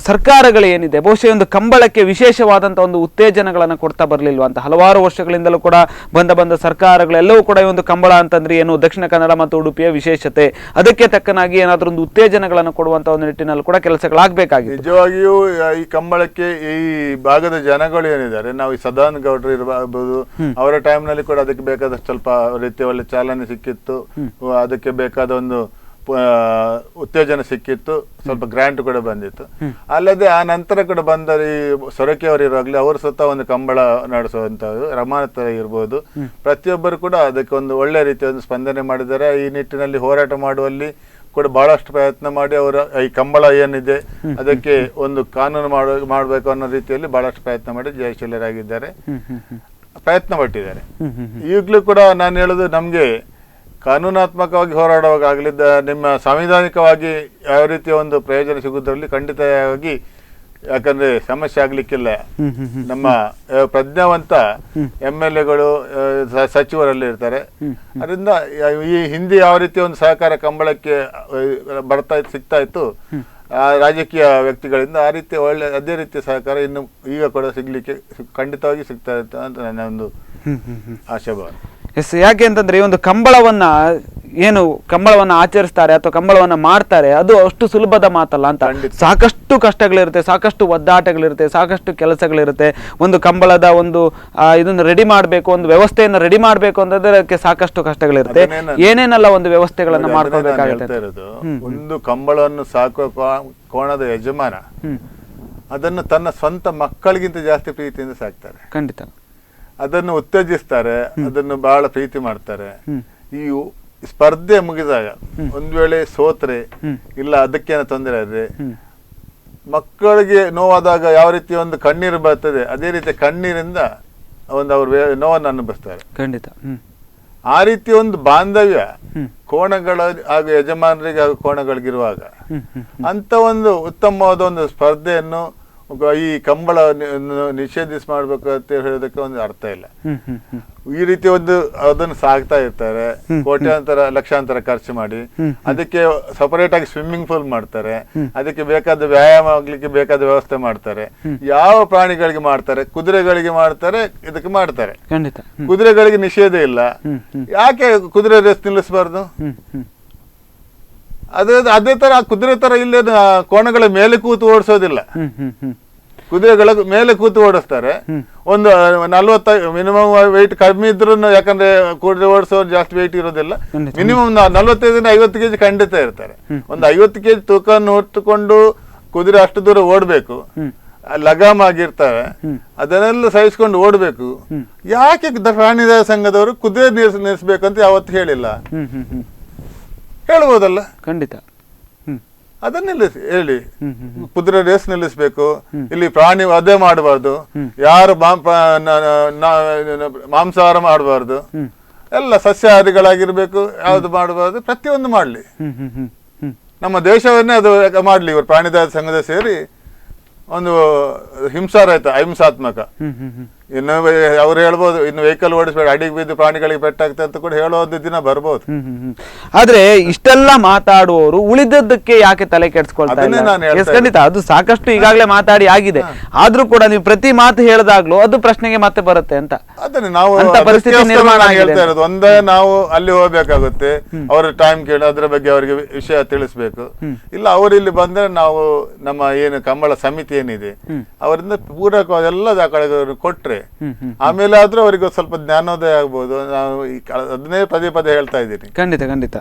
ಸರ್ಕಾರಗಳು ಏನಿದೆ ಬಹುಶಃ ಒಂದು ಕಂಬಳಕ್ಕೆ ವಿಶೇಷವಾದಂಥ ಒಂದು ಉತ್ತೇಜನಗಳನ್ನು ಕೊಡ್ತಾ ಬರಲಿಲ್ವ ಅಂತ. ಹಲವಾರು ವರ್ಷಗಳಿಂದಲೂ ಕೂಡ ಬಂದ ಸರ್ಕಾರಗಳೆಲ್ಲವೂ ಕೂಡ ಈ ಒಂದು ಕಂಬಳ ಅಂತಂದ್ರೆ ಏನು ದಕ್ಷಿಣ ಕನ್ನಡ ಮತ್ತು ಉಡುಪಿಯ ವಿಶೇಷತೆ, ಅದಕ್ಕೆ ತಕ್ಕನಾಗಿ ಏನಾದರೂ ಒಂದು ಉತ್ತೇಜನಗಳನ್ನು ಕೊಡುವಂಥ ಒಂದು ನಿಟ್ಟಿನಲ್ಲಿ ಕೂಡ ಕೆಲಸಗಳಾಗಬೇಕಾಗಿದೆ. ನಿಜವಾಗಿಯೂ ಈ ಕಂಬಳಕ್ಕೆ ಈ ಭಾಗದ ಜನಗಳು ಏನಿದ್ದಾರೆ, ನಾವು ಈ ಸದಾನಂದ ಗೌಡರು ಇರಬಹುದು, ಅವರ ಟೈಮ್ನಲ್ಲಿ ಕೂಡ ಅದಕ್ಕೆ ಬೇಕಾದಷ್ಟು ಸ್ವಲ್ಪ ರೀತಿಯ ಒಳ್ಳೆ ಚಾಲನೆ ಸಿಕ್ಕಿತ್ತು, ಅದಕ್ಕೆ ಬೇಕಾದ ಒಂದು ಉತ್ತೇಜನ ಸಿಕ್ಕಿತ್ತು, ಸ್ವಲ್ಪ ಗ್ರಾಂಟ್ ಕೂಡ ಬಂದಿತ್ತು. ಅಲ್ಲದೆ ಆ ನಂತರ ಕೂಡ ಬಂದ ಈ ಸೊರಕೆ ಅವರು ಇರುವಾಗಲೇ ಅವರು ಸ್ವತಃ ಒಂದು ಕಂಬಳ ನಡೆಸುವಂತದ್ದು, ರಮಾನಾಥ ಇರ್ಬೋದು, ಪ್ರತಿಯೊಬ್ಬರು ಕೂಡ ಅದಕ್ಕೆ ಒಂದು ಒಳ್ಳೆ ರೀತಿಯ ಒಂದು ಸ್ಪಂದನೆ ಮಾಡಿದ್ದಾರೆ. ಈ ನಿಟ್ಟಿನಲ್ಲಿ ಹೋರಾಟ ಮಾಡುವಲ್ಲಿ ಕೂಡ ಬಹಳಷ್ಟು ಪ್ರಯತ್ನ ಮಾಡಿ ಅವರ ಈ ಕಂಬಳ ಏನಿದೆ ಅದಕ್ಕೆ ಒಂದು ಕಾನೂನು ಮಾಡಬೇಕು ಅನ್ನೋ ರೀತಿಯಲ್ಲಿ ಬಹಳಷ್ಟು ಪ್ರಯತ್ನ ಮಾಡಿ ಜಯಶೀಲರಾಗಿದ್ದಾರೆ, ಪ್ರಯತ್ನ ಪಟ್ಟಿದ್ದಾರೆ. ಈಗಲೂ ಕೂಡ ನಾನು ಹೇಳೋದು, ನಮ್ಗೆ ಕಾನೂನಾತ್ಮಕವಾಗಿ ಹೋರಾಡುವಾಗಲಿ ನಿಮ್ಮ ಸಾಂವಿಧಾನಿಕವಾಗಿ ಯಾವ ರೀತಿಯ ಒಂದು ಪ್ರಯೋಜನ ಸಿಗುವುದರಲ್ಲಿ ಖಂಡಿತವಾಗಿ, ಯಾಕಂದ್ರೆ ಸಮಸ್ಯೆ ಆಗ್ಲಿಕ್ಕಿಲ್ಲ. ನಮ್ಮ ಪ್ರಜ್ಞಾವಂತ MLAಗಳು ಸಚಿವರಲ್ಲಿ ಇರ್ತಾರೆ. ಅದರಿಂದ ಈ ಹಿಂದೆ ಯಾವ ರೀತಿಯ ಒಂದು ಸಹಕಾರ ಕಂಬಳಕ್ಕೆ ಸಿಗ್ತಾ ಇತ್ತು ಆ ರಾಜಕೀಯ ವ್ಯಕ್ತಿಗಳಿಂದ, ಆ ರೀತಿ ಅದೇ ರೀತಿಯ ಸಹಕಾರ ಇನ್ನು ಈಗ ಕೂಡ ಸಿಗ್ಲಿಕ್ಕೆ ಖಂಡಿತವಾಗಿ ಸಿಗ್ತಾ ಇತ್ತು ಅಂತ ನನ್ನ ಒಂದು ಆಶಾಭಾವನೆ. ಎಸ್, ಯಾಕೆ ಅಂತಂದ್ರೆ ಈ ಒಂದು ಕಂಬಳವನ್ನ ಆಚರಿಸ್ತಾರೆ ಅಥವಾ ಕಂಬಳವನ್ನ ಮಾಡ್ತಾರೆ, ಅದು ಅಷ್ಟು ಸುಲಭದ ಮಾತಲ್ಲ ಅಂತ. ಸಾಕಷ್ಟು ಕಷ್ಟಗಳಿರುತ್ತೆ, ಸಾಕಷ್ಟು ಒದ್ದಾಟಗಳಿರುತ್ತೆ, ಸಾಕಷ್ಟು ಕೆಲಸಗಳಿರುತ್ತೆ. ಒಂದು ಕಂಬಳದ ಒಂದು ಇದನ್ನು ರೆಡಿ ಮಾಡಬೇಕು, ಒಂದು ವ್ಯವಸ್ಥೆಯನ್ನು ರೆಡಿ ಮಾಡಬೇಕು ಅಂತಂದ್ರೆ ಸಾಕಷ್ಟು ಕಷ್ಟಗಳಿರುತ್ತೆ. ಏನೇನೆಲ್ಲ ಒಂದು ವ್ಯವಸ್ಥೆಗಳನ್ನ ಮಾಡ್ಕೊಳ್ಬೇಕಾಗುತ್ತೆ. ಒಂದು ಕಂಬಳವನ್ನು ಸಾಕುವ ಕೋಣದ ಯಜಮಾನ ಅದನ್ನು ತನ್ನ ಸ್ವಂತ ಮಕ್ಕಳಿಗಿಂತ ಜಾಸ್ತಿ ಪ್ರೀತಿಯಿಂದ ಸಾಕ್ತಾರೆ. ಖಂಡಿತ. ಅದನ್ನು ಉತ್ತೇಜಿಸ್ತಾರೆ, ಅದನ್ನು ಬಹಳ ಪ್ರೀತಿ ಮಾಡ್ತಾರೆ. ಈ ಸ್ಪರ್ಧೆ ಮುಗಿದಾಗ ಒಂದ್ ವೇಳೆ ಸೋತ್ರೆ ಇಲ್ಲ ಅದಕ್ಕೇನ ತೊಂದರೆ ಆದ್ರೆ, ಮಕ್ಕಳಿಗೆ ನೋವಾದಾಗ ಯಾವ ರೀತಿ ಒಂದು ಕಣ್ಣೀರು ಬರ್ತದೆ, ಅದೇ ರೀತಿ ಕಣ್ಣೀರಿಂದ ಒಂದು ಅವ್ರ ನೋವನ್ನು ಅನುಭವಿಸ್ತಾರೆ. ಖಂಡಿತ. ಆ ರೀತಿ ಒಂದು ಬಾಂಧವ್ಯ ಕೋಣಗಳ ಹಾಗೂ ಯಜಮಾನರಿಗೆ ಹಾಗೂ ಕೋಣಗಳಿಗಿರುವಾಗ ಅಂತ ಒಂದು ಉತ್ತಮವಾದ ಒಂದು ಸ್ಪರ್ಧೆಯನ್ನು ಈ ಕಂಬಳ ನಿಷೇಧಿಸಿ ಮಾಡ್ಬೇಕು ಅಂತ ಹೇಳೋದಕ್ಕೆ ಒಂದು ಅರ್ಥ ಇಲ್ಲ. ಈ ರೀತಿ ಒಂದು ಅದನ್ನು ಸಾಗ್ತಾ ಇರ್ತಾರೆ, ಕೋಟ್ಯಾಂತರ ಲಕ್ಷಾಂತರ ಖರ್ಚು ಮಾಡಿ, ಅದಕ್ಕೆ ಸಪರೇಟ್ ಆಗಿ ಸ್ವಿಮ್ಮಿಂಗ್ ಪೂಲ್ ಮಾಡ್ತಾರೆ, ಅದಕ್ಕೆ ಬೇಕಾದ ವ್ಯಾಯಾಮ ಆಗ್ಲಿಕ್ಕೆ ಬೇಕಾದ ವ್ಯವಸ್ಥೆ ಮಾಡ್ತಾರೆ. ಯಾವ ಪ್ರಾಣಿಗಳಿಗೆ ಮಾಡ್ತಾರೆ? ಕುದುರೆಗಳಿಗೆ ಮಾಡ್ತಾರೆ, ಇದಕ್ಕೆ ಮಾಡ್ತಾರೆ. ಕುದುರೆಗಳಿಗೆ ನಿಷೇಧ ಇಲ್ಲ, ಯಾಕೆ ಕುದುರೆ ರೇಸ್ ನಿಲ್ಲಿಸಬಾರ್ದು? ಅದೇ ತರ ಕುದುರೆ ತರ ಇಲ್ಲಿ ಕೋಣಗಳ ಮೇಲೆ ಕೂತು ಓಡಿಸೋದಿಲ್ಲ, ಕುದುರೆಗಳ ಮೇಲೆ ಕೂತು ಓಡಿಸ್ತಾರೆ. ಒಂದು 40 ಮಿನಿಮಮ್ ವೆಯ್ಟ್ ಕಡಿಮೆ ಇದ್ರು, ಯಾಕಂದ್ರೆ ಕುದುರೆ ಓಡಿಸೋರು ಜಾಸ್ತಿ ವೆಯ್ಟ್ ಇರೋದಿಲ್ಲ, ಮಿನಿಮಮ್ 45-50 kg ಖಂಡಿತ ಇರ್ತಾರೆ. ಒಂದು 50 kg ತೂಕವನ್ನು ಹೊತ್ತುಕೊಂಡು ಕುದುರೆ ಅಷ್ಟು ದೂರ ಓಡ್ಬೇಕು, ಲಗಾಮ್ ಆಗಿರ್ತಾರೆ, ಅದನ್ನೆಲ್ಲ ಸಹಿಸ್ಕೊಂಡು ಓಡ್ಬೇಕು. ಯಾಕೆ ಪ್ರಾಣಿ ದಯಾ ಸಂಘದವರು ಕುದುರೆ ನಿಲ್ಲಿಸ್ಬೇಕಂತ ಯಾವತ್ತು ಹೇಳಿಲ್ಲ? ಹೇಳ್ಬೋದಲ್ಲ? ಖಂಡಿತ. ಅದನ್ನ ನಿಲ್ಲಿಸಿ ಹೇಳಿ, ಕುದುರೆ ರೇಸ್ ನಿಲ್ಲಿಸ್ಬೇಕು, ಇಲ್ಲಿ ಪ್ರಾಣಿ ವಧೆ ಮಾಡಬಾರ್ದು, ಯಾರು ಮಾಂಸಾಹಾರ ಮಾಡಬಾರ್ದು, ಎಲ್ಲ ಸಸ್ಯಾಹಾರಿಗಳಾಗಿರ್ಬೇಕು, ಯಾವ್ದು ಮಾಡಬಾರ್ದು, ಪ್ರತಿಯೊಂದು ಮಾಡ್ಲಿ. ನಮ್ಮ ದೇಶವನ್ನೇ ಅದು ಮಾಡ್ಲಿ. ಇವರು ಪ್ರಾಣಿ ದಯಾ ಸಂಘದ ಸೇರಿ ಒಂದು ಅಹಿಂಸಾತ್ಮಕ, ಇನ್ನು ಅವ್ರು ಹೇಳ್ಬೋದು, ಇನ್ನು ವೆಹಿಕಲ್ ಓಡಿಸ್ಬೇಡ, ಅಡಿಗೆ ಬಿದ್ದು ಪ್ರಾಣಿಗಳಿಗೆ ಪೆಟ್ಟಾಗ್ತದೆ ಅಂತ ಕೂಡ ಹೇಳೋದು ದಿನ ಬರ್ಬೋದು. ಆದ್ರೆ ಇಷ್ಟೆಲ್ಲ ಮಾತಾಡುವವರು ಉಳಿದದ್ದಕ್ಕೆ ಯಾಕೆ ತಲೆ ಕೆಡಿಸ್ಕೊಳ್ತಾರೆ? ಖಂಡಿತ ಅದು ಸಾಕಷ್ಟು ಈಗಾಗಲೇ ಮಾತಾಡಿ ಆಗಿದೆ. ಆದ್ರೂ ಕೂಡ ನೀವು ಪ್ರತಿ ಮಾತು ಹೇಳಿದಾಗ್ಲೂ ಅದು ಪ್ರಶ್ನೆಗೆ ಮತ್ತೆ ಬರುತ್ತೆ ಅಂತ. ಅದನ್ನ ನಾವು ಪರಿಸ್ಥಿತಿ ನಿರ್ಮಾಣ ಹೇಳ್ತಾ ಇರೋದು. ಒಂದೇ ನಾವು ಅಲ್ಲಿ ಹೋಗ್ಬೇಕಾಗುತ್ತೆ, ಅವ್ರ ಟೈಮ್ ಕೇಳಿ ಅದ್ರ ಬಗ್ಗೆ ಅವರಿಗೆ ವಿಷಯ ತಿಳಿಸ್ಬೇಕು. ಇಲ್ಲ ಅವರು ಇಲ್ಲಿ ಬಂದ್ರೆ ನಾವು ನಮ್ಮ ಏನು ಕಂಬಳ ಸಮಿತಿ ಏನಿದೆ ಅವರಿಂದ ಪೂರಕವಾದ ಎಲ್ಲ ದಾಖಲೆಗಳನ್ನು ಕೊಟ್ರೆ ಆಮೇಲೆ ಆದ್ರೂ ಅವರಿಗೆ ಸ್ವಲ್ಪ ಜ್ಞಾನೋದಯ ಆಗ್ಬೋದು. ನಾವು ಅದನ್ನೇ ಪದೇ ಹೇಳ್ತಾ ಇದ್ದೀನಿ. ಖಂಡಿತ.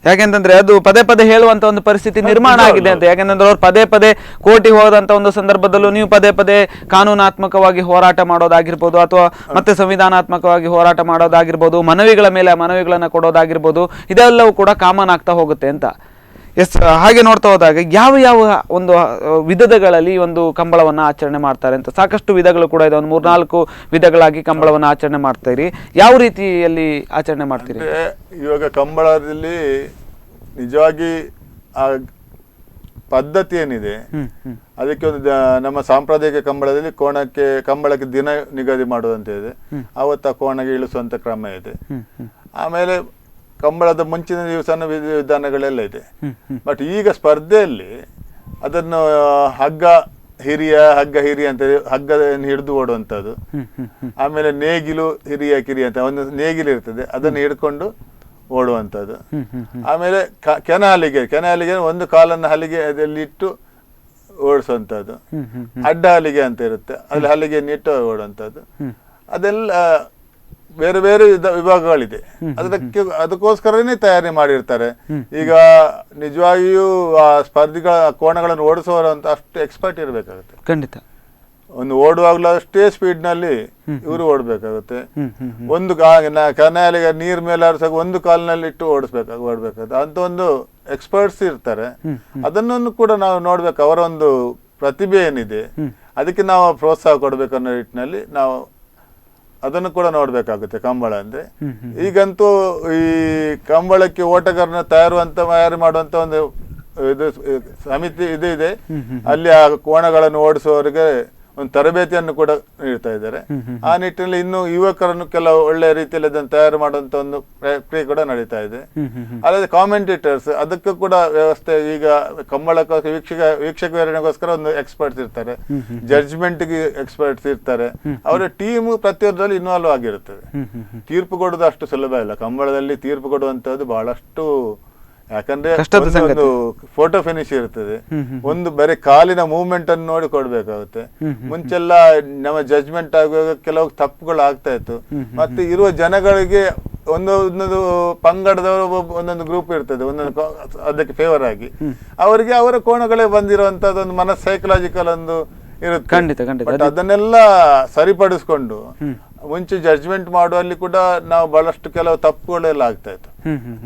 ಯಾಕೆಂತಂದ್ರೆ ಅದು ಪದೇ ಹೇಳುವಂತ ಒಂದು ಪರಿಸ್ಥಿತಿ ನಿರ್ಮಾಣ ಆಗಿದೆ ಅಂತ. ಯಾಕೆಂತಂದ್ರೆ ಅವ್ರು ಪದೇ ಕೋರ್ಟಿಗೆ ಹೋದಂತ ಒಂದು ಸಂದರ್ಭದಲ್ಲೂ ನೀವು ಪದೇ ಕಾನೂನಾತ್ಮಕವಾಗಿ ಹೋರಾಟ ಮಾಡೋದಾಗಿರ್ಬೋದು, ಅಥವಾ ಮತ್ತೆ ಸಂವಿಧಾನಾತ್ಮಕವಾಗಿ ಹೋರಾಟ ಮಾಡೋದಾಗಿರ್ಬೋದು, ಮನವಿಗಳ ಮೇಲೆ ಮನವಿಗಳನ್ನ ಕೊಡೋದಾಗಿರ್ಬೋದು, ಇದೆಲ್ಲವೂ ಕೂಡ ಕಾಮನ್ ಆಗ್ತಾ ಹೋಗುತ್ತೆ ಅಂತ. ಎಸ್, ಹಾಗೆ ನೋಡ್ತಾ ಹೋದಾಗ ಯಾವ ಯಾವ ಒಂದು ವಿಧಗಳಲ್ಲಿ ಈ ಒಂದು ಕಂಬಳವನ್ನು ಆಚರಣೆ ಮಾಡ್ತಾರೆ ಅಂತ ಸಾಕಷ್ಟು ವಿಧಗಳು ಕೂಡ ಇದೆ. ಒಂದು 3-4 ವಿಧಗಳಾಗಿ ಕಂಬಳವನ್ನು ಆಚರಣೆ ಮಾಡ್ತೀರಿ. ಯಾವ ರೀತಿಯಲ್ಲಿ ಆಚರಣೆ ಮಾಡ್ತೀರಿ? ಇವಾಗ ಕಂಬಳದಲ್ಲಿ ನಿಜವಾಗಿ ಆ ಪದ್ಧತಿ ಏನಿದೆ ಅದಕ್ಕೆ ಒಂದು ನಮ್ಮ ಸಾಂಪ್ರದಾಯಿಕ ಕಂಬಳದಲ್ಲಿ ಕಂಬಳಕ್ಕೆ ದಿನ ನಿಗದಿ ಮಾಡುವಂತ ಇದೆ. ಅವತ್ತು ಆ ಕೋಣಗೆ ಇಳಿಸುವಂತ ಕ್ರಮ ಇದೆ. ಆಮೇಲೆ ಕಂಬಳದ ಮುಂಚಿನ ದಿವಸನ ವಿಧಾನಗಳೆಲ್ಲ ಇದೆ. ಬಟ್ ಈಗ ಸ್ಪರ್ಧೆಯಲ್ಲಿ ಅದನ್ನು ಹಗ್ಗ ಹಿರಿಯ ಅಂತ ಹಗ್ಗವನ್ನು ಹಿಡಿದು ಓಡುವಂಥದ್ದು. ಆಮೇಲೆ ನೇಗಿಲು ಹಿರಿಯ ಕಿರಿಯ ಅಂತ ಒಂದು ನೇಗಿಲು ಇರ್ತದೆ, ಅದನ್ನು ಹಿಡ್ಕೊಂಡು ಓಡುವಂಥದ್ದು. ಆಮೇಲೆ ಕೆನಾಲಿಗೆ ಒಂದು ಕಾಲನ್ನು ಹಲಿಗೆ ಅದರಲ್ಲಿ ಇಟ್ಟು ಓಡಿಸುವಂಥದ್ದು. ಅಡ್ಡ ಹಲಿಗೆ ಅಂತ ಇರುತ್ತೆ, ಅಲ್ಲಿ ಹಲಿಗೆಯನ್ನು ಇಟ್ಟು ಓಡುವಂಥದ್ದು. ಅದೆಲ್ಲ ಬೇರೆ ಬೇರೆ ವಿಭಾಗಗಳಿದೆ. ಅದಕ್ಕೋಸ್ಕರನೇ ತಯಾರಿ ಮಾಡಿರ್ತಾರೆ. ಈಗ ನಿಜವಾಗಿಯೂ ಆ ಸ್ಪರ್ಧಿಗಳ ಕೋಣಗಳನ್ನು ಓಡಿಸುವವರು ಅಂತ ಅಷ್ಟು ಎಕ್ಸ್ಪರ್ಟ್ ಇರಬೇಕಾಗುತ್ತೆ. ಖಂಡಿತ. ಒಂದು ಓಡುವಾಗ್ಲೂ ಅಷ್ಟೇ ಸ್ಪೀಡ್ ನಲ್ಲಿ ಇವರು ಓಡ್ಬೇಕಾಗುತ್ತೆ. ಒಂದು ಕನಾಲಿಗೆ ನೀರ್ ಮೇಲೆ ಆರಿಸಾಗ ಒಂದು ಕಾಲಿನಲ್ಲಿ ಇಟ್ಟು ಓಡ್ಬೇಕಾಗುತ್ತೆ. ಅಂತ ಒಂದು ಎಕ್ಸ್ಪರ್ಟ್ಸ್ ಇರ್ತಾರೆ. ಅದನ್ನು ಕೂಡ ನಾವು ನೋಡ್ಬೇಕು. ಅವರ ಒಂದು ಪ್ರತಿಭೆ ಏನಿದೆ ಅದಕ್ಕೆ ನಾವು ಪ್ರೋತ್ಸಾಹ ಕೊಡ್ಬೇಕನ್ನೋ ನಿಟ್ಟಿನಲ್ಲಿ ನಾವು ಅದನ್ನು ಕೂಡ ನೋಡ್ಬೇಕಾಗುತ್ತೆ. ಕಂಬಳ ಅಂದ್ರೆ ಈಗಂತೂ ಈ ಕಂಬಳಕ್ಕೆ ಓಟಗಾರನ ತಯಾರು ಮಾಡುವಂತ ಒಂದು ಇದು ಸಮಿತಿ ಇದೆ. ಅಲ್ಲಿ ಆ ಕೋಣಗಳನ್ನು ಓಡಿಸುವವರಿಗೆ ಒಂದು ತರಬೇತಿಯನ್ನು ಕೂಡ ನೀಡ್ತಾ ಇದ್ದಾರೆ. ಆ ನಿಟ್ಟಿನಲ್ಲಿ ಇನ್ನು ಯುವಕರನ್ನು ಕೆಲವು ಒಳ್ಳೆ ರೀತಿಯಲ್ಲಿ ಅದನ್ನು ತಯಾರು ಮಾಡುವಂತ ಒಂದು ಪ್ರಕ್ರಿಯೆ ಕೂಡ ನಡೀತಾ ಇದೆ. ಅಲ್ಲದೆ ಕಾಮೆಂಟೇಟರ್ಸ್ ಅದಕ್ಕೂ ಕೂಡ ವ್ಯವಸ್ಥೆ. ಈಗ ಕಂಬಳಕ್ಕೋಸ್ಕರ ವೀಕ್ಷಕ ವಿವರಣೆಗೋಸ್ಕರ ಒಂದು ಎಕ್ಸ್ಪರ್ಟ್ಸ್ ಇರ್ತಾರೆ, ಜಡ್ಜ್ಮೆಂಟ್ ಗೆ ಎಕ್ಸ್ಪರ್ಟ್ಸ್ ಇರ್ತಾರೆ. ಅವರ ಟೀಮ್ ಪ್ರತಿಯೊಂದರಲ್ಲಿ ಇನ್ವಾಲ್ವ್ ಆಗಿರುತ್ತದೆ. ತೀರ್ಪು ಕೊಡೋದು ಅಷ್ಟು ಸುಲಭ ಇಲ್ಲ. ಕಂಬಳದಲ್ಲಿ ತೀರ್ಪು ಕೊಡುವಂತದ್ದು ಬಹಳಷ್ಟು. ಯಾಕಂದ್ರೆ ಒಂದು ಫೋಟೋ ಫಿನಿಶ್ ಇರ್ತದೆ, ಒಂದು ಬರೀ ಕಾಲಿನ ಮೂವ್ಮೆಂಟ್ ಅನ್ನು ನೋಡಿ ಕೊಡ್ಬೇಕಾಗುತ್ತೆ. ಮುಂಚೆಲ್ಲ ನಮ್ಮ ಜಡ್ಜ್ಮೆಂಟ್ ಆಗುವಾಗ ಕೆಲವು ತಪ್ಪುಗಳು ಆಗ್ತಾ ಇತ್ತು. ಮತ್ತೆ ಇರುವ ಜನಗಳಿಗೆ ಒಂದೊಂದು ಪಂಗಡದವರು ಒಂದೊಂದು ಗ್ರೂಪ್ ಇರ್ತದೆ, ಒಂದೊಂದು ಅದಕ್ಕೆ ಫೇವರ್ ಆಗಿ ಅವರಿಗೆ ಅವರ ಕೋಣಗಳೇ ಬಂದಿರುವಂತದ್ದು ಒಂದು ಮನಸ್ ಸೈಕಲಾಜಿಕಲ್ ಒಂದು ಇರುತ್ತೆ. ಬಟ್ ಅದನ್ನೆಲ್ಲ ಸರಿಪಡಿಸ್ಕೊಂಡು ಮುಂಚೆ ಜಡ್ಜ್ಮೆಂಟ್ ಮಾಡುವಲ್ಲಿ ಕೂಡ ನಾವು ಬಹಳಷ್ಟು ಕೆಲವು ತಪ್ಪುಗಳೆಲ್ಲ ಆಗ್ತಾ ಇತ್ತು.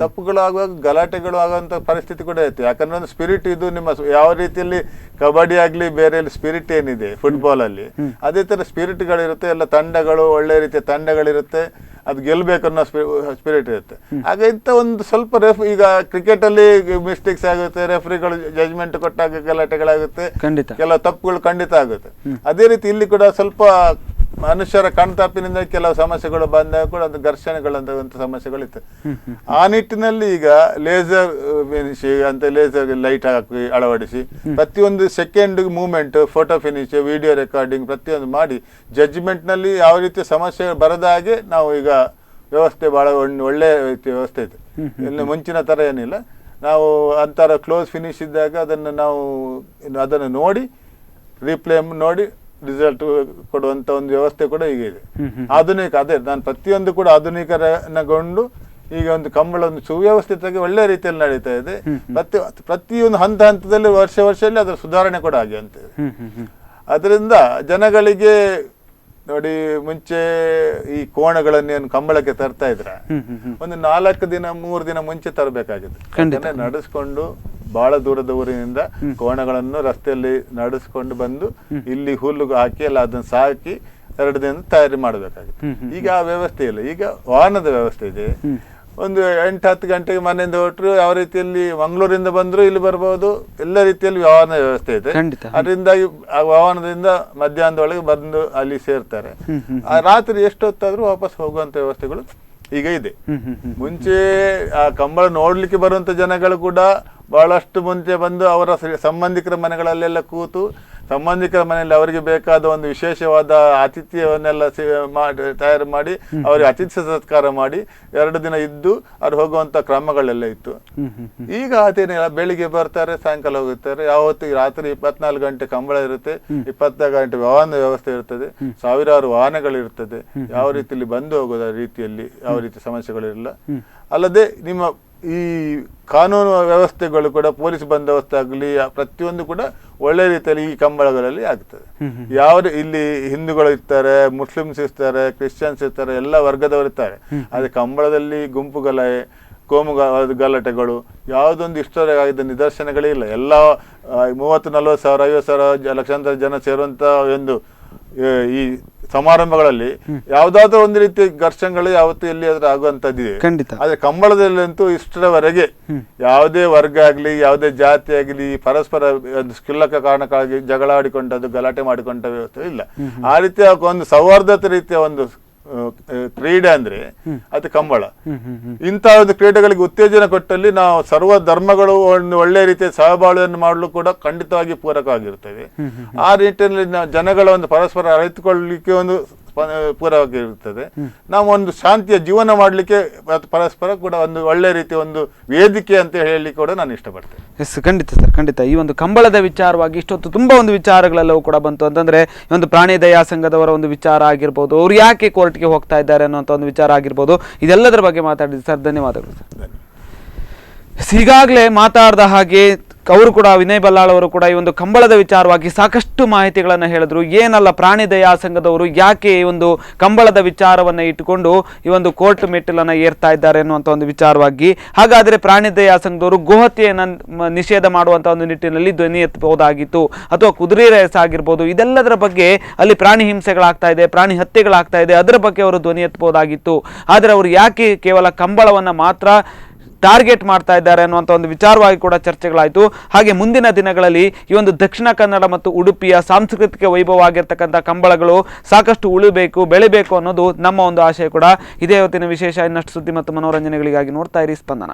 ತಪ್ಪುಗಳು ಆಗುವಾಗ ಗಲಾಟೆಗಳು ಆಗುವಂತ ಪರಿಸ್ಥಿತಿ ಕೂಡ ಇತ್ತು. ಯಾಕಂದ್ರೆ ಒಂದು ಸ್ಪಿರಿಟ್ ಇದು ನಿಮ್ಮ ಯಾವ ರೀತಿಯಲ್ಲಿ ಕಬಡ್ಡಿ ಆಗ್ಲಿ ಬೇರೆ ಸ್ಪಿರಿಟ್ ಏನಿದೆ ಫುಟ್ಬಾಲ್ ಅಲ್ಲಿ ಅದೇ ತರ ಸ್ಪಿರಿಟ್ ಗಳಿರುತ್ತೆ. ಎಲ್ಲ ತಂಡಗಳು ಒಳ್ಳೆ ರೀತಿಯ ತಂಡಗಳಿರುತ್ತೆ, ಅದು ಗೆಲ್ಬೇಕನ್ನೋ ಸ್ಪಿರಿಟ್ ಇರುತ್ತೆ. ಆಗ ಇಂಥ ಒಂದು ಸ್ವಲ್ಪ ಈಗ ಕ್ರಿಕೆಟ್ ಅಲ್ಲಿ ಮಿಸ್ಟೇಕ್ಸ್ ಆಗುತ್ತೆ, ರೆಫ್ರಿಗಳು ಜಜ್ಮೆಂಟ್ ಕೊಟ್ಟಾಗ ಗಲಾಟೆಗಳಾಗುತ್ತೆ, ಕೆಲವು ತಪ್ಪುಗಳು ಖಂಡಿತ ಆಗುತ್ತೆ. ಅದೇ ರೀತಿ ಇಲ್ಲಿ ಕೂಡ ಸ್ವಲ್ಪ ಮನುಷ್ಯರ ಕಣ್ತಪ್ಪಿನಿಂದ ಕೆಲವು ಸಮಸ್ಯೆಗಳು ಬಂದಾಗ ಕೂಡ ಒಂದು ಘರ್ಷಣೆಗಳಂತ ಸಮಸ್ಯೆಗಳಿತ್ತು. ಆ ನಿಟ್ಟಿನಲ್ಲಿ ಈಗ ಲೇಸರ್ ಫಿನಿಶ್ ಅಂತ ಲೇಸರ್ ಲೈಟ್ ಹಾಕಿ ಅಳವಡಿಸಿ ಪ್ರತಿಯೊಂದು second movement, photo finish, video recording ಪ್ರತಿಯೊಂದು ಮಾಡಿ ಜಡ್ಜ್ಮೆಂಟ್ ನಲ್ಲಿ ಯಾವ ರೀತಿಯ ಸಮಸ್ಯೆ ಬರದ ಹಾಗೆ ನಾವು ಈಗ ವ್ಯವಸ್ಥೆ ಬಹಳ ಒಳ್ಳೆ ವ್ಯವಸ್ಥೆ ಇದೆ. ಇನ್ನು ಮುಂಚಿನ ತರ ಏನಿಲ್ಲ. ನಾವು ಅಂತರ ಕ್ಲೋಸ್ ಫಿನಿಶ್ ಇದ್ದಾಗ ಅದನ್ನು ನೋಡಿ ರೀಪ್ಲೇ ನೋಡಿ ರಿಸಲ್ಟ್ ಕೊಡುವಂತ ಒಂದು ವ್ಯವಸ್ಥೆ ಕೂಡ ಈಗ ಇದೆ. ಆಧುನಿಕ ನಾನು ಪ್ರತಿಯೊಂದು ಕೂಡ ಆಧುನಿಕರಗೊಂಡು ಈಗ ಒಂದು ಕಂಬಳ ಒಂದು ಸುವ್ಯವಸ್ಥಿತವಾಗಿ ಒಳ್ಳೆ ರೀತಿಯಲ್ಲಿ ನಡೀತಾ ಇದೆ. ಪ್ರತಿಯೊಂದು ಹಂತದಲ್ಲಿ ವರ್ಷದಲ್ಲಿ ಅದರ ಸುಧಾರಣೆ ಕೂಡ ಆಗಿ ಅಂತ ಇದೆ. ಅದರಿಂದ ಜನಗಳಿಗೆ ನೋಡಿ, ಮುಂಚೆ ಈ ಕೋಣಗಳನ್ನೇನು ಕಂಬಳಕ್ಕೆ ತರ್ತಾ ಇದ್ರ ಒಂದು 4 ದಿನ 3 ದಿನ ಮುಂಚೆ ತರಬೇಕಾಗಿತ್ತು. ನಡೆಸ್ಕೊಂಡು ಬಹಳ ದೂರದ ಊರಿನಿಂದ ಕೋಣಗಳನ್ನು ರಸ್ತೆಯಲ್ಲಿ ನಡೆಸ್ಕೊಂಡು ಬಂದು ಇಲ್ಲಿ ಹುಲ್ಲು ಹಾಕಿ ಎಲ್ಲ ಅದನ್ನು ಸಾಕಿ 2 ದಿನ ತಯಾರಿ ಮಾಡಬೇಕಾಗಿತ್ತು. ಈಗ ಆ ವ್ಯವಸ್ಥೆ ಇಲ್ಲ. ಈಗ ವಾಹನದ ವ್ಯವಸ್ಥೆ ಇದೆ. ಒಂದು 8-10 ಗಂಟೆಗೆ ಮನೆಯಿಂದ ಹೊರಟರು, ಯಾವ ರೀತಿಯಲ್ಲಿ ಮಂಗಳೂರಿಂದ ಬಂದ್ರು ಇಲ್ಲಿ ಬರ್ಬೋದು, ಎಲ್ಲ ರೀತಿಯಲ್ಲಿ ವಾಹನ ವ್ಯವಸ್ಥೆ ಇದೆ. ಅದರಿಂದಾಗಿ ಆ ವಾಹನದಿಂದ ಮಧ್ಯಾಹ್ನದೊಳಗೆ ಬಂದು ಅಲ್ಲಿ ಸೇರ್ತಾರೆ. ರಾತ್ರಿ ಎಷ್ಟೊತ್ತಾದ್ರೂ ವಾಪಸ್ ಹೋಗುವಂತ ವ್ಯವಸ್ಥೆಗಳು ಈಗ ಇದೆ. ಮುಂಚೆ ಆ ಕಂಬಳ ನೋಡ್ಲಿಕ್ಕೆ ಬರುವಂತ ಜನಗಳು ಕೂಡ ಬಹಳಷ್ಟು ಮುಂಚೆ ಬಂದು ಅವರ ಸಂಬಂಧಿಕರ ಮನೆಗಳಲ್ಲೆಲ್ಲ ಕೂತು ಸಂಬಂಧಿಕರ ಮನೆಯಲ್ಲಿ ಅವರಿಗೆ ಬೇಕಾದ ಒಂದು ವಿಶೇಷವಾದ ಆತಿಥ್ಯವನ್ನೆಲ್ಲ ತಯಾರು ಮಾಡಿ ಅವರಿಗೆ ಅತಿಥಿ ಸತ್ಕಾರ ಮಾಡಿ 2 ದಿನ ಇದ್ದು ಅವ್ರು ಹೋಗುವಂತ ಕ್ರಮಗಳೆಲ್ಲ ಇತ್ತು. ಈಗ ಅದೇನಿಲ್ಲ, ಬೆಳಿಗ್ಗೆ ಬರ್ತಾರೆ, ಸಾಯಂಕಾಲ ಹೋಗುತ್ತಾರೆ. ಯಾವತ್ತು ರಾತ್ರಿ 24 ಗಂಟೆ ಕಂಬಳ ಇರುತ್ತೆ, 24 ಗಂಟೆ ವಾಹನ ವ್ಯವಸ್ಥೆ ಇರ್ತದೆ, ಸಾವಿರಾರು ವಾಹನಗಳಿರ್ತದೆ. ಯಾವ ರೀತಿಯಲ್ಲಿ ಬಂದು ಹೋಗೋದ ರೀತಿಯಲ್ಲಿ ಯಾವ ರೀತಿ ಸಮಸ್ಯೆಗಳಿರಲ್ಲ. ಅಲ್ಲದೆ ನಿಮ್ಮ ಈ ಕಾನೂನು ವ್ಯವಸ್ಥೆಗಳು ಕೂಡ ಪೊಲೀಸ್ ಬಂದೋಬಸ್ತ್ ಆಗಲಿ ಪ್ರತಿಯೊಂದು ಕೂಡ ಒಳ್ಳೆ ರೀತಿಯಲ್ಲಿ ಈ ಕಂಬಳಗಳಲ್ಲಿ ಆಗ್ತದೆ. ಇಲ್ಲಿ ಹಿಂದೂಗಳು ಇರ್ತಾರೆ, ಮುಸ್ಲಿಮ್ಸ್ ಇರ್ತಾರೆ, ಕ್ರಿಶ್ಚಿಯನ್ಸ್ ಇರ್ತಾರೆ, ಎಲ್ಲ ವರ್ಗದವರು ಇರ್ತಾರೆ. ಆದ್ರೆ ಕಂಬಳದಲ್ಲಿ ಗುಂಪು ಗಲಭೆ ಗಲಾಟೆಗಳು ಯಾವುದೊಂದು ಇಷ್ಟವಾಗಿದ್ದ ನಿದರ್ಶನಗಳೇ ಇಲ್ಲ. ಎಲ್ಲ 30-40 ಸಾವಿರ 50 ಸಾವಿರ ಲಕ್ಷಾಂತರ ಜನ ಸೇರುವಂತ ಒಂದು ಈ ಸಮಾರಂಭಗಳಲ್ಲಿ ಯಾವ್ದಾದ್ರು ಒಂದು ರೀತಿಯ ಘರ್ಷಣೆಗಳು ಯಾವತ್ತೂ ಎಲ್ಲಿಯಾದ್ರೂ ಆಗುವಂತದ್ದಿದೆ. ಆದ್ರೆ ಕಂಬಳದಲ್ಲಂತೂ ಇಷ್ಟರವರೆಗೆ ಯಾವುದೇ ವರ್ಗ ಆಗ್ಲಿ ಯಾವುದೇ ಜಾತಿ ಆಗಲಿ ಪರಸ್ಪರ ಒಂದು ಕ್ಷುಲ್ಲಕ ಕಾರಣಕ್ಕಾಗಿ ಜಗಳ ಆಡಿಕೊಂಡದ್ದು ಗಲಾಟೆ ಮಾಡಿಕೊಂಡ ವ್ಯವಸ್ಥೆ ಇಲ್ಲ. ಆ ರೀತಿಯ ಒಂದು ಸೌಹಾರ್ದತೆ ರೀತಿಯ ಒಂದು ಕ್ರೀಡೆ ಅಂದ್ರೆ ಅದು ಕಂಬಳ. ಇಂತಹ ಒಂದು ಕ್ರೀಡೆಗಳಿಗೆ ಉತ್ತೇಜನ ಕೊಟ್ಟಲ್ಲಿ ನಾವು ಸರ್ವ ಧರ್ಮಗಳು ಒಂದು ಒಳ್ಳೆ ರೀತಿಯ ಸಹಬಾಳ್ವೆಯನ್ನು ಮಾಡಲು ಕೂಡ ಖಂಡಿತವಾಗಿ ಪೂರಕವಾಗಿರ್ತದೆ. ಆ ನಿಟ್ಟಿನಲ್ಲಿ ಜನಗಳ ಒಂದು ಪರಸ್ಪರ ಅರಿತುಕೊಳ್ಳಲಿಕ್ಕೆ ಒಂದು ಪೂರಕವಾಗಿರುತ್ತದೆ. ನಾವು ಒಂದು ಶಾಂತಿಯ ಜೀವನ ಮಾಡಲಿಕ್ಕೆ ಪರಸ್ಪರ ಕೂಡ ಒಂದು ಒಳ್ಳೆ ರೀತಿಯ ಒಂದು ವೇದಿಕೆ ಅಂತ ಹೇಳಿ ಕೂಡ ನಾನು ಇಷ್ಟಪಡ್ತೇನೆ. ಎಸ್, ಖಂಡಿತ ಸರ್, ಖಂಡಿತ. ಈ ಒಂದು ಕಂಬಳದ ವಿಚಾರವಾಗಿ ಇಷ್ಟೊತ್ತು ತುಂಬಾ ಒಂದು ವಿಚಾರಗಳೆಲ್ಲವೂ ಕೂಡ ಬಂತು. ಅಂತಂದ್ರೆ ಈ ಒಂದು ಪ್ರಾಣಿ ದಯಾ ಸಂಘದವರ ಒಂದು ವಿಚಾರ ಆಗಿರ್ಬೋದು, ಅವ್ರು ಯಾಕೆ ಕೋರ್ಟ್ಗೆ ಹೋಗ್ತಾ ಇದ್ದಾರೆ ಅನ್ನುವಂಥ ಒಂದು ವಿಚಾರ ಆಗಿರ್ಬೋದು, ಇದೆಲ್ಲದರ ಬಗ್ಗೆ ಮಾತಾಡಿದ್ವಿ ಸರ್. ಧನ್ಯವಾದಗಳು ಸರ್. ಈಗಾಗಲೇ ಮಾತಾಡಿದ ಹಾಗೆ ಅವರು ಕೂಡ ವಿನಯ್ ಬಲ್ಲಾಳ್ ಅವರು ಕೂಡ ಈ ಒಂದು ಕಂಬಳದ ವಿಚಾರವಾಗಿ ಸಾಕಷ್ಟು ಮಾಹಿತಿಗಳನ್ನು ಹೇಳಿದ್ರು. ಏನಲ್ಲ ಪ್ರಾಣಿ ದಯಾ ಸಂಘದವರು ಯಾಕೆ ಈ ಒಂದು ಕಂಬಳದ ವಿಚಾರವನ್ನು ಇಟ್ಟುಕೊಂಡು ಈ ಒಂದು ಕೋರ್ಟ್ ಮೆಟ್ಟಿಲನ್ನು ಏರ್ತಾ ಇದ್ದಾರೆ ಅನ್ನುವಂಥ ಒಂದು ವಿಚಾರವಾಗಿ. ಹಾಗಾದರೆ ಪ್ರಾಣಿ ದಯಾ ಸಂಘದವರು ಗೋಹತ್ಯೆಯನ್ನು ನಿಷೇಧ ಮಾಡುವಂಥ ಒಂದು ನಿಟ್ಟಿನಲ್ಲಿ ಧ್ವನಿ ಎತ್ತಬಹುದಾಗಿತ್ತು, ಅಥವಾ ಕುದುರೆ ರೇಸ್ ಆಗಿರ್ಬೋದು, ಇದೆಲ್ಲದರ ಬಗ್ಗೆ ಅಲ್ಲಿ ಪ್ರಾಣಿ ಹಿಂಸೆಗಳಾಗ್ತಾ ಇದೆ, ಪ್ರಾಣಿ ಹತ್ಯೆಗಳಾಗ್ತಾ ಇದೆ, ಅದರ ಬಗ್ಗೆ ಅವರು ಧ್ವನಿ ಎತ್ತಬಹುದಾಗಿತ್ತು. ಆದರೆ ಅವರು ಯಾಕೆ ಕೇವಲ ಕಂಬಳವನ್ನು ಮಾತ್ರ ಟಾರ್ಗೆಟ್ ಮಾಡ್ತಾ ಇದ್ದಾರೆ ಅನ್ನುವಂಥ ಒಂದು ವಿಚಾರವಾಗಿ ಕೂಡ ಚರ್ಚೆಗಳಾಯಿತು. ಹಾಗೆ ಮುಂದಿನ ದಿನಗಳಲ್ಲಿ ಈ ಒಂದು ದಕ್ಷಿಣ ಕನ್ನಡ ಮತ್ತು ಉಡುಪಿಯ ಸಾಂಸ್ಕೃತಿಕ ವೈಭವ ಆಗಿರ್ತಕ್ಕಂಥ ಕಂಬಳಗಳು ಸಾಕಷ್ಟು ಉಳಿಬೇಕು, ಬೆಳಿಬೇಕು ಅನ್ನೋದು ನಮ್ಮ ಒಂದು ಆಶಯ ಕೂಡ. ಇದೇ ಇವತ್ತಿನ ವಿಶೇಷ. ಇನ್ನಷ್ಟು ಸುದ್ದಿ ಮತ್ತು ಮನೋರಂಜನೆಗಳಿಗಾಗಿ ನೋಡ್ತಾ ಇರಿ ಸ್ಪಂದನ.